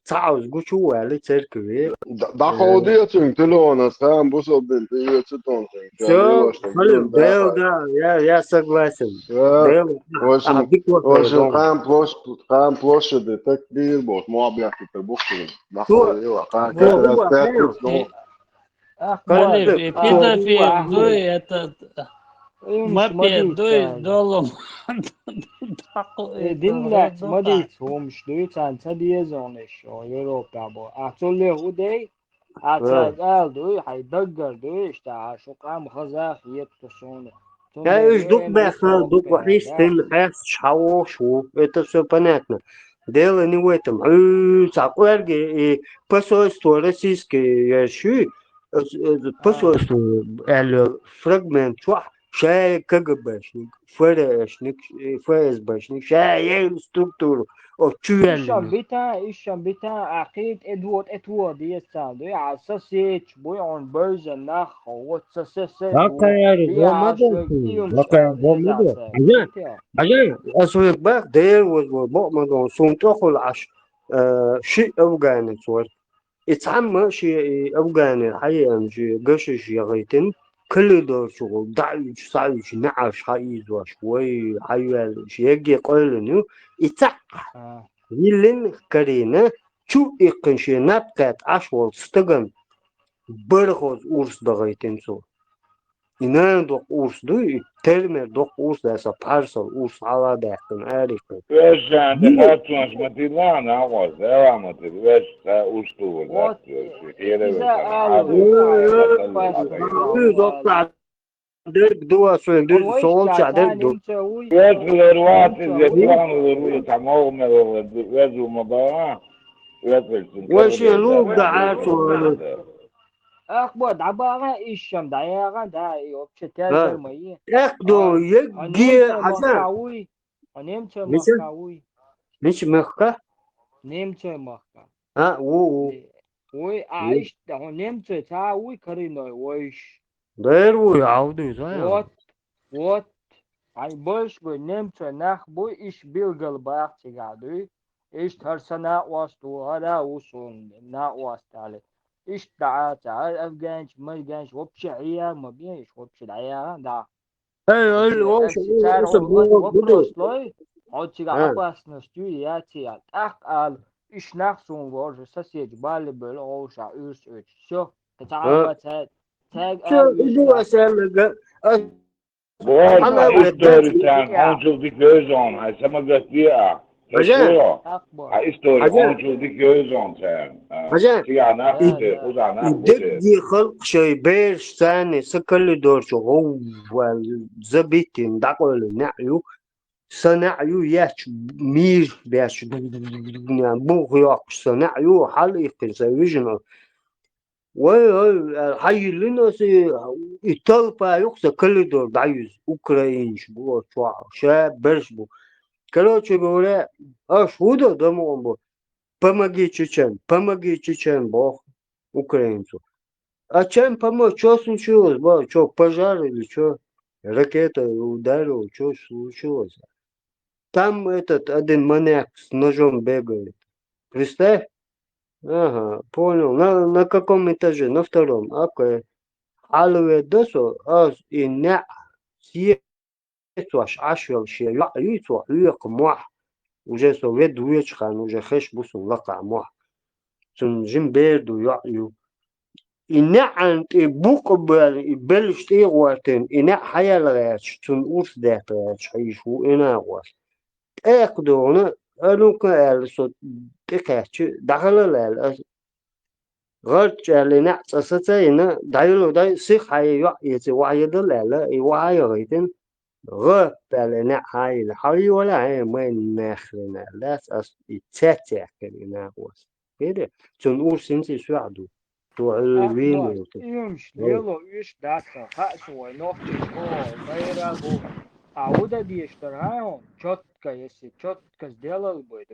تعاوز قوشو والي تركوي Da hodijacim telefona sam busodin ti citon. Все, Дейл, да, я согласен. Дейл, Очень хам площади tek bir boş muhabbeti terbuktu. Da hodija, Халиф, педофил, дуй этот мопед, дуй долом. Dinle, madi soğumuş duyu sen diye zonuş o Avrupa bu. Akçolle hudey, akçad al duyu hay daggar duyu işte aşuqa mkhazaf yettasonu. Я жду бэха, дук вахистин, хэс шао шу, это все понятно. Дело не в этом. Цакуэрги и посольство российское ящи, посольство, фрагмент, шай КГБшник, ФСБшник, шай структуру. İşan bita akid Edward diye sandı. Asasiç bu on bözen nah o sasese. Hakayar gomadı. Ajay asuyuk bak there was bokmadan suntokhul ash شيء أفغاني صور يتعمى شيء أفغاني حقيقة شيء قشش يغيتن كل دور شغل دعيش صعيش نعش حيز وشوي حيوان شيء يجي قولنيو يتع يلين كرينا شو إقنشي نبقات عشوال ستغن برخوز أورس دغيتن صور İnan dok urs duy, termer dok urs desa parsal urs ala dehten erikten. Vesh de hatons matilana was era matil vesh ustu was. Dirk dua söyle, dirk sol çadır dur. Vetler wat zetlan uru tamam mı vezu mabara. Vesh yelub da arso. أخبار دعبارة إيشام دعيرة دا يوبش تاجر ماي. أخدو يجي حسن. نيمتى مخاوي. مش مخا؟ نيمتى مخا. ها وي عايش ده نيمتى تاوي كرينو ويش. دير ويعودوا زي. وات أي باش بو نيمتى نخ بو إيش بيلقل باق تقعدو. إيش ترسنا واستو هذا وصون نا واستالي. إيش تعال أفغانش ما أفغانش وبش عيار ما بيش وبش العيار دا. أي وش وبروس لوي عود تيجا عباس نستوياتي أقل إيش نخسون ورج سسيج بالبل أو شعير شو تتعامل تاج شو أسألك أنا إستوري تان أنجل دي كوزون هاي سما قتيا إستوري أنجل دي كوزون تان يدقي خلق شي بيرش ثاني سكل دور شو هو زبيتين دقل نعيو صنعيو ياش مير بياش يعني بوخ ياش صنعيو حلقة سيفيجنال وهي لنا سي إيطالبا يقصى كل دور دايز أوكراينش بو شاب برش بو короче говоря шуда домой бо помоги чечен бог украинцу а чем помочь что случилось бо что пожар или что ракета ударила что случилось там этот один маньяк с ножом бегает представь ага понял на каком этаже на втором окей алве досо и не يتوش عشر شيء لا يتوش يقم واحد وجا سويد ويش خان وجا خش بوسون لقع واحد سن جنبيرد ويعيو إنعن بوك بلشتي واتن إنع حيال غاش تون أوس دات غاش حيشو إنا غاش أقدونا أنو كال صوت تكاتش دخل لال غرج لنا أساسا دايلو داي سيخ هاي يتي وايد لا واي غيتن غ لنا هاي الحي ولا هاي ما نخلنا لا أس يتاتع كنا غاش كده تون أوس إنتي سوعدو أخبار وين إيش ليلو إيش داتا خاصو نوكي كو غيره عودة ديشتراهم четко, если четко сделал бы,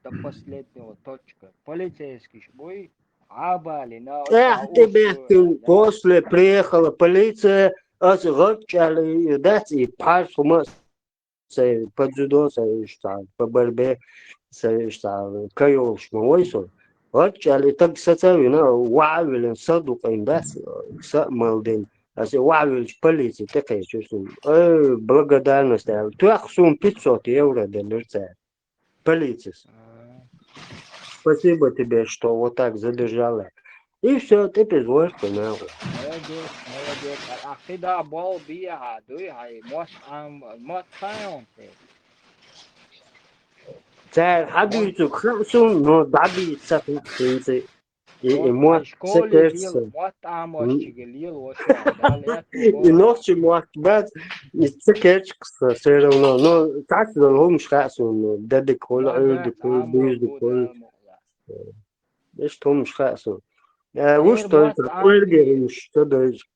до последнего точка. Полицейский бой, абали на тебе после приехала полиция, разгорчали, дать и парфума по дзюдо, по борьбе, кайош, мойсо. Горчали так сацавина, вавилен садукаем, да, малден. Asi wavil полиции такая чувствую. Благодарность. Тух сум 500 евро дали полиции. Спасибо тебе, что вот так задержала. И все, ты позволишь, нахуй. Молодец, молодец. А ты да бол бия, дуй, хай, мот хаон ты. Царь, хабицу, храсун, но даби цапинцы. И мот школе секерца. бил, мот амошчиге лил, вообще, да, И ночью мот бать, и секерчкса все равно. Но так, да, он храсун, дады кол, ды кол, бюз ды кол. Лишь том храсун. Уж только кольгерин, что дальше.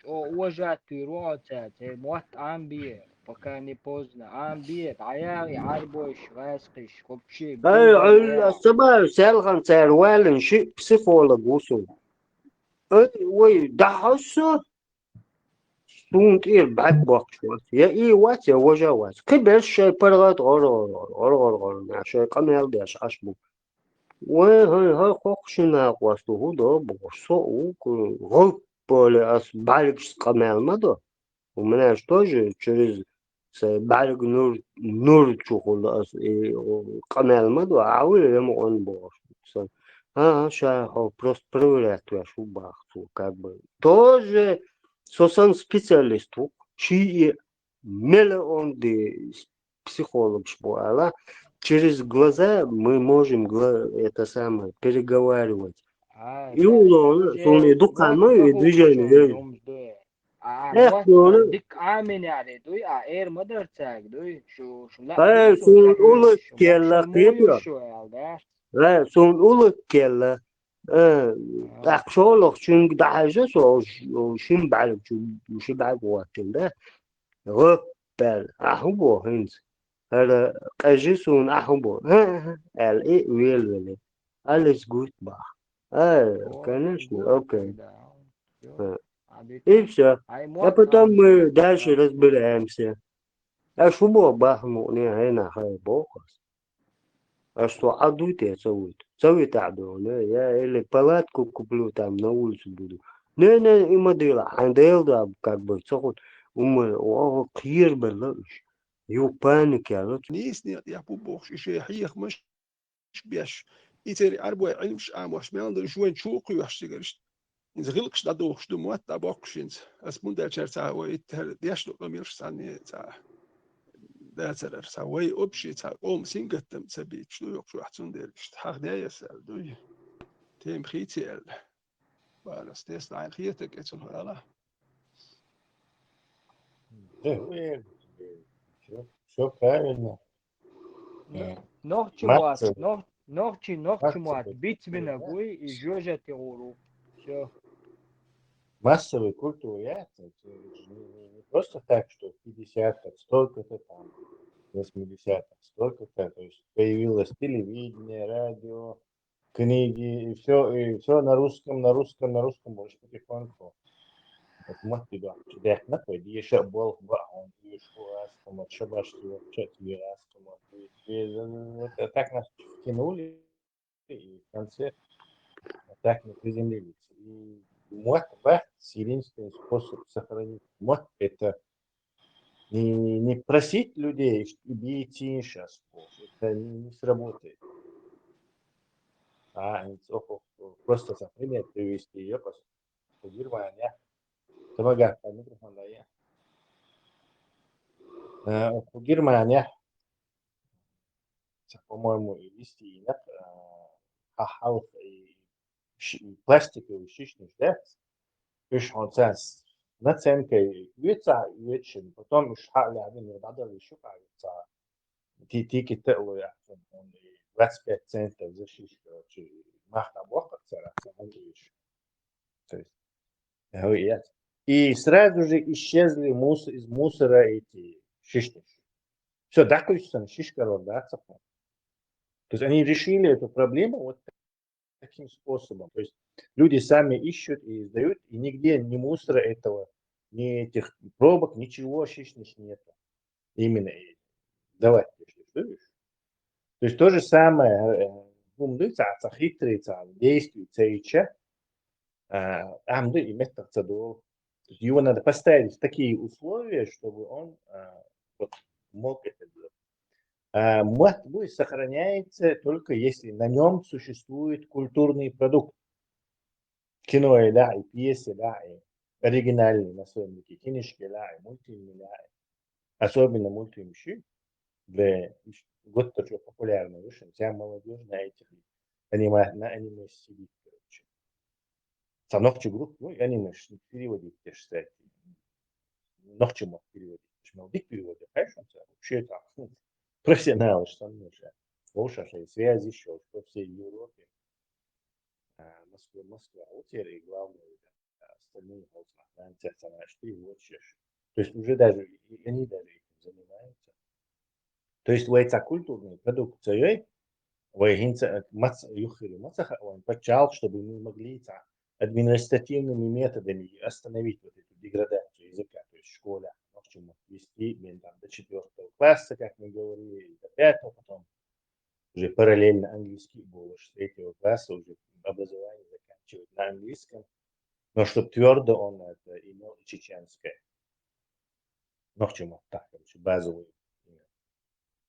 уважать природа, мот амбие, пока не поздно. Амбие, аяр, арбош, раскиш, вообще, الصباح سالغن سالوالن شيء بسيخولog وصل وي دحسه سونت إيه بعد بقشوات يا إيه وات يا وجوات كبر شيء برغت غر عشان كم يلدش عشبو وهاي خوشنا قوستو هو ده بقصو غرب بس بالكش كمال ماذا ومناش тоже через بعرق نور تشوفه قنال مدو عاول لما он был сейчас просто проверять вашу бахту как бы тоже сосан специалист чьи миллион де психолог шпуала через глаза мы можем это самое переговаривать и уловно соны дуканы движение ديك عامل يعني دوي اير مدر تاك دوي شو لا سون أولك كلا قيبيا لا سون أولك كلا أخشولك شنك دحاجة شن بعلك شو بعلك واتن ده غبال أحبو هنز هذا أجي سون أحبو إيه ويل alles gut بقى конечно окей и все. А потом мы дальше разбираемся. А что было бахму не هنا هاي بوخس. А что адут я целует аду, я или палатку куплю там на улице буду. Не, има дела, андел да как бы цохот о кир белаш. Ю паник я. نيسني يا بوبوخ شي حيخ مش بيش يتري أربعة علمش عاموش ما عنده شوين شوق يحشيش إذا غلقش ده دوخش دو موت تابوكشينز أسمون ده شرطة ويتهر ديش لو ميرش ثانية تا ده ترى سوي أبشي تا قوم سينجتم تبي شلو يقشوا أحسن ديرش حق ده يسأل دوي تيم خيتي ال ولا ستيس لعين خيتك إتون هلا Все правильно. Ногчи мат, бить меня гуй и жожа террору. Все. Массовый культ реакции, не просто так, что в 50-х столько-то там, в 80-х столько-то, то есть появилось телевидение, радио, книги, и все на русском, может потихоньку. Вот мы туда, чудак напой, еще был он еще раз, там от шабашки, вообще раз, вот так нас тянули, и в конце так мы приземлились. И мод единственный способ сохранить мод это не просить людей идти сейчас, это не сработает. А просто, например, привести ее, Германия. Tamam mikrofon ya. Германия, по-моему, вести нет, хахал и пластиковый шишный, да? Пиш он сенс. Наценкой вица вечен, потом уж халя один надо еще кажется. Тики тело я, он 25 центов за шишку, махна бог цара, то есть, я. И сразу же исчезли из мусора эти шишки. Все, дакуется шишка родаться. То есть они решили эту проблему вот таким способом. То есть люди сами ищут и издают, и нигде ни мусора этого, ни этих пробок, ничего шишных нет. Именно давай. То есть то же самое, хитрый действий цейча, амды и метод. Его надо поставить в такие условия, чтобы он вот, мог это делать. Мат будет сохраняется только если на нем существует культурный продукт. Кино, да, и пьесы, да, и оригинальные на своем языке, книжки, да, и мультфильмы, да, особенно мультфильмы, для вот то, что популярно, выше, вся молодежь на этих аниме сидит, короче. Со ногчу групп, ну, аниме переводить, те же кстати. Ногчу мог переводить, молодых переводит, конечно, вообще это профессионалы, что нужно. Слушай, связи еще по всей Европе. Москва, Утер и главное, остальные Франция, ты watches. То есть уже даже, они даже этим занимаются. То есть в культурной продукции, он почал, чтобы мы могли административными методами остановить вот эту деградацию языка. То есть в школе можем вести до 4 класса, как мы говорили, до 5, потом уже параллельно английский был, с 3 класса уже образование заканчивать на английском, но чтобы твердо он это имел и чеченское. Ну, в чем так, короче, базовый.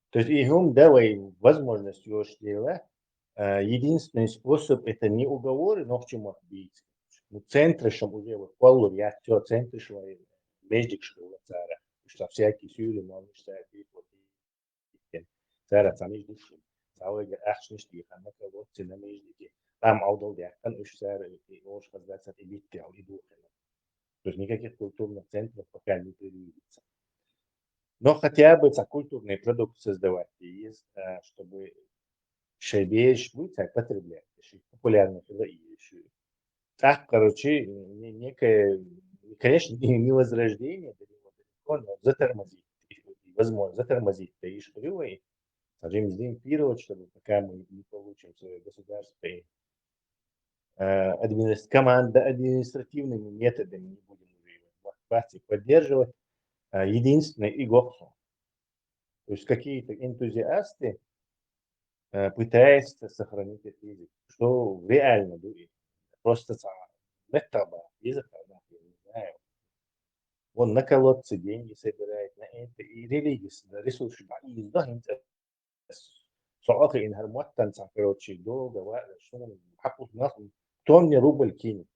То есть и он давай возможность его сделать. Единственный способ это не уговоры, но в чем бить. Ну, центры, чтобы уже вот полу, я все центры, что междик, что у цара, что всякие сюли, но не считают, вот цара, сами души. Сауга ахшништи, ханака вот цена междики. Там аудал яхан уж цара, и уж казаться и бить, и духи. То есть никаких культурных центров пока не предвидится. Но хотя бы культурный продукт создавать есть, чтобы шебеш будет потреблять, популярных еще. Так, короче, некое, конечно, не возрождение, но затормозить, возможно, затормозить и демпировать, чтобы пока мы не получим свое государство и команда административными методами не будем уже поддерживать. Единственное и гопсу. То есть какие-то энтузиасты пытаются сохранить этот язык, что реально будет. Просто метаба, язык, я не знаю. Он на колодцы деньги собирает, на это, и религии, ресурсы, и صعوبة إنها الموطن короче, долго, что حقق нас, кто мне рубль кинет?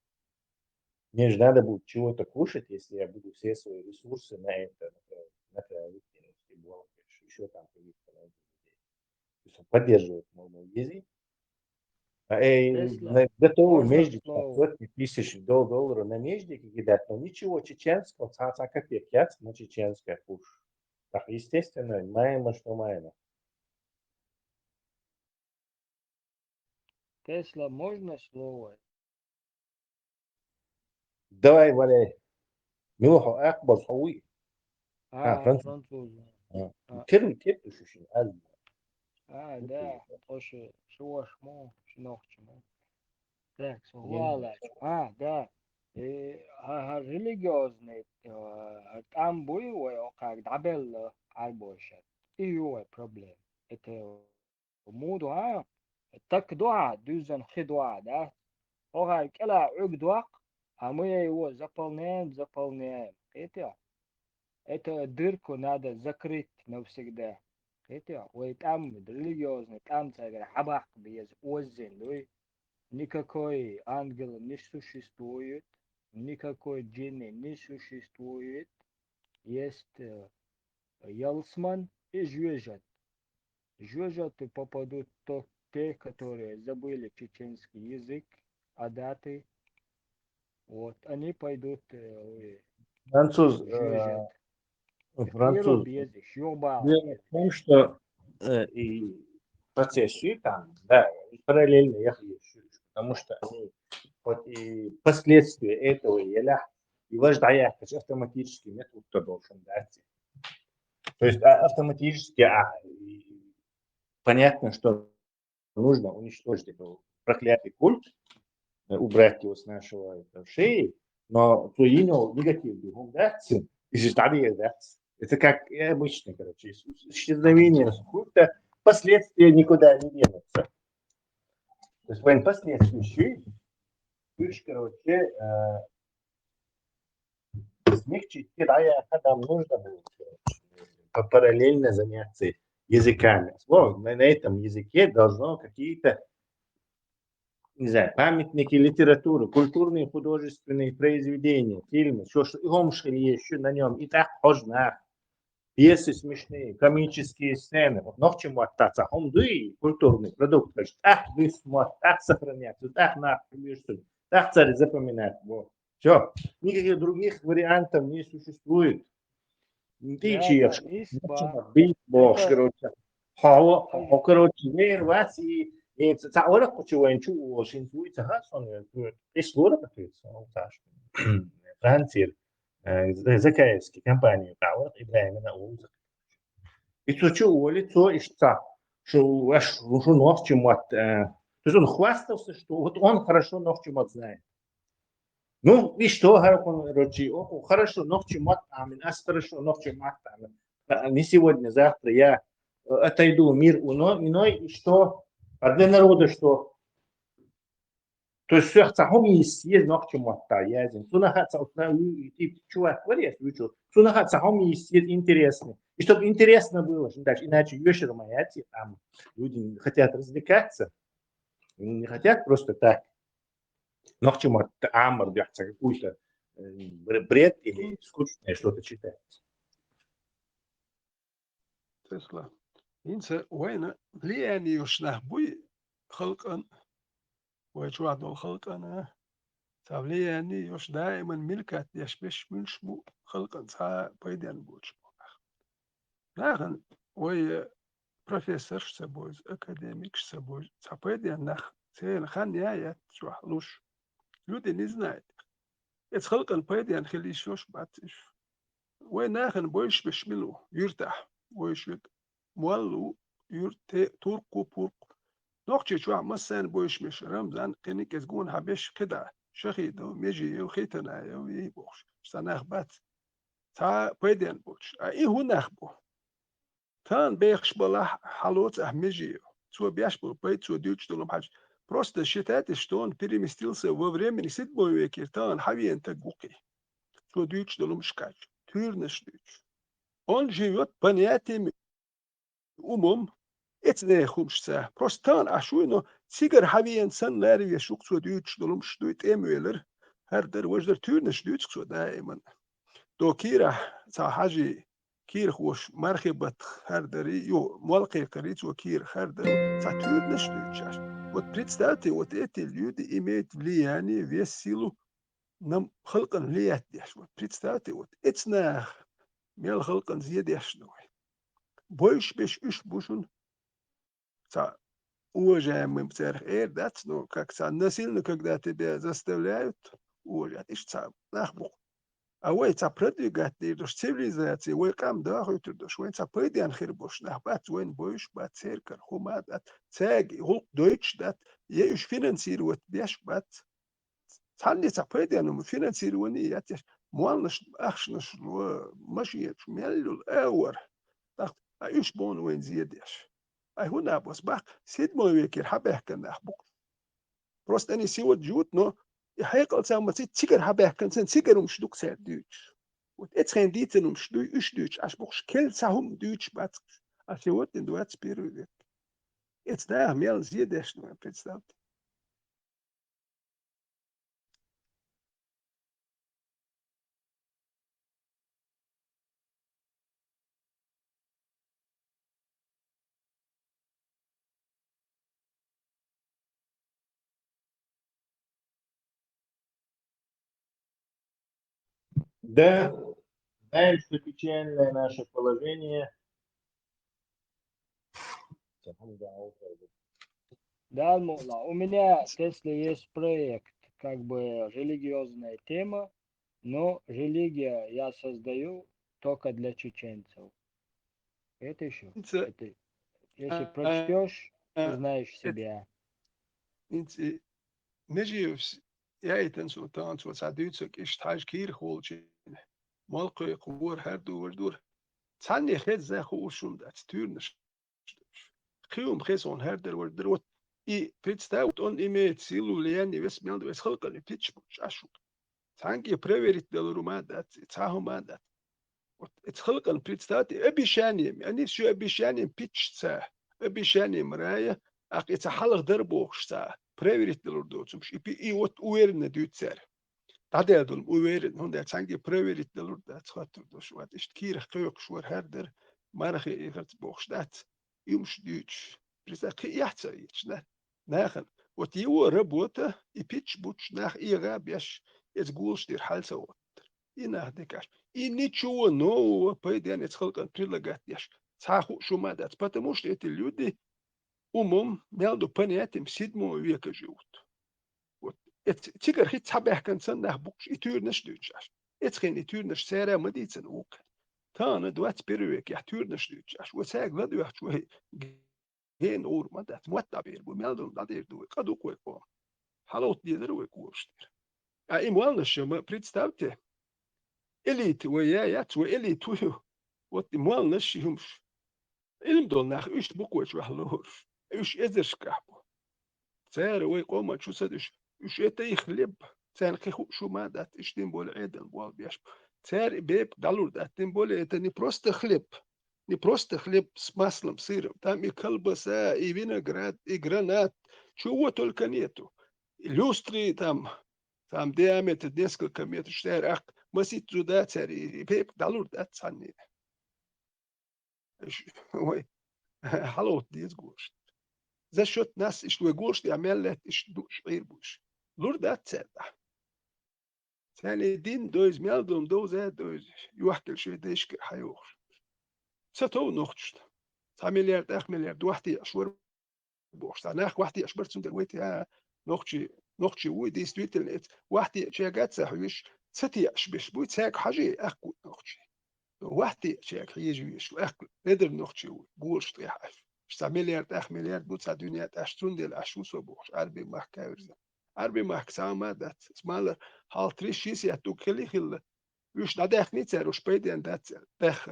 Мне же надо будет чего-то кушать, если я буду все свои ресурсы на это, на еще там какие-то людей. То есть он поддерживает мой язык. Готовы Можно междики, слово? сотни тысяч долларов на междики кидать, но ничего чеченского, копеек, на чеченское куш. Так, естественно, маемо, что маемо. Тесла, можно слово? Давай, валяй. Милохо, акбар, хауи. Француз. فранцуз. Термин, очень Да, тоже شو مو شنو чему. Так, согласен. Да. Религиозный там был, как дабел альбоша. И его проблем. Это موضوع تكدوع دوزن خدوع да. Ога кела угдуак, а мы его заполняем. Это дырку надо закрыть навсегда. Ой, там религиозный, там цагра хабах без озен, никакой ангел не существует. никакой джинни не существует. Есть ялсман и жвежат. Жвежаты попадут те, которые забыли чеченский язык, адаты. Вот, они пойдут Француз, жвежат. француз. Дело в том, что и процессию там, да, параллельно я хочу, потому что они вот и последствия этого еля и вождая автоматически метод должен дать. То есть автоматически понятно, что нужно уничтожить этот проклятый культ, убрать его с нашего шеи, но то имел негатив бегом дать, и же дать. Это как и обычно, короче, исчезновение культа, последствия никуда не денутся. То есть последствия короче, смягчить, когда нужно будет параллельно заняться языками. На этом языке должно какие-то, не знаю, памятники литературы, культурные художественные произведения, фильмы, все, что еще на нем, и так можно. Пьесы смешные, комические сцены. Вот, но к чему остаться? И культурный продукт. Значит, так сохранять, так так царь запоминать. Вот. Все. Никаких других вариантов не существует. Ты чьешь? Бить бог, короче. Короче, вер вас и цаора кучуенчу очень суется хасон. И слора подписывается. Франция. Закаевский компанию Тауэр Ибраима Науза. И то, что уволит, то и что нос чему-то. То есть он хвастался, что вот он хорошо нос чему-то знает. Ну и что, хорошо нос чему-то, хорошо нос чему-то. Не сегодня, завтра я отойду в мир иной, и что? А для народа что? То есть все есть ног чему-то, я знаю. Сунахаться, и чувак, говорит, вычел. Сунахаться, есть интересно. И чтобы интересно было, иначе вечером там люди хотят развлекаться, не хотят просто так. Ног чему-то амор, какой-то бред или скучное что-то читать. Тесла. Инце, война, влияние уж на буй, халкан. ويجوع دول خلقنا تابلياني يوش دائما ملكات يشبش منشمو خلقا سا بيديان بوشمو ناخن وي بروفيسور سبوز اكاديميك سبوز سا بيديان ناخ سين خان يايات شو حلوش لودي نزنايت اتس خلقا بيديان خليش يوش باتش وي ناخن بويش بشملو يرتاح ويش مولو يرتي توركو بوركو نوقتي شو مثلا بوش مش رمزان كني كزقون حبش كده شخيدو ميجي وخيتنا يوي بوش سناخ بات تا بيدين بوش اي هو نخبو تان بيخش بلا حلوت ميجي سو بيش بو بيت سو ديوش دولم حاج просто считать что он переместился во времени седьмой веке тан хавиен тагуки со дьюч долум шкач тюрнеш дьюч он живет понятиями умом اتنين خمسة بروستان عشوينو سيجر حبيان سن لاري يشوق سو ديوتش دولم شدويت ايمويلر هردر وجدر تورنش ديوتش سو دائما دو كيرا سا حاجي كير خوش مرخبت هردري يو مولقي قريت وكير هردر سا تورنش ديوتش вот представьте вот эти люди имеют влияние вес силу нам خلقن влиять вот представьте вот اتنا мел خلقن زيادش больше беш уж бушун уважаемым царь that's ну как насильно, когда тебя заставляют уважать, и что нахбук. А вы это продвигать идешь цивилизации, вы кам да хоть идешь, вы это пойдем хербуш нахбат, вы боишь бат церкер, хумат, цеги, гулк дойч, дат, я уж финансировать беш бат. Цанни это пойдем финансирование, я тебе муалнаш ахшнаш машиет меллюл эуэр, так, а уж бон вен зиедешь. أي هنا بس بق سيد ما يكير حبه كنا حبق بروست أني سوى جوت نو يحيقل سام مسيد سيجر حبه كن سن سيجر مش دوك سير دوتش وتأتخن ديتن مش دو إيش دوتش عش بقش كل سهم دوتش بات أسيوت إن دوات سبيرو إتس ميل زيدش نو представьте Да, знаем, что печальное наше положение. Да, Мула, у меня, если есть проект, как бы религиозная тема, но религия я создаю только для чеченцев. Это еще. Это, если прочтешь, узнаешь себя. نجي يايتن سلطان وصاديتك اشتاج كير خولشي مالقي قور هر دور تاني خد زي خوشون دات تورنش خيوم خيسون هر در и представь, он имеет силу влияния весь мир, весь халка не пичму, шашу. Танки проверить делурумадат, цахумадат. Вот это халка представьте, обещанием, они все обещанием пичца, обещанием рая, а это халах дербохшта, проверить делурдоцум, и вот уверенно дюцер. Tadel uverin hon det sangi pröverit det lort det skatter då så att ist kir kök svår herder marche i hert bogstat dumsdyts prisa kiatsa ich nachen wat die ore bote I pitch butch nach ihrer bisch es gulstir halsa ot ina dekas и ничего нового по идее не сколько предлагать яш цаху шумадат потому что эти люди умом между понятием 7 века живут. Tiger hit tabehkan san nach buks I turnes dutsas. Et geen I turnes sera meditsen ook. Tane doet spiruek ja turnes dutsas. Wat zeg wat u echt geen oor maar dat wat daar weer. We melden dat ik doe. Kan ook wel komen. Hallo die er ook koerster. Ja, im wellness maar представьте. Elite we ja toe elite wat im wellness jums. Ilm dol nach üst bukwe hallo. Üst ezerskap. Sera we komen chusadus. Üç ete ihlib. Sen khu şu madat iştin bol eden bol biaş. Ser beb dalur datin bol это не просто хлеб. Не просто хлеб с маслом, сыром. Там и колбаса, и виноград, и гранат. Чего только нету. И люстры там диаметр несколько метров. Шер ах, масит труда царь. И беб далур дат санни. Ой, халот диз гуш. За счет нас, и что гуш, и амеллет, и что швейрбуш. Lurdāt cēdā. Sēni din dois meldum dois dois juhkel šeit dešker hajoš. Sato nochtst. 2 miljard, 8 miljard, wachti ashwar bochst. Nach wachti ashbart zum der weti nochtshi ui dis twitel net. Wachti chegat sahwish sati ashbish buit sak haji akku nochtshi. Wachti chek hijish akku neder nochtshi gulst ya. 2 miljard, 8 miljard buit sa dünyat ashtundel ashuso bochst. Arbi mahkavirza. Arbi mahksama dat smaller hal 3 ja tu kelihil üs nadech nitzer us peden dat dech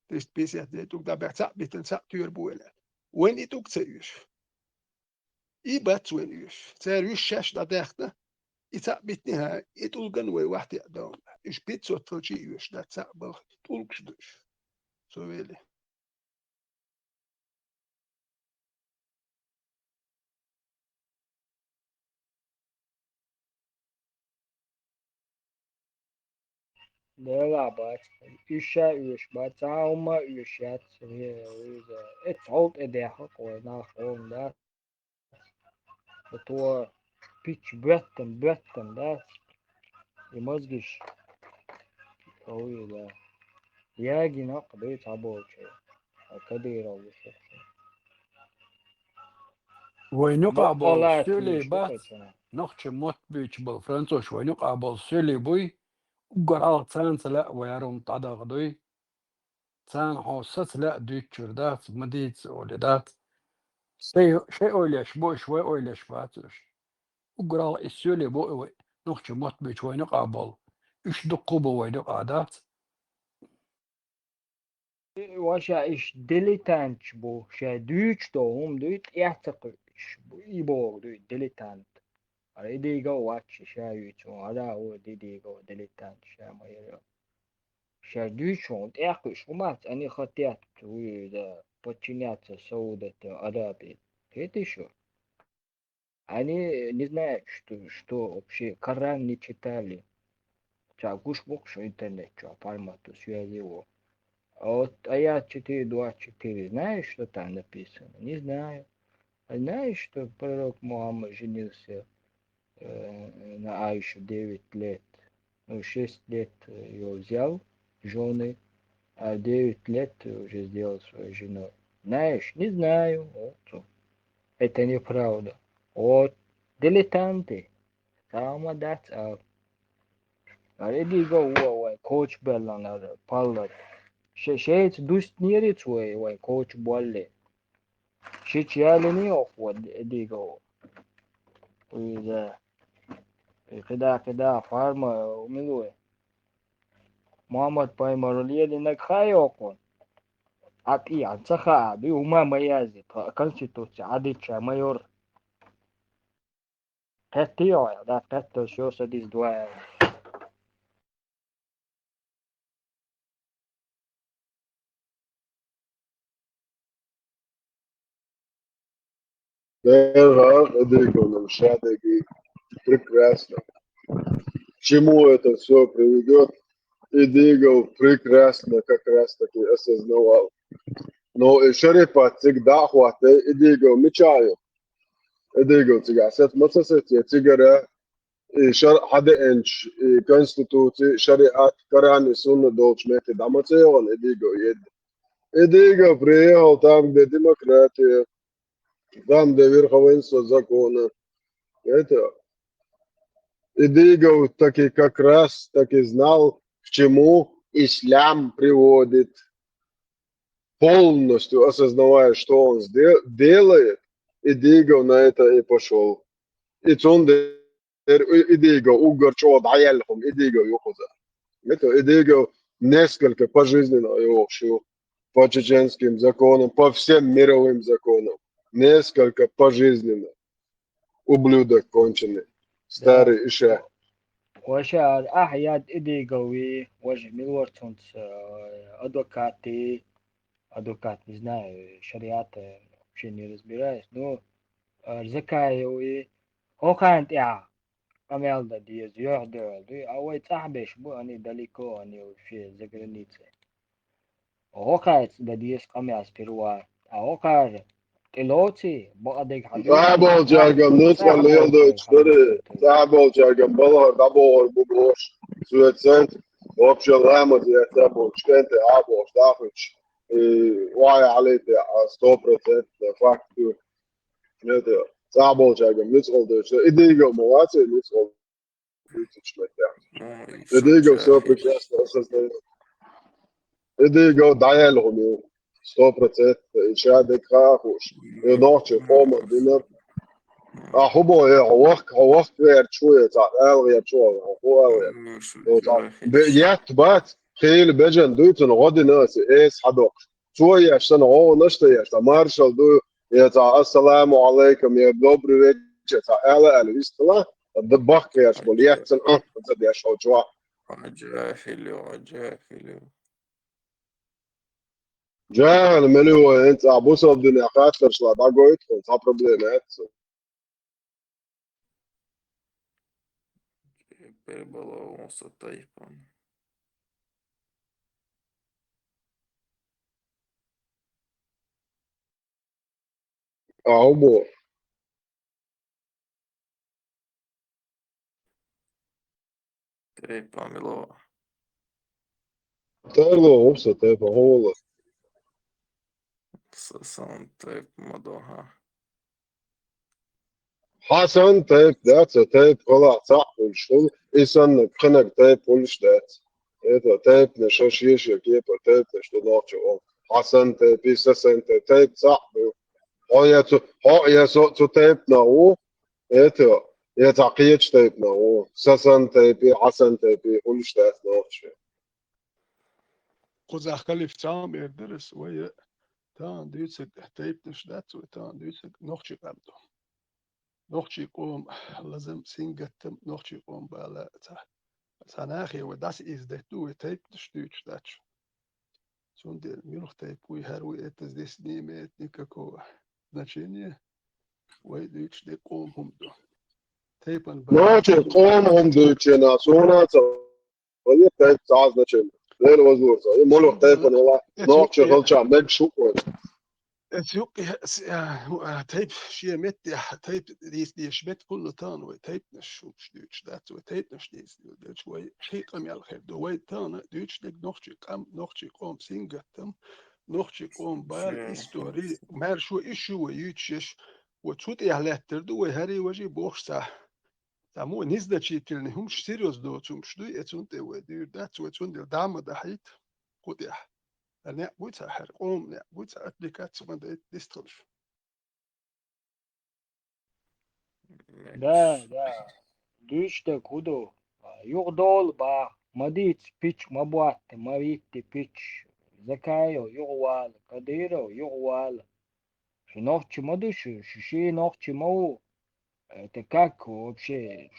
ist bis ja tu da berza biten sa tür buelet when it ukse üs I bat when üs zer üs shash da dechna itza bitni ha it ulgan we wahti adon üs bit so tolchi üs dat sa bal tulksdus so veli. Да, бац. Ища üş, bats alma üş yat. Et salt edeh koy nach onda. То pitch bretten да. И мозгиш. Ой, да. Я гина кабы таболче. Кадыра вышел. Войну кабол Бокалат сюли üş бац. bakacağım. Нохче мот бич был француз войну кабол сюли буй. Уграл цанц لا ويارم تعدغدوي. цан حوصت لا دوتشر دات مديت ولدات. شيء أولش بو شوي أولش باتش. وقرا السولي بو نخش مط بشوي نقابل. إيش دقوبة ويدق عادات. Ваша иш дилетант bu. Şey düç doğum düt ihtiqış bu. İbo düt diletant. Digo watch şey üç. Ada o digo diletant şey mayır. Şey düç он ihtiqış. Umat ani хотят да подчиняться Саудате Аравии. Это еще. Они не знают, что вообще Коран не читали. Чагуш бог что интернет, что формату связи его. А вот аят 4.24, знаешь, что там написано? Не знаю. А знаешь, что пророк Мухаммад женился на Аише 9 лет? Ну, 6 лет ее взял жены, а 9 лет уже сделал свою жену. Знаешь, не знаю. Вот. Это неправда. Вот. Дилетанты. Sama that's already go away. Coach Bellan Pallat. Shades dus nearits way coach Bolle. Shichalini of what they go. With كده فارما ومنوي محمد بايماروليه لنك خايوكون عطي عن سخا بي وما ميازي كونستيتوسي عديتشا مايور قتيو دا قتو شو سديس دواي Эдрико, Шадеги, прекрасно. К чему это все приведет? Эдиго прекрасно как раз таки осознавал. Но Шарипа всегда хватает Эдиго мечаю. Эдиго всегда сет мацасет тигара حدا انش كونستيتوتي شريعات كراني سنة دوتش ميتي دامتيون إديغو يد إديغو بريو там где демократия, там где верховенство закона. Это Эдиго таки как раз таки знал, к чему ислам приводит, полностью осознавая, что он делает. Эдиго на это и пошел. И цунде Эдиго угорчод аяльхум Эдиго юхуза. Это Эдиго несколько пожизненно его шил по чеченским законам, по всем мировым законам. Несколько пожизненно. Ублюдок конченый. Старый иша. وشار أحياد إدي قوي وجه ملورتونت أدوكات نزنا شريعة شيني رزبيرايس نو زكايوي هو كانت أميال دا ديز يحضر دي أوي صاحبش بو أني داليكو أني في زغرنيتي هو كانت دا ديز أميال سبيروا هو كانت تلوتي بقدك صاحبه جاكم نوصل ليلدو تشتري صاحبه جاكم بالهر دابور بوبوش سويتسنت وابشر غامض يا تابو شكنت عابو شتاخش واي عليك 100% فاكتور نتو صاحبه جاكم نوصل دو إديغو مواتي نوصل إديغو سو прекрасно осознает. Эдиго даялгуми 100% إشادة خاخوش يضاعش قوم دينر أحبه وقت غير شوية تعال غير شوية هو غير بيات بات خيل بجن دوتن غادي ناس إيش حدوق شوية عشان هو نشتي عشان مارشال دو يا السلام عليكم يا добрый вечер تعال على الإستلا الضباق يا شباب يحسن زاد يا شو جاهل مليو انت ابوسو الدنيا خاطر شلا دا goit con sa problema Перебаловался тайпом. ahubwo Taypom ilo. terlo opsa tepa hola Sasan tayp madoha. حسن تيب ذات تيب طلع صح والشغل إنسان خنق تيب ولش ذات إذا تيب نشاش يشي كيف تيب نشتو ناتشو حسن تيب إساسن تيب صح هاي تو تيب ناو إذا يتعقيدش تيب ناو ساسن تيب حسن تيب ولش ذات ناتشو قزح خليف تام يدرس ويا تان ديتسك تيب نشدات وتان ديتسك نوخشي قبضو نوخشي قوم لازم سينجتم نوخشي قوم بالا سناخي وداس إز ده تو تيب نشتوش داتش سون دي ميروخ تيب وي هروي إتز ديس نيمة نيكاكو значение ويدوش دي قوم هم دو تيبن ناتشو قوم هم دوتشينا سونا ويا تيب تعز ناتشو ليل وزور مولو تيب والله ناتشو غلطة مج شكرا سوق تيب شيء مت تيب دي شبت كل تان وتيب نشوف دوتش دات وتيب نش دي دوتش وي شيء قام يا الخير دو وي تان دوتش دك نوختي قام نوختي قوم سينجتم نوختي قوم بال استوري مار شو ايشو ويتشش وتوت اهلتر دو هري وجي بوخسا تمو نزدت شي تلنهم سيريوس دو تم شدو اتونت ودي دات وتون دام دحيت قدح أنا بوتا حرقوم أنا بوتا أبليكات سوما ديسترلش Да, дүйште кудо. Югдол ба, мадиц пич мабуатте, мавитте пич. Закайо, югвал, кадиро, югвал. Шинохчи мадушу, шиши нохчи мау. Это как вообще?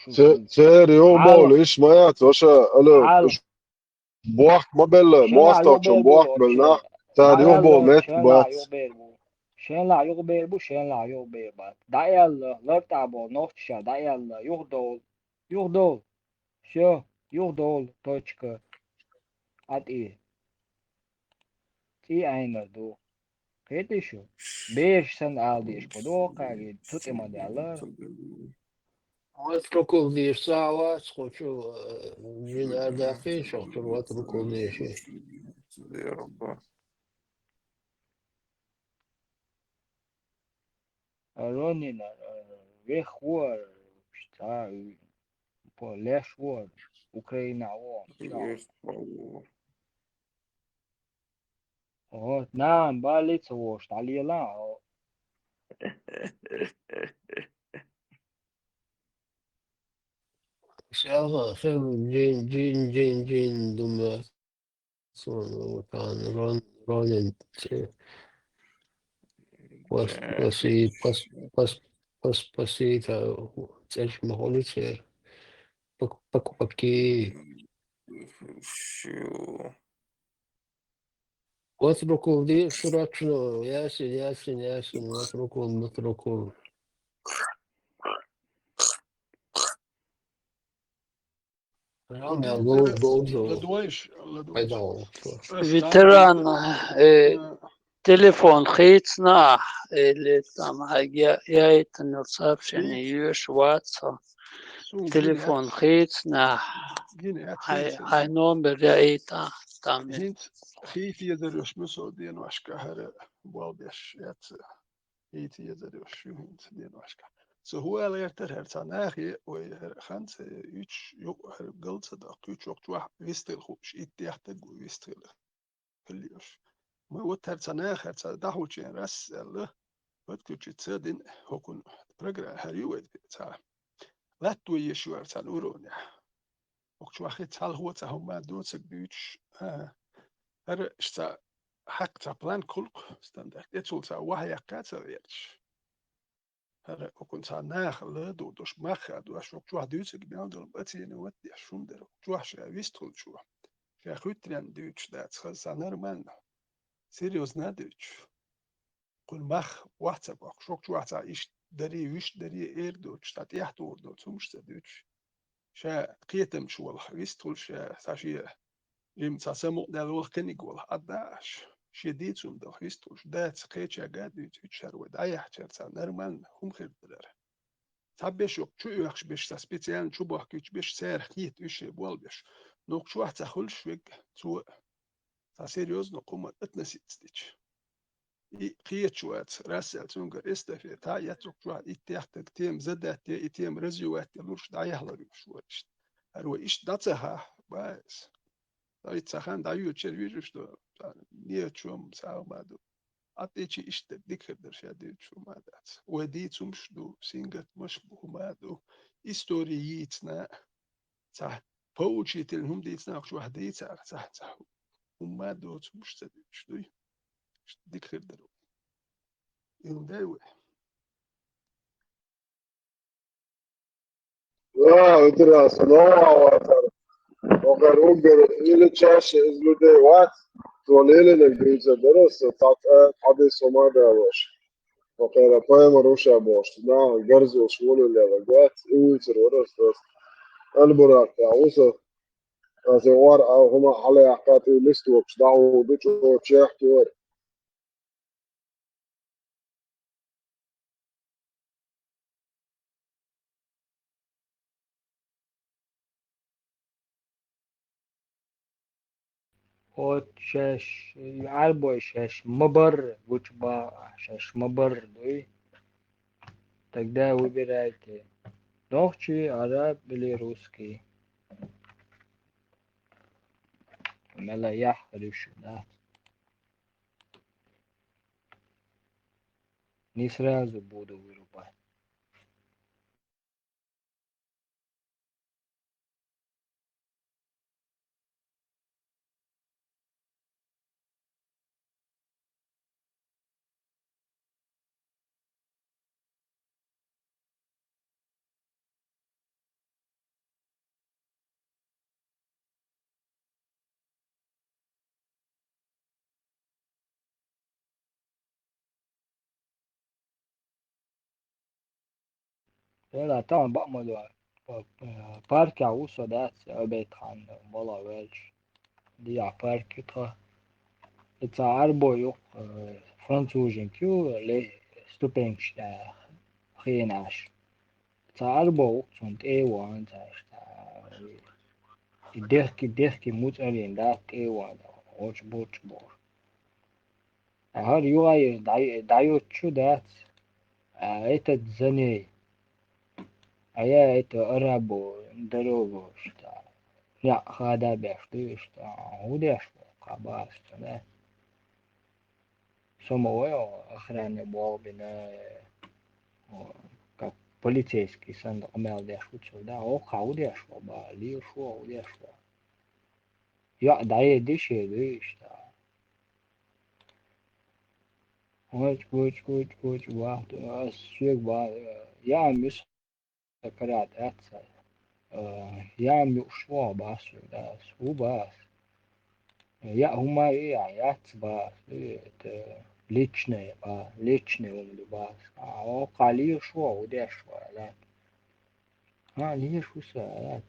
سير يوبول إيش ما وشا ألو حال بوقت ما بل شلا مواستو كم يغبر بو بوقت بلنا вообще. تار يوبول Даял مت шела بات югбер бу. Шела югбер бу, шела югбер бат. Даял лартабо нохча, даял югдол. Все, югдол, точка. От и. Ти айна ду. Это еще. Беш сан алдиш подо, как тут и модела. اتركوا ذي الساعة تخشوا من أردافين شخصوا واتركوا ذي شيء. Ронина, вехуар, что по лешуар, Украина о. Вот, нам балится о, что алила. سيارة خير جين دوما صون كان رونين Паспасита, церковь молится, паки. Ватрукул ди сурачно, ясен, ватрукул. ветеран, телефон хитсна, или там, я это не сообщение, юж ватса, телефон хитсна, хай номер я это там. خيف يدرش مسو دين واشكا هر والبيش يات هيت يدرش شو هنت دين واشكا سو هو على يرتر هرتاناخي وخانت يوش يو هر قلت صدق يوش وقت واحد ويستل خوش يتيحتق ويستل كليوش ما هو هرتاناخ هرتاناخ وشين راس الله وتكوش تصدين هكون برجع هريوه تا لا توي يشو هرتان ورونيا وقت واحد تال هو تهم ما دوتك بيوش هر شتا حق تا بلان كلك ستاندرد يتول تا وحيا قاتا ويرش هر وكون تا ناخل دوش مخا دوش وقت واحد دوتك بيان دول باتين ودي شون در وقت واحد شا ويستول شو شا خوتريان دوش دات خلصا نرمان سيريوز نادوش كل مخ واحد سباق شوك واحد تا إيش دري ويش دري إير دوش تا تيحتور دوش ومش دوش شا قيتم شو والخ ويستول شا ساشي لم تسمع دلول كنيقول أداش شديد سوم ده خيستوش دات قيتش أجاد يتشر ودايا حشرت نرمال هم خير بدر تبيش يوك شو يخش بيش تسبيتيان شو بحكيش بيش سير خيت إيش بول بيش نوك شو هتخلش ويك تو تسيريوز نقوم اتنسيت ستيش خيت شوات راسل تونجر استفي تا يترك شو يتيحت تيم زدت يتيم رزيوات يلوش دايا هلا شو هو إيش داتها بس دایی تخن دایی چه ویژش دو نیه چوم سال مادو آتی چی işte dikkadir şey diyor çumadat و دی چومش دو سینگت مش بومادو історії їцна ця поучитель هم دیцна شو هدی ця ومادو چومش це що dikkadir يوم درا سنوات وغير إلى تشاش إزلودي وات توليل الجيزة درس تات حديث وما داوش وغير بايم روشا بوش نا جرز وشول اللي وقت إيوتر ورس بس البراك تعوسه زوار أو هما على حقاتي لست وكش دعو بيتو تشيح تور от шеш арбой шеш мабар гучба шеш мабар, дуй. Тогда выбирайте ногчи, араб или русский. Малаях решу, да. Не сразу буду вырубать. لا طبعا بأمل بارك عوصة ده أبيت عن بلا ويلش دي بارك إتا عربو يو فرانسوجين كيو لي ستوبينش دا خيناش إتا عربو وقتون إيوان تاش الدهكي موتالين دات إيوان وش بوش بور هر يوغاي دايوت شو دات إتا تزني أيا إتا أرابو دروغو شتا لا خادا بيشتو شتا وديش قاباس تلا самого охраны болбина как полицейский сан амел дешучу да о хаудешва ба лишу удешва я дае деше дешта коч ва то сюг ба я мис карат атса я мюшва ба да суба я хума я цба это личное умду бас о кали шо удешва да лишу са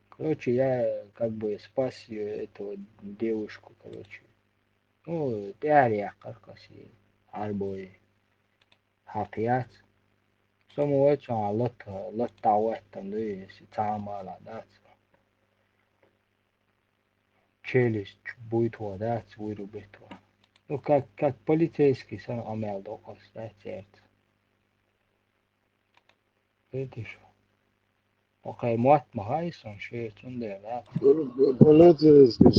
короче я как бы спас ее эту девушку короче ну теория каркаси арбой хакият самого ча лот тауэт там да си тамала да челюсть будет вода вырубит. Ну, как полицейский сам амел докос, да, certo. Видишь? Окей, мат махайсон, шесть унде, да. Полицейский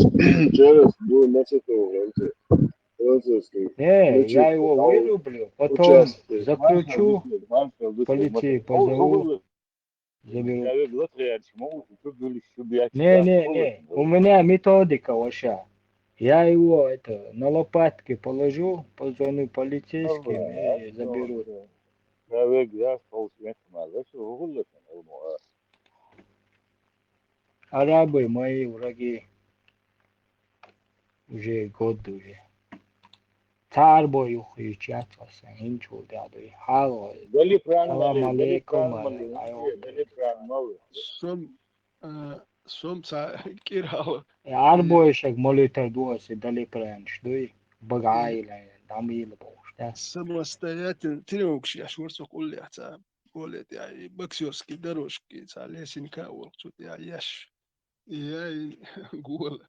через месяцев раньше. Полицейский. Не, я его вырублю, потом закручу, полиции позову, заберут. Не, у меня методика вообще. Я его на лопатки положу, позвоню полицейским и заберут. Арабы мои враги уже год уже. Цар бой ухичат вас, инчу дяду. Хало. Салам алейкум. Сом кирал. Арбой шаг молитер дуаси дали пранш, дуй багайла, дамил бош, да. Самостоятельно. Тренировки я шурсу кулли ата. Колет я боксерский дорожки, лесен каул, тут я яш. Я гол.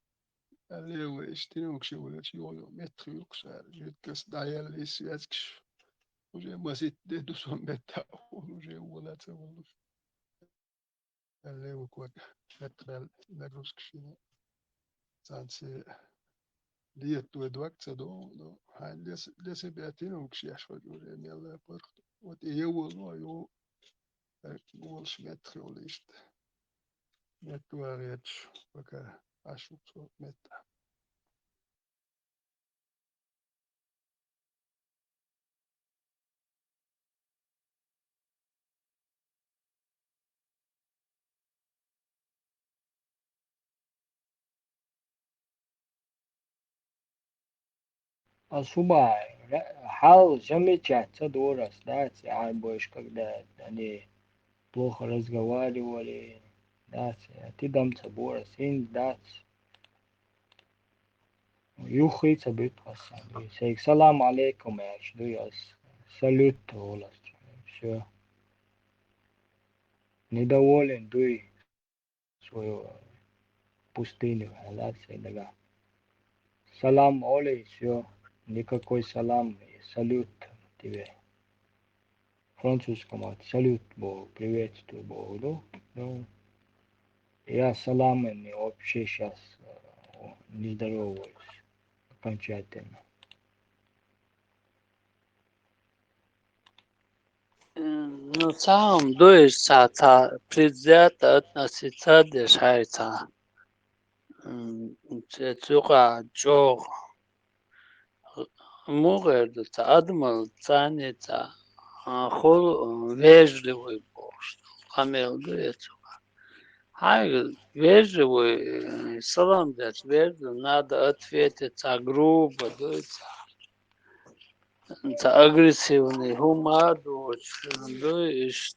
Левый тренировки вылет йо метр юксар. Жидкость даяли связкш. Уже масит деду сом бета. Уже вылет вылет. Левый код. Метр нагрузки. Сансе Lietu edvakca do для себя тренировки я шо уже мела порт. Вот и его ну гол шметр лишь. Нет реч пока ашу метра. Особо хал замечаться дурас, да, арбоиш, когда они плохо разговаривали, да, ты дам цабора, сын, да, юхица бит пасан, сейк салам алейкум, эш, дуяс, салют, олас, все, недоволен, дуй свою пустыню, да, сейдага. салам Оле, все, никакой салам, салют тебе. Французском салют был, приветствую был, ну, ну, я саламами вообще сейчас не здороваюсь окончательно. Ну, сам дуешь, предвзято относиться решается. Цука, чох, мугер, адмал, цаница, хол, вежливый бог, камел дуется. Хай, вежливый, салам дать, вежливый, надо ответить грубо, дуется. Агрессивный, гумаду, дуешь.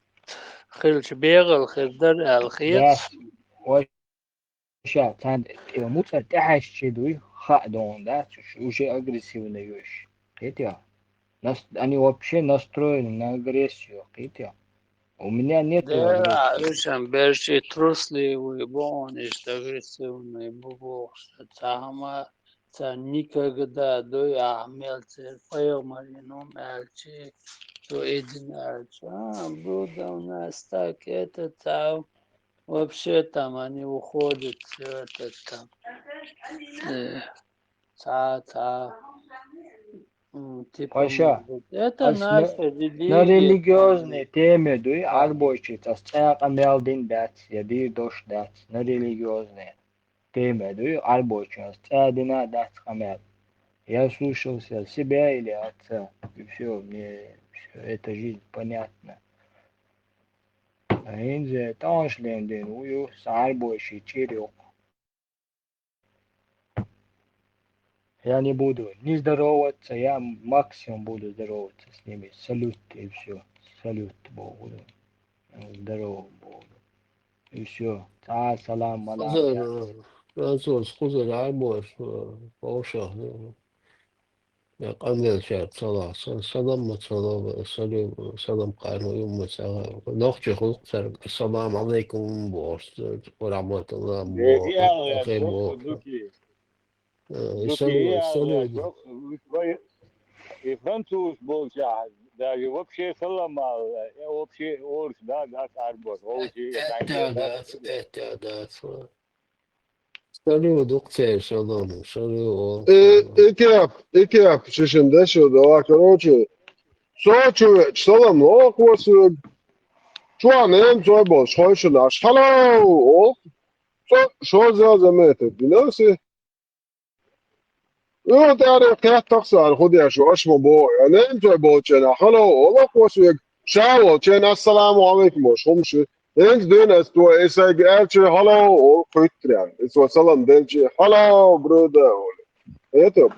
خير بيغل خير درع الخيط Да, вообще, там, муца тяжче дуй, ходон, да, уже агрессивно юж. Хотя, они вообще настроены на агрессию, хотя. У меня нету да, агрессии. рушам берши трусливый, бониш, агрессивный, бубок, цахама, ца никогда дуй ахмелцер, поемарину мельчи, то единарчу, блюдо у нас так, это там. Вообще там они уходят, все это там. Типа, Паша, это наша на религия. религиозной теме дуй арбойчица, сцяка мелдин дац, яди дош дац, на религиозной теме дуй арбойчица, сцядина дац хамел. Я слушался себя или отца, и все, мне все, эта жизнь понятна. А инзе таншленден ую с арбойчи чирюк. Я не буду не здороваться, я максимум буду здороваться с ними. Салют и все. Салют Богу. Здорово Богу. И все. Салам алейкум. فранцуз خذ عبوش بوشة قبل شهر صلاة سلام سلام قانو يوم سلام نوختي خلق السلام عليكم بوش ورحمة الله أخي بوك سلام И француз был сейчас, даже вообще саламал, вообще орс, да, арбор, вообще اعتادات سلام دكتور سلام سلام Iki yap şişinde şu da короче. Soçu salam lo kosu. Çoğanın çoğu şoşuna. Hello. O. Şo zamet. Binası. O da kıyat taksar hodi şu aşma bo. Yani çoğu bo çena. Hello. Ola kosu. Şao çena assalamu alaikum. Şomşu. Ens dönes to esa gerçi hello. O kuytran. Eso salam delci. Hello brother. Это,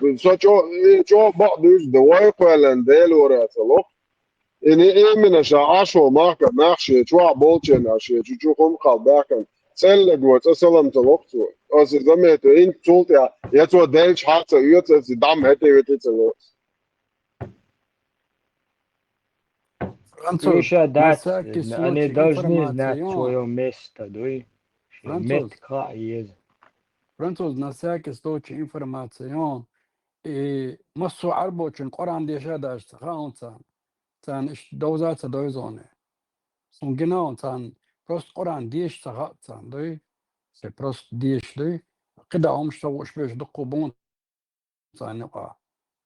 что بعض دواي فعلا ديل ورا صلوك إني من شعاشو ماك ناخشي شو بولشن عشي شو خم خالداكن سلك وتسلم تلوكتو أز زميت إن تولت يا تو ديلش حتى يوتس دام هتي يوتس Слушай, да, они должны знать свое место, да, метка есть. Француз на всякий случай информацион и массу арбочин Коран дешадаш хаунцан цан иш дозаца дойзоне. Сон genau цан просто Коран деш цан дой се просто деш дой كده هم شوش بيش دقوا بون цан يقع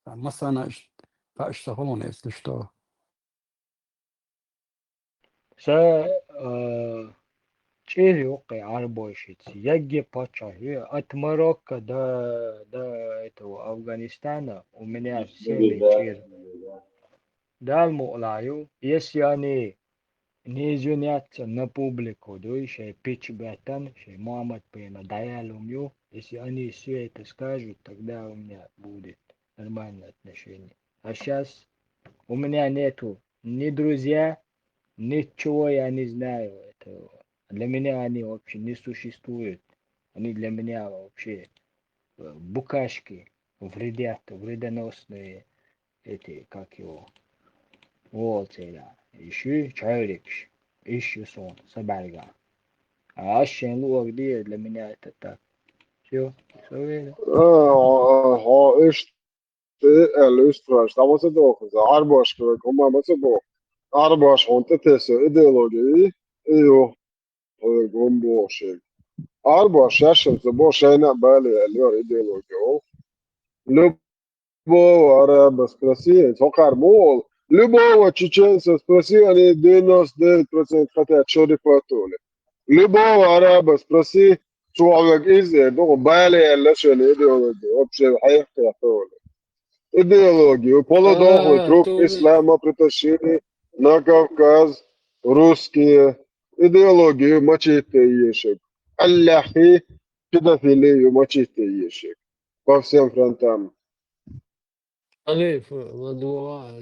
مثلا فاشتغلون если что. Чири окей арбойщиц. Яги пача. От Марокко до этого Афганистана у меня всеми чир. Дал мулаю, если они не извинятся на публику, да еще пич бетан, что Мухаммад Пейна даял умью, если они все это скажут, тогда у меня будет нормальное отношение. А сейчас у меня нету ни друзья, ничего я не знаю этого. Для меня они вообще не существуют. Они для меня вообще букашки, вредоносные, эти, как его, вот это. Еще чайрик, еще сон, собака. А ащен лук для меня это так. Все, اه إيش الإستراش تابوس دوخ أربعش كذا كم ما تبغى أربعش أنت تسا إيديولوجي إيوه كم بوشي أربعش ياشم تبوشينا بالي اليوم إيديولوجي Любого араба спроси, фокар мол, любого чеченца спроси, они 99% хотят шарифатули. Любого араба спроси, человек из этого, بالي لشان идеологии, вообще حيحكي حولي. Идеологию, полудохлый круг ислама притащили на Кавказ, русские, идеологию мачете ешек. Алляхи, педофилию мачете ешек. По всем фронтам. أليف مدوعة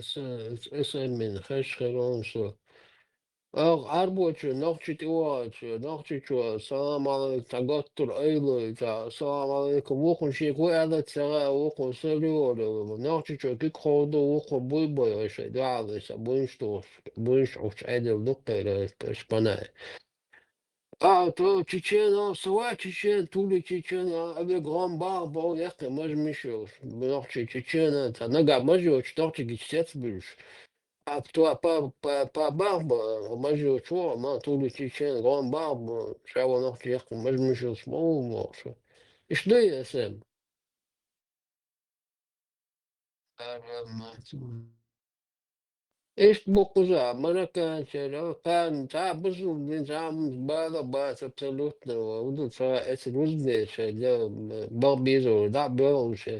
اسم من خش خيرون شو عربوش نقشة إيواش نقشة شو السلام عليكم تقطر أيضا السلام عليكم وخن شيك وعدة سراء وخن سريور نقشة شو كيك خودو وخن بوي بوي وشي دعالي بوينش عوش عدل دقي إسباناي تو تشيشين سواء تشيشين تولي تشيشين أبي غرام باربو يقي مج مشوش بنقشة تشيشين تنقع مجوش تقشة جيشتت بلش toi, pas barbe, moi je vois, moi, tous les Tchétchènes, grande barbe, je vais avoir dire que moi je me suis moi, je dis, c'est. ايش بقزا ما كان شيء كان تعب بس نظام بلا بس absolutно ودو فاس الوزن شيء بابيزو دا بيروش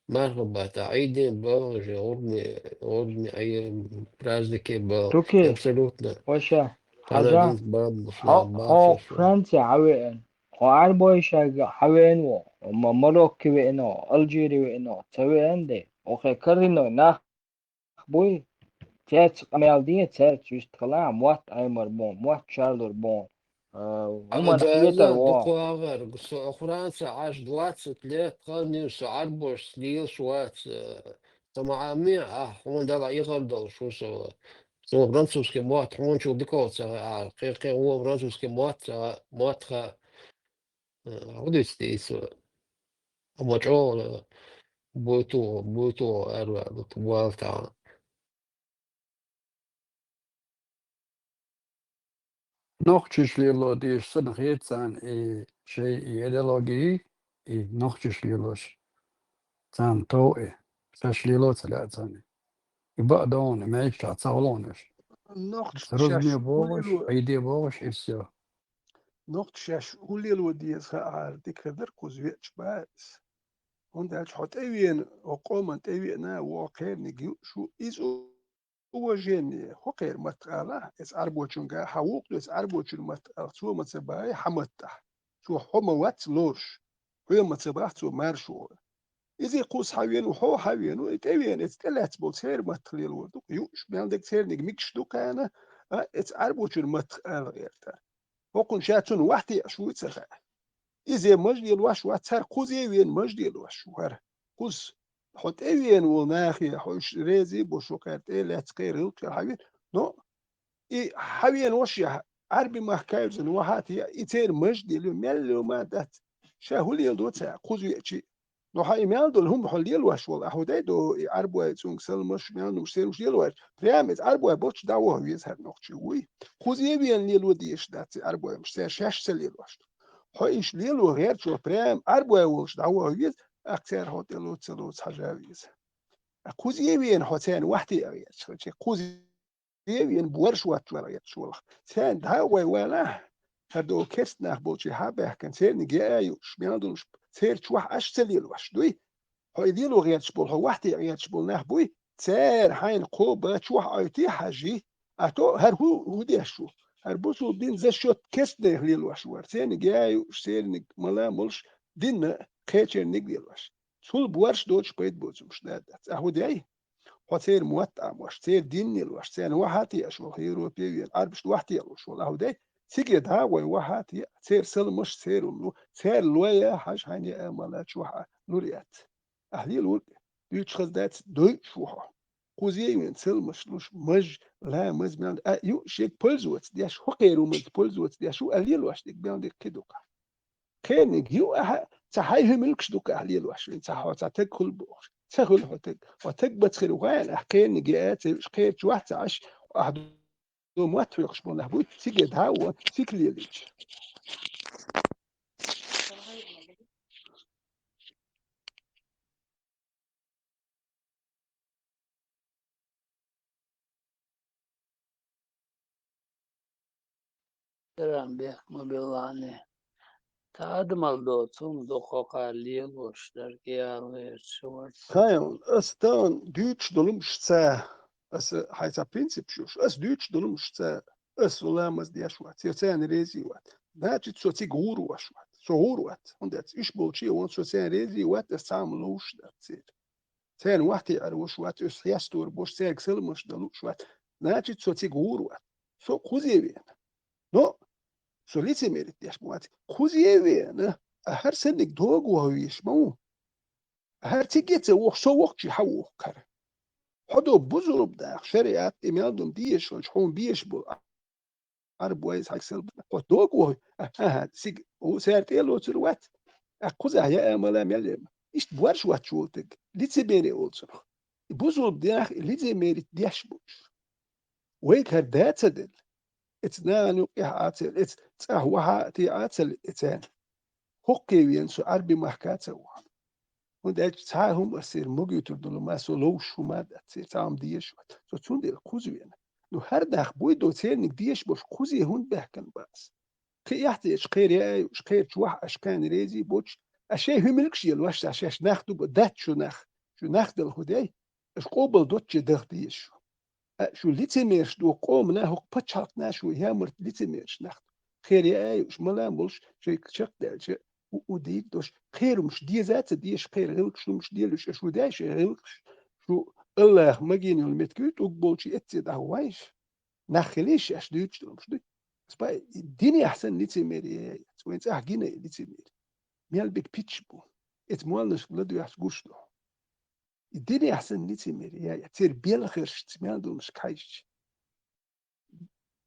مرحبا تعيدين بيروش ودني اي праздники بيروش توكي absolutно وشا انا حاجة دين بابوس هو فرنسا حوين هو عربو شاقة حوين ومروكي وإنو ألجيري وإنو تسوين دي وخي كرينو ناخ بوي تيت قميال تيت يشتغلها موات أيمر بون موات شارلر بون هما نخيتر دقوة فرنسا عاش 20 لет قرنيوس عربوش سليل شوات طمعامي هون دلا يغردل شو سوا هو فرنسوسكي موات هون شو ديكوتا قير هو فرنسوسكي موات وديستي سوا موتشول بوتو أروى بوالتا Noch tschüsslilo, die ist so noch jetzt an, شيء ideologie, noch tschüsslilos, zan toe, tschüsslilo ثلاثة, يبقى دون ما يطلع تصولونش. Noch Rozumie شاش بوغش, وليلو ايدي بوغش, и все. noch شاش وليلو ديز هار ديكدر كوزويتش باس und als hat ewien oqoman ewiena وقير نجيو شو إزو وجيني حقير متقالة إس أربوشنجا حوق إس أربوشن متقال شو متسباي حمتح شو حما وات لوش هو متسباح شو مارشو إذا قوس حوين وحو حوين وإتوين إس تلات بوتير متقليل ودوك يوش بياندك تير نجميكش دوك أنا إس أربوشن متقال غيرتا وقن شاتون وحدي شو يتسخى إذا مجدي الوش واتسار قوزي وين مجدي الوش وهر قوز حط ايوين وناخي حوش ريزي بوشوكات ايه لا تقير هلك الحبيب نو اي حبيبين وشيا عربي ما حكايز وهات هي ايتير مجدي لو ملو ما دات شاهولي يلدوتا قوزو يأتي نو هاي ميالدو هم حولي الوش والله حودي دو عربو سونغ سلمش ميالدو مش سيروش الوش بريامز عربو بوش دعوه ويزهر نوخشي وي قوزي بين ليلو ديش دات عربو مش سير شاش سلي الوش هايش ليلو غير شو بريام عربو وش دعوه ويز أكثر هوتيلو تلوت حاجاويز كوزي بين حسين وحدي أريد شيء كوزي بين بورش واتلا أريد شو ثان دعوة ولا هذا كسنا بوشي حابه كان ثان نجاي وش بيندوش ثير شوح أشتلي الوش دوي هاي ديلو غير شبول هو وحدي أريد شبول نحبوي ثير حين قوبة شوح أيتي حاجي أتو هو دي شو هربوسو دين زشوت كسنا ليلوش ور ثان جاي وش ثير نج ملا ملش دين خيتشر نجديلوش سول بورش دوتش بيت بوزم شناد أهو داي حسير موتع مش سير ديني الوش سير وحاتي أشوف هيرو بيجي أربش وحتي الوش ولا هو داي سيجد ها وحاتي سير سل مش سير ومنو سير لويا حاج هني أملا شوها نوريات أهلي الول يوتش خزدات دوي شوها قوزي من سل مش لوش مج لا مز من يو شيك بولزوت ديش حقيرو من بولزوت ديش شو أهلي الوش ديك بيان ديك كدوكا كان يو هاي هم ملكش دوك أهلي الوحشين تحوا تعتق كل بوخ تقول هتق بتخير وين أحكين نجات شقيت واحد عش أحد ما تفيقش من هبوت تيجي هوا تيكلي ليش ترام بيح مبلاني تعد مالدوتون دقوقا ليل وشتر كيال شوار خايون أستان ديتش دولمش سا أس حيث برينسيب شوش أس ديتش دولمش سا أس ولا مز دياش وات يتسان ريزي وات ناجي تسوتي غور واش وات سهور وات وندات إيش بولشي وان سوتسان ريزي وات استعملوش ده تصير ثاني واحد يعرفوش وات إس يستور بوش سيرك سلمش دلوش وات ناجي تسوتي غور وات سو خوزي بين نو سو ليتي ميرت دياش موات خوزي بين هر سنك دوغ وهويش مو هر تيجي وخ سو وقت يحوخ كره حدو بزرب ده شريعة إميالدم ديش وشحون بيش بو عرب ويز هاي سلب دوغ وهو سيج وسيرت إلو تروات أقوزا يا أملا ملم إيش بورش وات شولتك ليتي بيري أولسن بزرب ده ليتي ميرت ديش بوش ويك هر داتدل اتنانو إعاتل اتساهوها تيعاتل اتان هوكي وينسو عربي محكاته und هم أصير مجيت الدول ما سولوش وما تصير تعم ديش تون دير خوزينا لو هر داخ بوي دو تيرنك ديش باش خوزي هون بحكن بس كي يحتاج خير يا وش خير شوح أشكان ريزي بوش أشياء هم ملكش يلوش أشياء ناخدو بدات شو ناخد الهداي إش قبل دوتش دخ ديش شو ليتميرش دو قوم ناهو بتشاق ناشو يامر ليتميرش ناخد خير يا وش ملام بولش شيء شق ده وديك دوش خير مش دي ذات ديش خير غلق شو مش ديلش شو داش غلق شو الله مجين المتكوت وقبولشي اتي ده وايش نخليش اش ديتش مش دي بس باي الدنيا احسن ليتي ميري وين صح جينا ليتي ميري ميال بيك بيتش بو اتمولش بلادو يحسقوش له الدنيا احسن ليتي ميري يا تصير بيل خيرش تميال دو مش كايش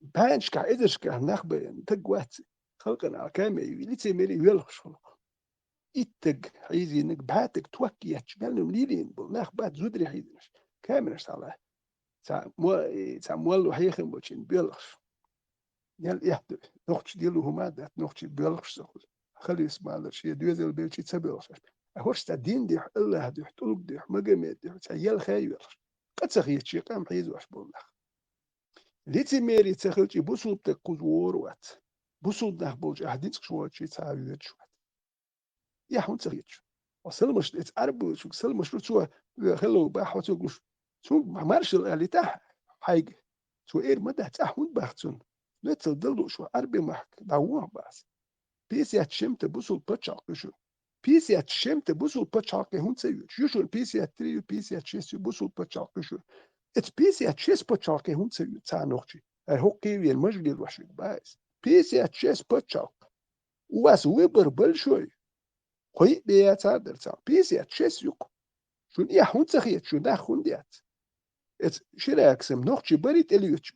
بانش كا ادرش كا نخبه تقوات خلقنا على كامل ليتي ميري يلخش إتج عايز إنك بعتك توكي يتشمل مليلين بالله بعد زودري حيدنش كامل على مولو حيخن بوشين بيلخش يال يحد نقطش ديالو هما دات نقطش بيلخش سخل خلي اسمع هذا الشيء دوزل بيلشي تسبيلخش أهوش تدين دي الله دي حتلوك دي مجمع دي يال خايبلخش قد سخيت شيء قام حيز واش بالله ليتي ميري تسخلتي بوصل تقوزور وات بوصل ده بوش أحديتك شو شيء تعاويت شو يا حون تغيتش وصل مش اتعرب شو صل مش شو خلوا باح وتقول شو مارش اللي تاع حاجه شو اير مدى تاحون باختون لا تضلوا شو عربي محك دعوه بس بيس يتشمت بوصل بتشاق شو بيس يتشمت بوصل بتشاق هون تسوي شو بيس يتري بيس يتشيس بوصل بتشاق شو ات بيس يتشيس بتشاق هون تسوي تاع نوختي هوكي وين مجدي الوحش بس بيس يتشيس بتشاق واس ويبر بل شوي خوي بياتا درتا بيسيات شيسيوك شو يا حون تخيت شو داخون ديات ات شراكسم نوخشي بريت اليوتش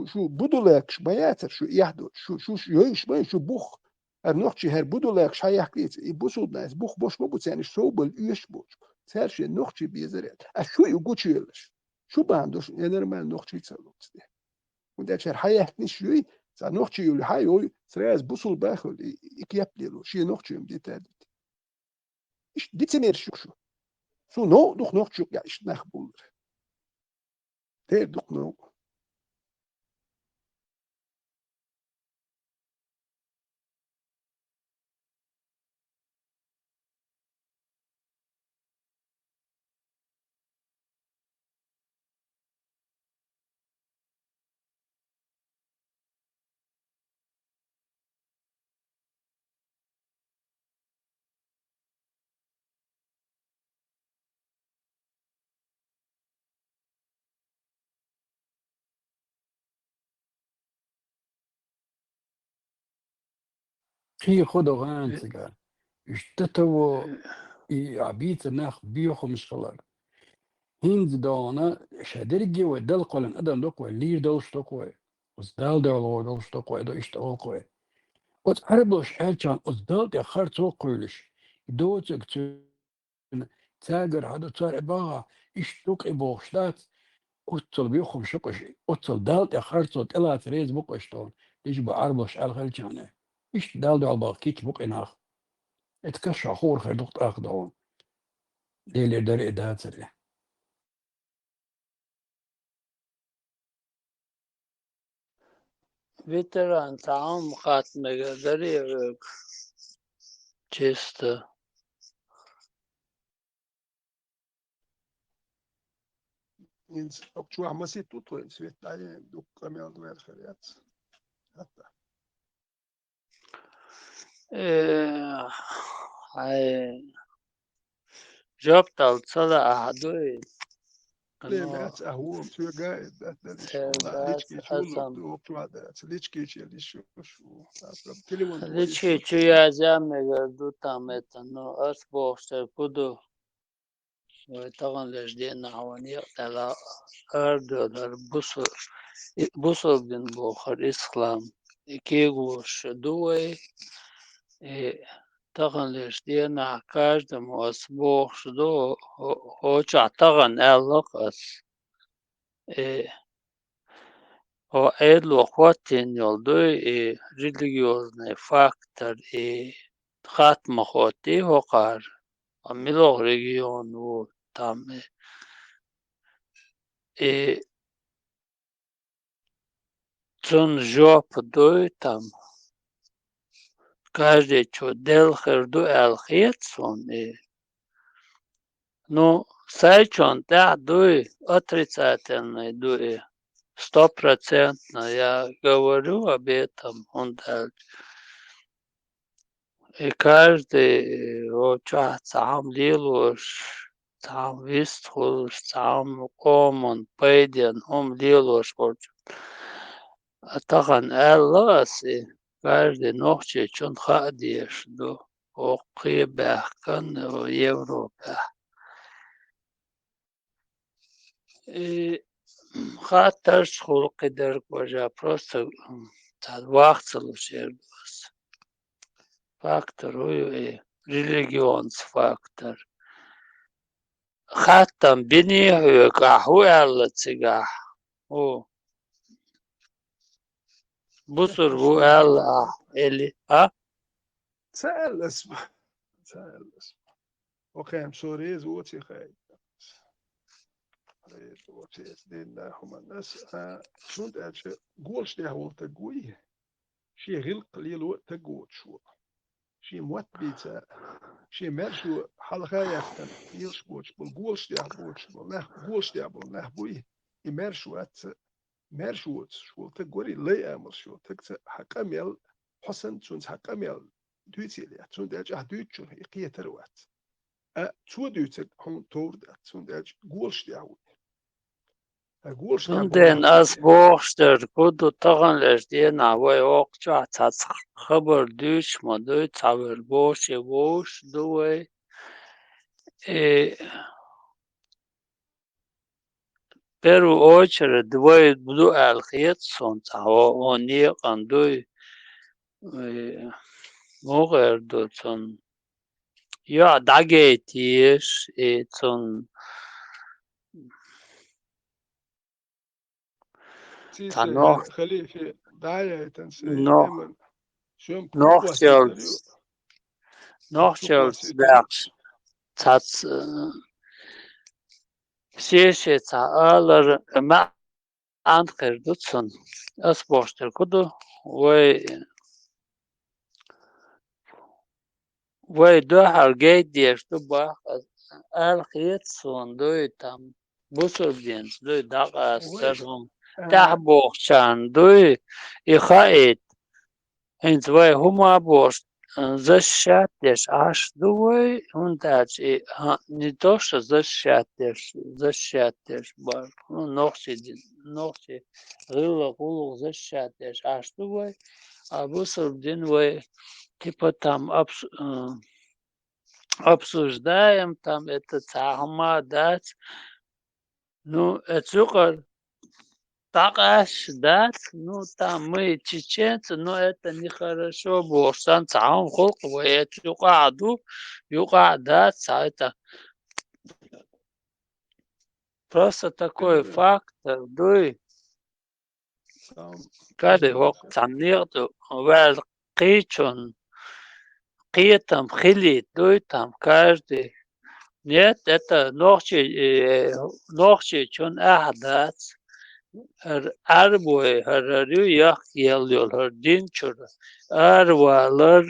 شو بدولاكش بياتر شو يحدو شو يوش باي شو بوخ نوخشي هر بدولاكش هيحكيت يبوسو ناس بوخ بوش مبوس يعني صوبل يوش بوش سارشي نوخشي بيزريت شو يقوتش يلش شو باندوش ينرمال نوخشي تسلوكس دي وده شر هيحكي شوي سا نوخشي يولي هاي سراز بوصل باخل يكيبليلو شي نوخشي يمدي تادي إيش دي تمير شو سو نو دوخ نوخ شو يا إيش نخبول تير دوخ نو خي خدو غانسقا اشتتو عبيت ناخ بيوخو مش خلال هند دونا شادرجي ودل قولن ادم دوكو لير دوش دوكو وزدال دولو دوش دوكو دو اشتغل قوي وز عربوش حالشان وزدال دي خارتو قولش دوتك تاجر هذا صار عبارة اشتوك إبوخشتات أتصل بيخم شقش أتصل دالت أخرت إلا تريز بقشتون ليش بعربش على خلجانة إيش دالت على باقيك بقيناخ اتكشى خور خيدوقت أخدون ليلي دري داتري Veteran tamam katmegleri чисто. إنس أبشوا عمسي توتو سويت عليه دوك كميال دوير خريات حتى هاي جبت صدا أحدوي ليه إنه مات أهوم شو قاعد ده شو لا تردات ليش كي شو أسم لو بتوع ده ليش كي شو ليش شو تليفون دو ليش شو شو يا زلمة قدو تامت إنه أسبوع كدو وطبعا ليش دي نعوانية على أرض ولا بوصل بن بوخر إسلام كيغوش دوي طبعا ليش دي نعكاش دم أسبوع شدو هو تعتقن ألقس هو أيد وقتين يلدوي ريليجيوزني فاكتور خاتم خوتي هو قار أميلو ريجيون و تام تون جوب دوي تام каждый чё дел херду алхетсон ну сайчон да дуй отрицательный дуй 100%. Я говорю об этом, он дальше. И каждый вот сам делаешь, сам выстроишь, сам комон пойден, он делаешь вот. А тахан элласи каждый ночь чон ходишь до Окибахкан в Европе. И хаташ хулки дерг божа просто вахцелушер фактор и религионсфактор. Хаттам бини каху алла цигах. О бусур бу алла или а? سأل اسمه وكان سوري زوتي خاي زوتي دينا هم الناس شو ده قولش ده هو تقوي شي غل قليل وقت تقوت شو شي موت بيتا شي مرشو حلقة يفتن يلش بوش بالقولش ده بوش بالله قولش ده بالله بوي يمرشو ات مرشو شو تقولي لي امر شو تكت حكمل حسن تونس حكمل دوتي لي تون ده جه دوتشون يقيه تروات تو دوتك هم تورد تون ده قولش ده Сунден аз боохштер куду таган леждien авой окча цац хабар дюч мадой цавер боше бош дуой первую очередь двое буду алхиет сон цао они кандой могер дотсон я дагетиш и цон تانو خليفة داية تنسي نو دايما شوم نوخشلز داخش цац сеше цаалар ма анхер дутсон as боштер куду وي دو هرگي ديشتو با الخيت سون دوي تام بوسو دينس دوي داقا سرهم تح بوخشان دوي إخايت انت وي هما بوش защитишь аж дуй он дальше не то что защитишь бар ну ногти рыла гулу защитишь аж дуй а бусов день вы типа там обсуждаем там это цахма дать ну это Так аж дать, ну там мы чеченцы, но это нехорошо. Бошсан цаун холк, это юкаду, это просто такой факт, дуй. Каждый вок цаннирду, вел кичун, китам, хили, дуй там каждый. Нет, это ночи чун ахдац. Арбой, харарю, ях ел, хардин чур. Арвалар,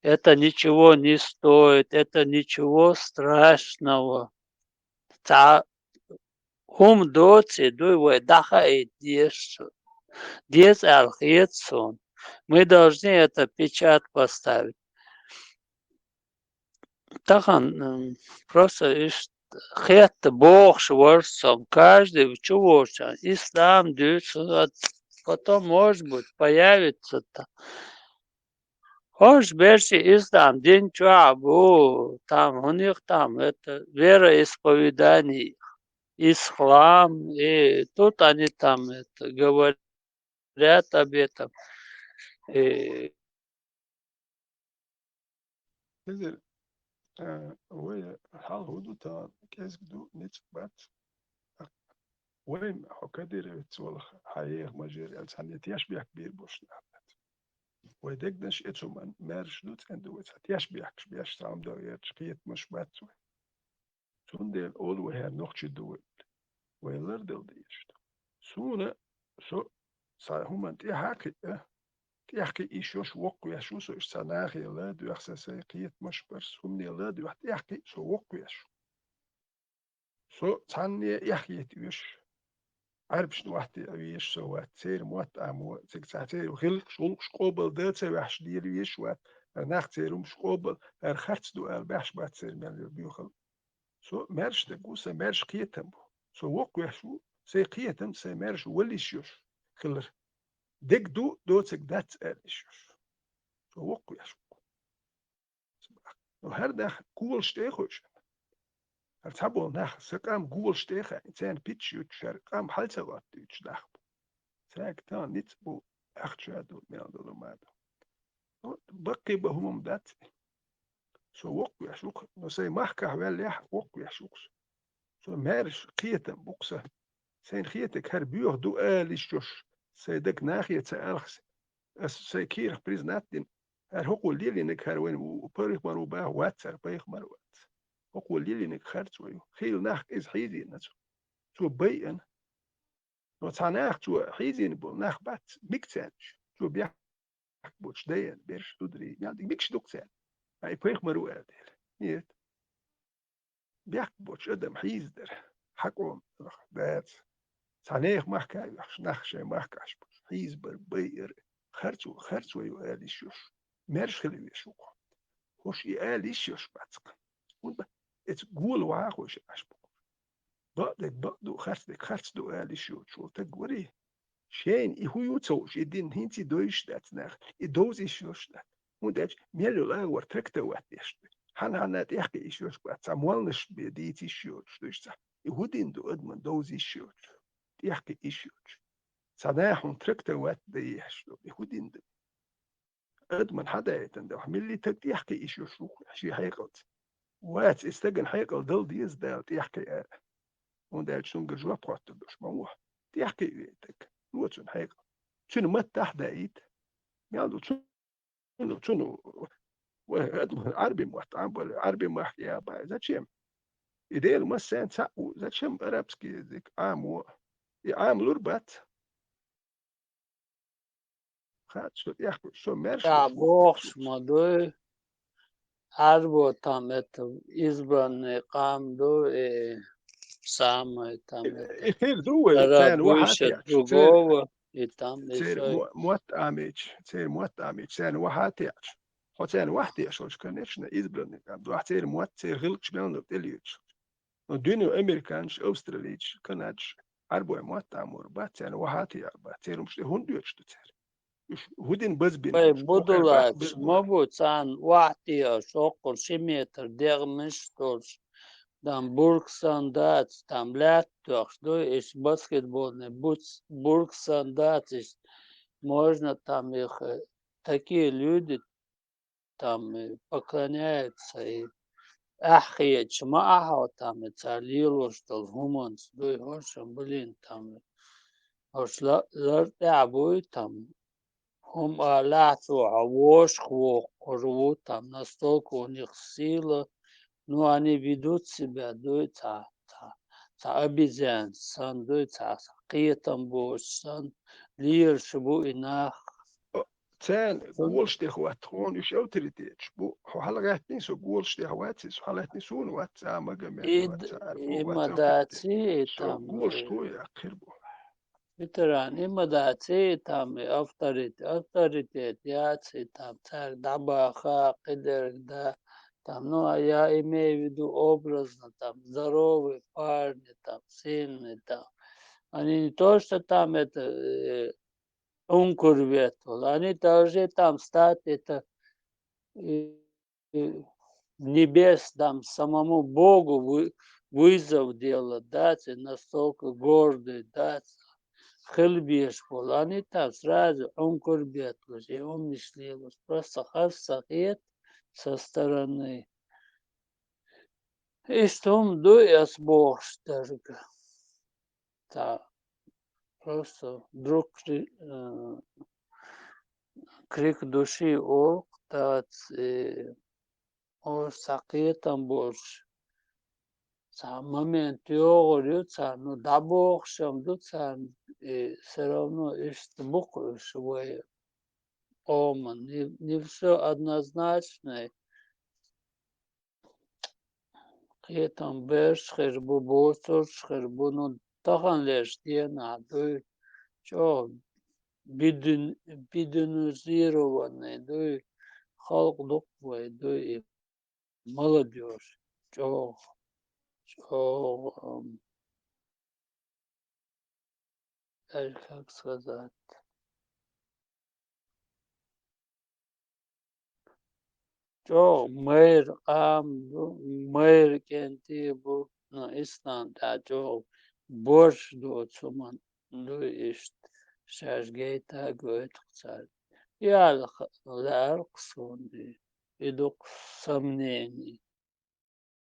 это ничего не стоит, это ничего страшного. Хум доци, дуй, даха и дес алхетсон. Мы должны это печать поставить. Тахан просто хет Бог шворцом, каждый чувствует. Ислам, потом, может быть, появится-то. Хочешь, берси ислам, день чуабу, там, у них там, это вероисповедание, ислам, и тут они там это говорят об этом. И وهي حال هدوتا كيسكدو نتبات وين حكادير تسول حياه مجري السنة يشبه كبير بوش نعمت ويدك دنش اتشو من مارش دوت اندو يشبه كبيش تام دو يتشقيت مش باتسوي سون ديل اول وهي نوخش دوت ويلر دل ديشت سونا سو ساهم انت حقي تحكي إيشوش وقوي شو سو إيش سناخي لا دو أخساسي قيت مش برس هم لا دو تحكي سو وقوي شو سو تاني يحكي تيوش عارف شنو واحد يوش سو تسير موت أمو تيك تسير وخلق شغلش قبل ده تسير وحش دير يوش وات ناخ تسير مش قبل خرج دو البحش بعد تسير من بيوخل سو مرش دقوسة مرش قيتم سو وقوي شو سي قيتم سي مرش وليش يوش خلر ديك دو تسك دات إيشوش سو وقوي شو نو هر داخ كول شتيخوش هر تابو ناخ سكام كول شتيخا إنسان بيتش يوتشار كام حالتا وات يوتش داخ ساك تان نيت بو أخشى دو مياندو مادو بقي بهم دات سو وقوي شو نو سي محكا ويل يح وقوي شوكس سو مارش قيتم بوكسا سين خيتك هر بيوه دو آليشوش سيدك ناخية سألخس سي كيرخ بريزناتين هقول لي انك هروين وبريخ مرو باه واتسر بريخ مرو وات هقول لي انك خرج ويو خيل ناخ از حيزي نتو شو بيئن نو تاناخ شو حيزي نبو ناخ بات ميكتانش شو بيح بوش دين بيرش تدري يعني ميكش دوكتان اي بريخ مرو ادل نيت بيح بوش ادم حيز در حقهم بات تاناخ محكا يحش ناخ شي محكاش بوش حيز بير خرج ويو اديشوش مرش خلي يشوق hoş iş yaş batık. Bunda et gol var hoş aşk. Bak khars do iş yaş. Te gori. Şeyin ihuyu çoğuş edin hinti doyuştat nach. Doz iş yaştat. Bunda mielolar var trekte wat ist. Hanat ehke iş yaş bat. Samwalnish be dit iş yaş. Doysa. Ihudin do adman doz iş yaş. Ehke iş yaş. Sanahun trekte wat de yaş. Ihudin ادمن حدا يتندو حمل لي تك يحكي ايش يشوف شي حيقلت وات استجن حيقل دل ديز دال يحكي وندال شنو جوا قوت دوش ما يحكي تك واتن حيقل شنو ما تحت ايت يالو شنو ادمن عربي موت عربي ما يا با зачем идея ما سان ساو зачем арабский язык аму и ам лурбат Да, Бог смотри, арбо там это избранный камду и самое там это выше другого и там еще. موت آمیج سان واحد يعش حسين واحد يعش وش كان إيشنا избранный камду واحد موت غلقش بينو تليش الدنيا أمريكانش أستراليش كندش أربو موت أمور بات سان واحد يعبات مش هندوش تسير هودين بس بين بدولاش مبوت سان واحد يعش أقل 100 متر دير مش توش там бургсандат, там лятох, да, есть баскетбольный бургсандат, можно там их, такие люди там поклоняются, и ахиеч маахо там, и цалило, что гуманс, да, и блин, там, лартябуй там, هم лату авош хво там настолько у них сила, но они ведут себя, да, обезьян, сан, да, قيتم بوش سان لير شبو إناخ Sen guulsti huat huon is autoriteet. Ho halagat niin so guulsti huat so halat niin sun wat sa magamen wat sa arbo wat إما autoriteet. داتي So تام guulsti hu ja khirbo. بتران إما داتي تام أفتريت ياتي تام تاك دابا خا قدر دا там, ну, а я имею в виду образно, там, здоровые парни, там, сильные, там. Они не то, что там это ункурветул, они должны там стать, это небес, там, самому Богу вызов делать, дать, настолько гордый, дать. Хелбиш был, они там сразу ункурветул, и он не шлил, просто хавсахет со стороны. И что он дует Бог, даже, да, просто вдруг крик души, о, да, о, сакетом больше. Сам момент говорится, ну, да Бог, сам дуца, и все равно есть буквы свой оман. Не все однозначно. И там беш, хербу босор, хербу, ну, тахан лишь дена, да, что, бидонизированный, да, халк дуквой, да, и молодежь, что, как сказать, что мэр, мэр кенти был, ну, Исланд, а что, борщ, да, цуман, ну, и сейчас гейта, говорит, царь. Я ларксон, и дух сомнений.